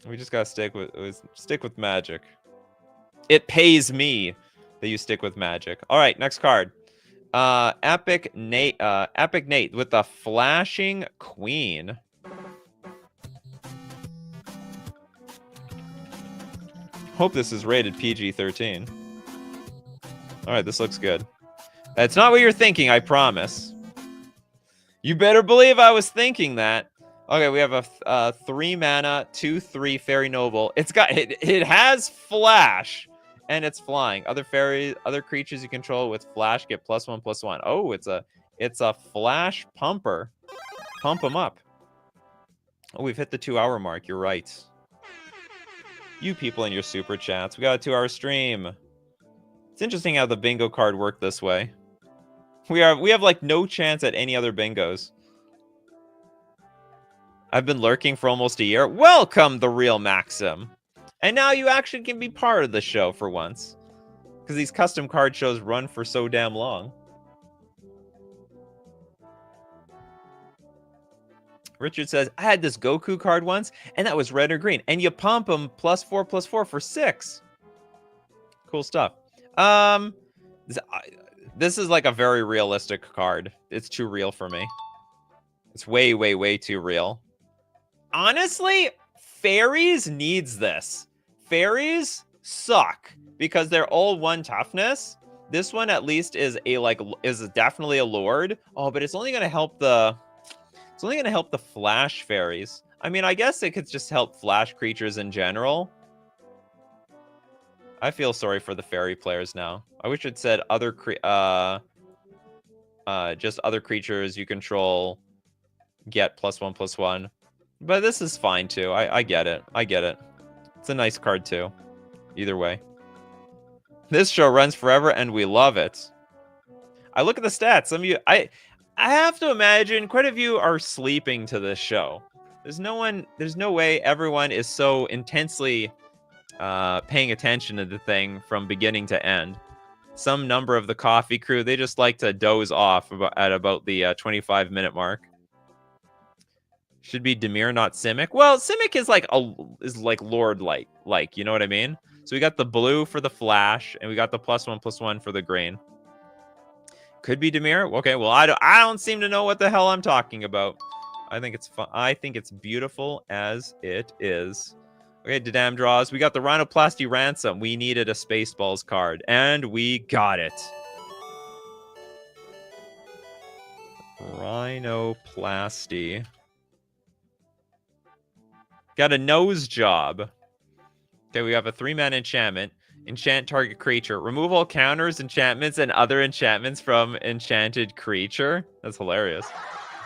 We just gotta stick with Magic. It pays me that you stick with Magic. All right, next card. Epic Nate with the Flashing Queen. Hope this is rated PG-13. All right, this looks good. That's not what you're thinking, I promise. You better believe I was thinking that. Okay, we have a 3 mana, 2/3 Fairy Noble. It has Flash, and it's flying. Other creatures you control with Flash get +1/+1. Oh, it's a Flash pumper. Pump them up. Oh, we've hit the 2-hour mark. You're right. You people in your super chats. We got a 2-hour stream. It's interesting how the bingo card worked this way. We have like no chance at any other bingos. I've been lurking for almost a year. Welcome, the real Maxim. And now you actually can be part of the show for once. Because these custom card shows run for so damn long. Richard says, I had this Goku card once, and that was red or green. And you pump them +4/+4 for 6. Cool stuff. This is like a very realistic card. It's too real for me. It's way, way, way too real. Honestly, fairies needs this. Fairies suck because they're all 1 toughness. This one at least is definitely a lord. Oh, but it's only gonna help the flash fairies. I mean, I guess it could just help flash creatures in general. I feel sorry for the fairy players now. I wish it said just other creatures you control get +1/+1. But this is fine too. I get it. I get it. It's a nice card too. Either way. This show runs forever and we love it. I look at the stats. Some of you I have to imagine quite a few are sleeping to this show. There's no way everyone is so intensely paying attention to the thing from beginning to end. Some number of the coffee crew, they just like to doze off at about the 25-minute mark. Should be Dimir, not Simic. Well, Simic is like Lord like, you know what I mean? So we got the blue for the flash, and we got the +1/+1 for the green. Could be Dimir. Okay, well I don't seem to know what the hell I'm talking about. I think it's fun. I think it's beautiful as it is. Okay, Dadam draws. We got the Rhinoplasty Ransom. We needed a Spaceballs card, and we got it. Rhinoplasty. Got a nose job. Okay, we have a 3-mana enchantment. Enchant target creature. Remove all counters, enchantments, and other enchantments from enchanted creature. That's hilarious.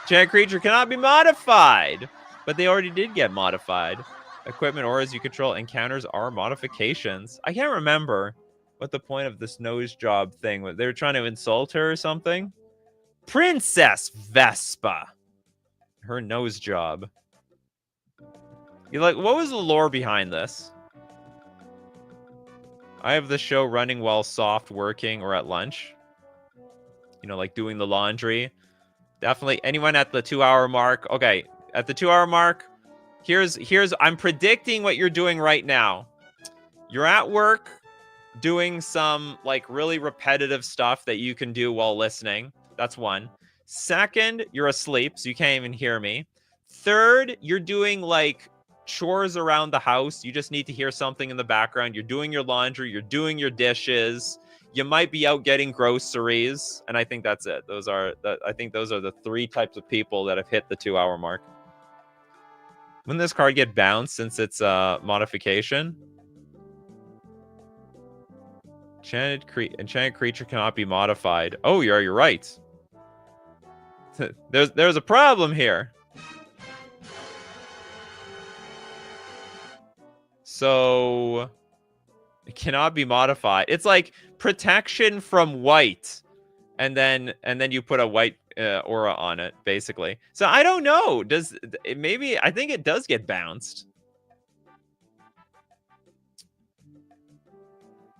Enchanted creature cannot be modified, but they already did get modified. Equipment auras you control encounters are modifications. I can't remember what the point of this nose job thing was. They were trying to insult her or something. Princess Vespa. Her nose job. You're like, what was the lore behind this? I have the show running while soft working or at lunch. You know, like doing the laundry. Definitely anyone at the 2-hour mark. Okay, at the 2-hour mark, here's I'm predicting what you're doing right now. You're at work doing some like really repetitive stuff that you can do while listening. That's one. Second, you're asleep, so you can't even hear me. Third, you're doing like chores around the house. You just need to hear something in the background. You're doing your laundry, you're doing your dishes. You might be out getting groceries, and I think that's it. I think those are the 3 types of people that have hit the 2-hour mark. Wouldn't this card get bounced since it's a modification? Enchanted creature cannot be modified. Oh, you're right. there's a problem here. So it cannot be modified. It's like protection from white, and then you put a white aura on it, basically. So I don't know. Does it, maybe I think it does get bounced.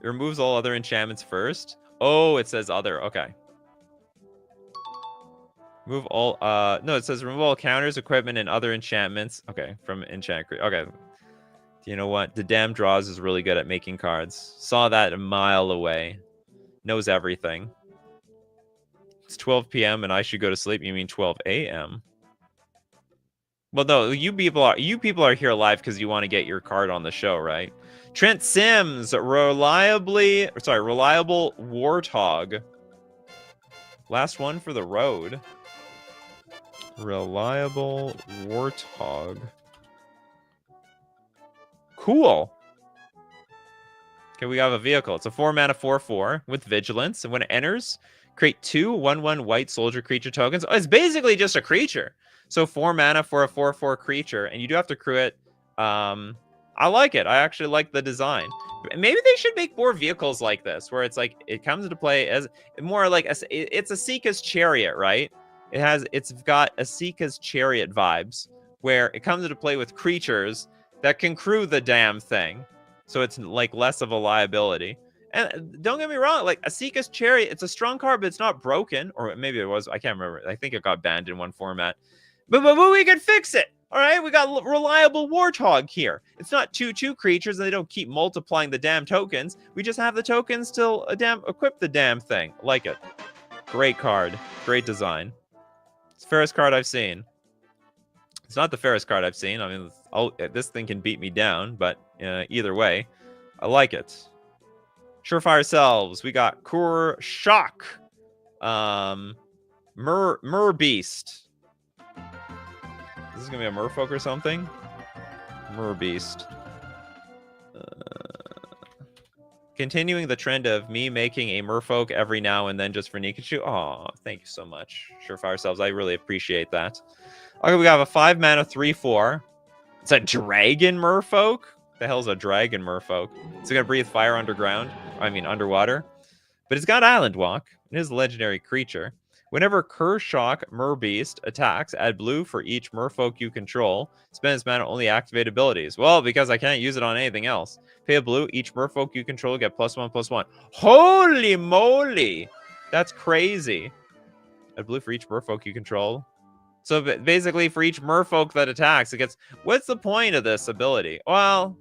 It removes all other enchantments first. Oh, it says other. Okay. Move all. No, it says remove all counters, equipment, and other enchantments. Okay, from enchant. Okay. You know what? The damn draws is really good at making cards. Saw that a mile away. Knows everything. It's 12 p.m. and I should go to sleep. You mean 12 a.m.? Well, no, you people are here live because you want to get your card on the show, right? Trent Sims, reliable Warthog. Last one for the road. Reliable Warthog. Cool. Okay, we have a vehicle. It's a 4-mana 4/4 with vigilance, and when it enters, create 2 1/1 white soldier creature tokens. Oh, it's basically just a creature. So 4 mana for a 4/4 creature, and you do have to crew it. I like it. I actually like the design. Maybe they should make more vehicles like this, where it's like it comes into play as more like it's a Sika's Chariot, right? It's got a Sika's Chariot vibes, where it comes into play with creatures that can crew the damn thing, so it's like less of a liability. And don't get me wrong, like Asika's Chariot, it's a strong card, but it's not broken, or maybe it was. I can't remember. I think it got banned in one format, but we can fix it. All right, we got reliable Warthog here. It's not 2/2 creatures, and they don't keep multiplying the damn tokens. We just have the tokens till equip the damn thing. Like it. Great card. Great design. It's the fairest card I've seen. It's not the fairest card I've seen. I mean, this thing can beat me down, but either way, I like it. Surefire Selves. We got Kur Shock. Mer Beast. This is going to be a Merfolk or something? Mer Beast. Continuing the trend of me making a Merfolk every now and then just for Nikachu. Oh, thank you so much, Surefire Selves. I really appreciate that. Okay, we got a 5-mana 3/4. It's a Dragon Merfolk? The hell's a Dragon Merfolk? It's going to breathe fire underwater. But it's got Island Walk. It is a legendary creature. Whenever Kershock Merbeast attacks, add blue for each Merfolk you control. Spend its mana only activate abilities. Well, because I can't use it on anything else. Pay a blue, each Merfolk you control get +1/+1. Holy moly! That's crazy. Add blue for each Merfolk you control. So basically, for each Merfolk that attacks, it gets... What's the point of this ability? Well,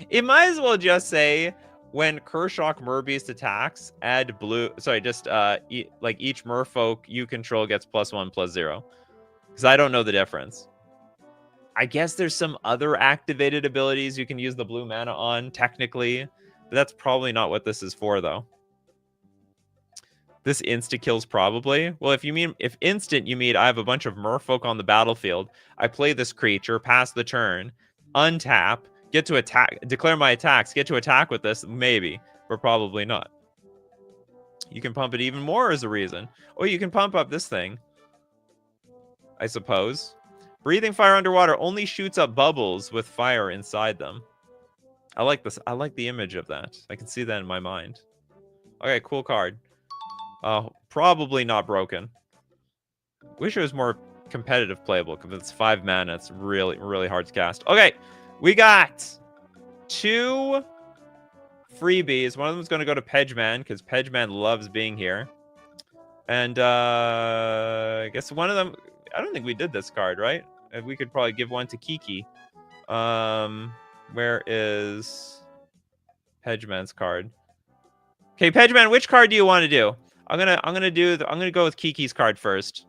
it might as well just say... When Kershock Merbeast attacks, add blue. Sorry, just like each Merfolk you control gets +1/+0. Because I don't know the difference. I guess there's some other activated abilities you can use the blue mana on, technically. But that's probably not what this is for, though. This insta-kills probably. Well, if instant, you mean I have a bunch of Merfolk on the battlefield. I play this creature, pass the turn, untap, get to attack, declare my attacks, get to attack with this, maybe, but probably not. You can pump it even more as a reason. Or you can pump up this thing, I suppose. Breathing fire underwater only shoots up bubbles with fire inside them. I like this. I like the image of that. I can see that in my mind. Okay, cool card. Probably not broken. Wish it was more competitive playable, because it's 5 mana. It's really, really hard to cast. Okay. We got 2 freebies. One of them is going to go to Pedgeman, because Pedgeman loves being here. And I guess one of them... I don't think we did this card, right? We could probably give one to Kiki. Where is Pedgeman's card? Okay, Pedgeman, which card do you want to do? I'm gonna go with Kiki's card first.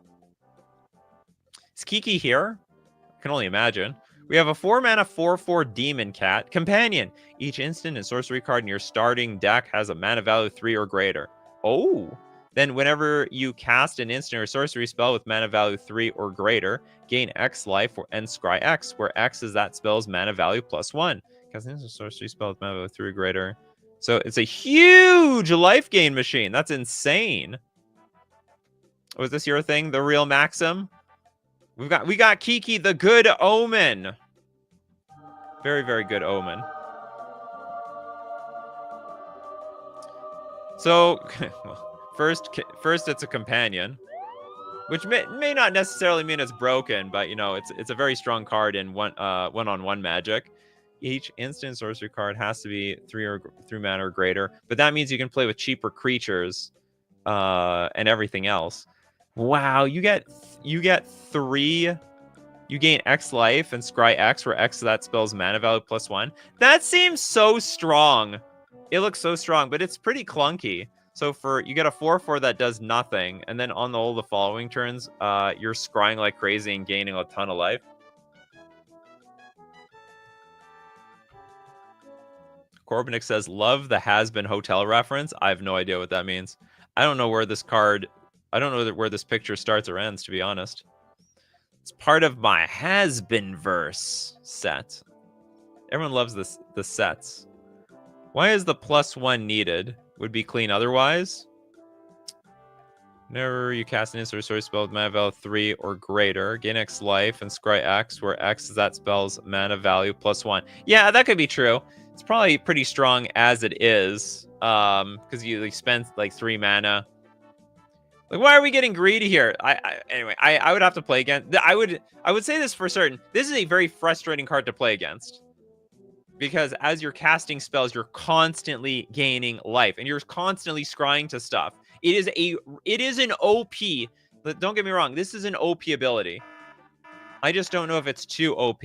Is Kiki here? I can only imagine. We have a 4-mana 4/4 Demon Cat. Companion. Each instant and sorcery card in your starting deck has a mana value 3 or greater. Oh. Then whenever you cast an instant or sorcery spell with mana value 3 or greater, gain X life and scry X, where X is that spell's mana value +1. Cast an instant or sorcery spell with mana value 3 or greater. So it's a huge life gain machine. That's insane. Was this your thing? The real Maxim? We got Kiki, the good omen. Very, very good omen. So, first it's a companion, which may not necessarily mean it's broken, but you know, it's a very strong card in one-on-one Magic. Each instant sorcery card has to be 3 mana or greater, but that means you can play with cheaper creatures and everything else. Wow, you get 3. You gain X life and scry X, where X that spell's mana value +1. That seems so strong. It looks so strong, but it's pretty clunky. So you get a 4/4 that does nothing, and then on all the following turns, you're scrying like crazy and gaining a ton of life. Corbinick says, love the has-been hotel reference. I have no idea what that means. I don't know where this picture starts or ends, to be honest. It's part of my has-been verse set. Everyone loves the sets. Why is the +1 needed? Would be clean otherwise. Whenever you cast an instant sorcery spell with mana value 3 or greater, gain X life and scry X, where X is that spell's mana value +1. Yeah, that could be true. It's probably pretty strong as it is, because you spend like 3 mana. Like, why are we getting greedy here? Anyway, I would have to play against. I would say this for certain. This is a very frustrating card to play against, because as you're casting spells, you're constantly gaining life, and you're constantly scrying to stuff. It is an OP. Don't get me wrong. This is an OP ability. I just don't know if it's too OP.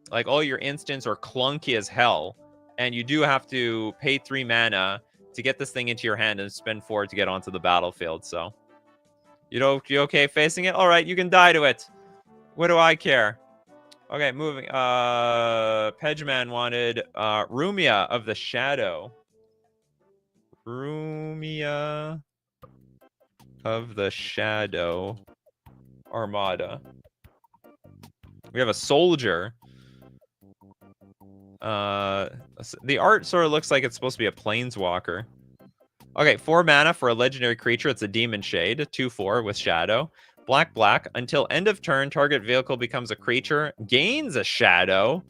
Like, all your instants are clunky as hell, and you do have to pay 3 mana to get this thing into your hand and spend 4 to get onto the battlefield. So. You okay facing it? All right, you can die to it. What do I care? Okay, moving. Pedgeman wanted Rumia of the Shadow. Rumia of the Shadow Armada. We have a soldier. The art sort of looks like it's supposed to be a planeswalker. Okay, 4 mana for a legendary creature. It's a Demon Shade, 2/4 with Shadow. Black. Until end of turn, target vehicle becomes a creature, gains a Shadow,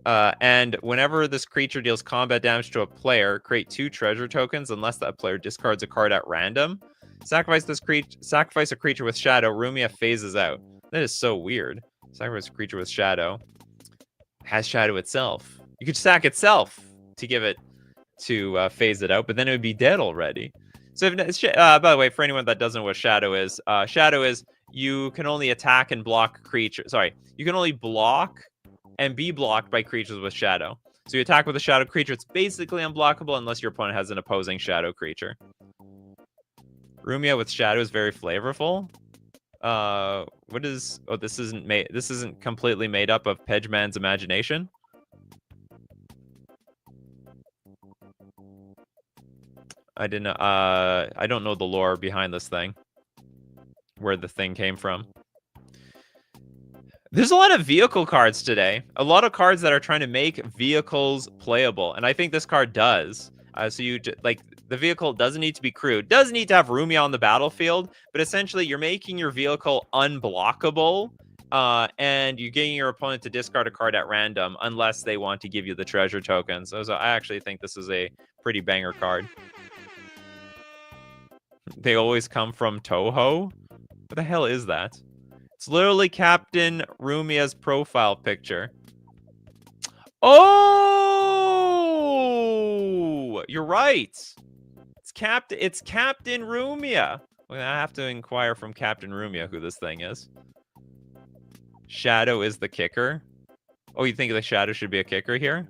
and whenever this creature deals combat damage to a player, create 2 treasure tokens unless that player discards a card at random. Sacrifice a creature with Shadow. Rumia phases out. That is so weird. Sacrifice a creature with Shadow. Has Shadow itself. You could sack itself to give it to phase it out, but then it would be dead already. So, by the way, for anyone that doesn't know what Shadow is you can only attack and block creatures. Sorry, you can only block and be blocked by creatures with Shadow. So you attack with a Shadow creature, it's basically unblockable unless your opponent has an opposing Shadow creature. Rumia with Shadow is very flavorful. What is? Oh, this isn't completely made up of Pedgeman's imagination. I don't know the lore behind this thing, where the thing came from. There's a lot of vehicle cards today. A lot of cards that are trying to make vehicles playable, and I think this card does. So the vehicle doesn't need to be crude, doesn't need to have Rumia on the battlefield, but essentially you're making your vehicle unblockable, and you're getting your opponent to discard a card at random unless they want to give you the treasure tokens. So I actually think this is a pretty banger card. They always come from Toho? What the hell is that? It's literally Captain Rumia's profile picture. Oh! You're right. It's Captain Rumia. Well, I have to inquire from Captain Rumia who this thing is. Shadow is the kicker. Oh, you think the Shadow should be a kicker here?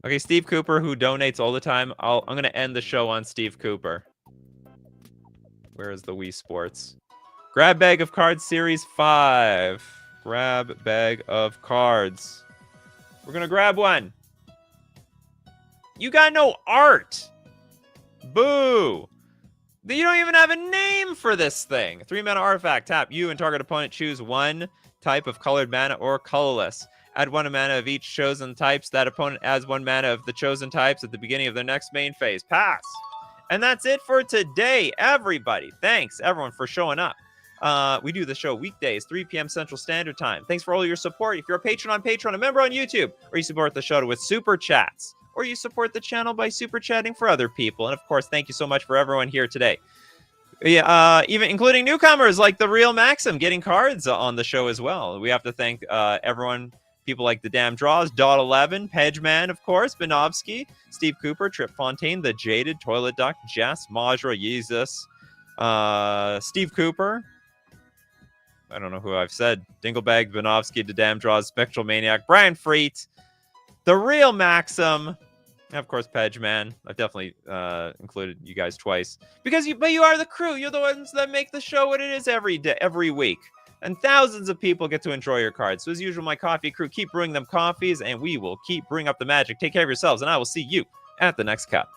Okay, Steve Cooper, who donates all the time. I'm going to end the show on Steve Cooper. Where is the Wii Sports? Grab Bag of Cards Series 5. Grab Bag of Cards. We're going to grab one. You got no art. Boo. You don't even have a name for this thing. 3 mana artifact. Tap you and target opponent choose one type of colored mana or colorless. Add 1 mana of each chosen types. That opponent adds 1 mana of the chosen types at the beginning of their next main phase. Pass. And that's it for today, everybody. Thanks, everyone, for showing up. We do the show weekdays, 3 p.m. Central Standard Time. Thanks for all your support. If you're a patron on Patreon, a member on YouTube, or you support the show with Super Chats, or you support the channel by Super Chatting for other people. And, of course, thank you so much for everyone here today. Yeah, even including newcomers like the Real Maxim getting cards on the show as well. We have to thank everyone, people like the Damn Draws, Dot 11, Pedgeman, of course, Benovsky, Steve Cooper, Trip Fontaine, the Jaded, Toilet Duck, Jess, Majra, Jesus, Steve Cooper. I don't know who I've said. Dinglebag, Benovsky, the Damn Draws, Spectral Maniac, Brian Freet, the Real Maxim. And of course, Pedgeman. I've definitely included you guys twice because you are the crew. You're the ones that make the show what it is every day, every week, and thousands of people get to enjoy your cards. So as usual, my coffee crew, keep brewing them coffees, and we will keep brewing up the magic. Take care of yourselves, and I will see you at the next cup.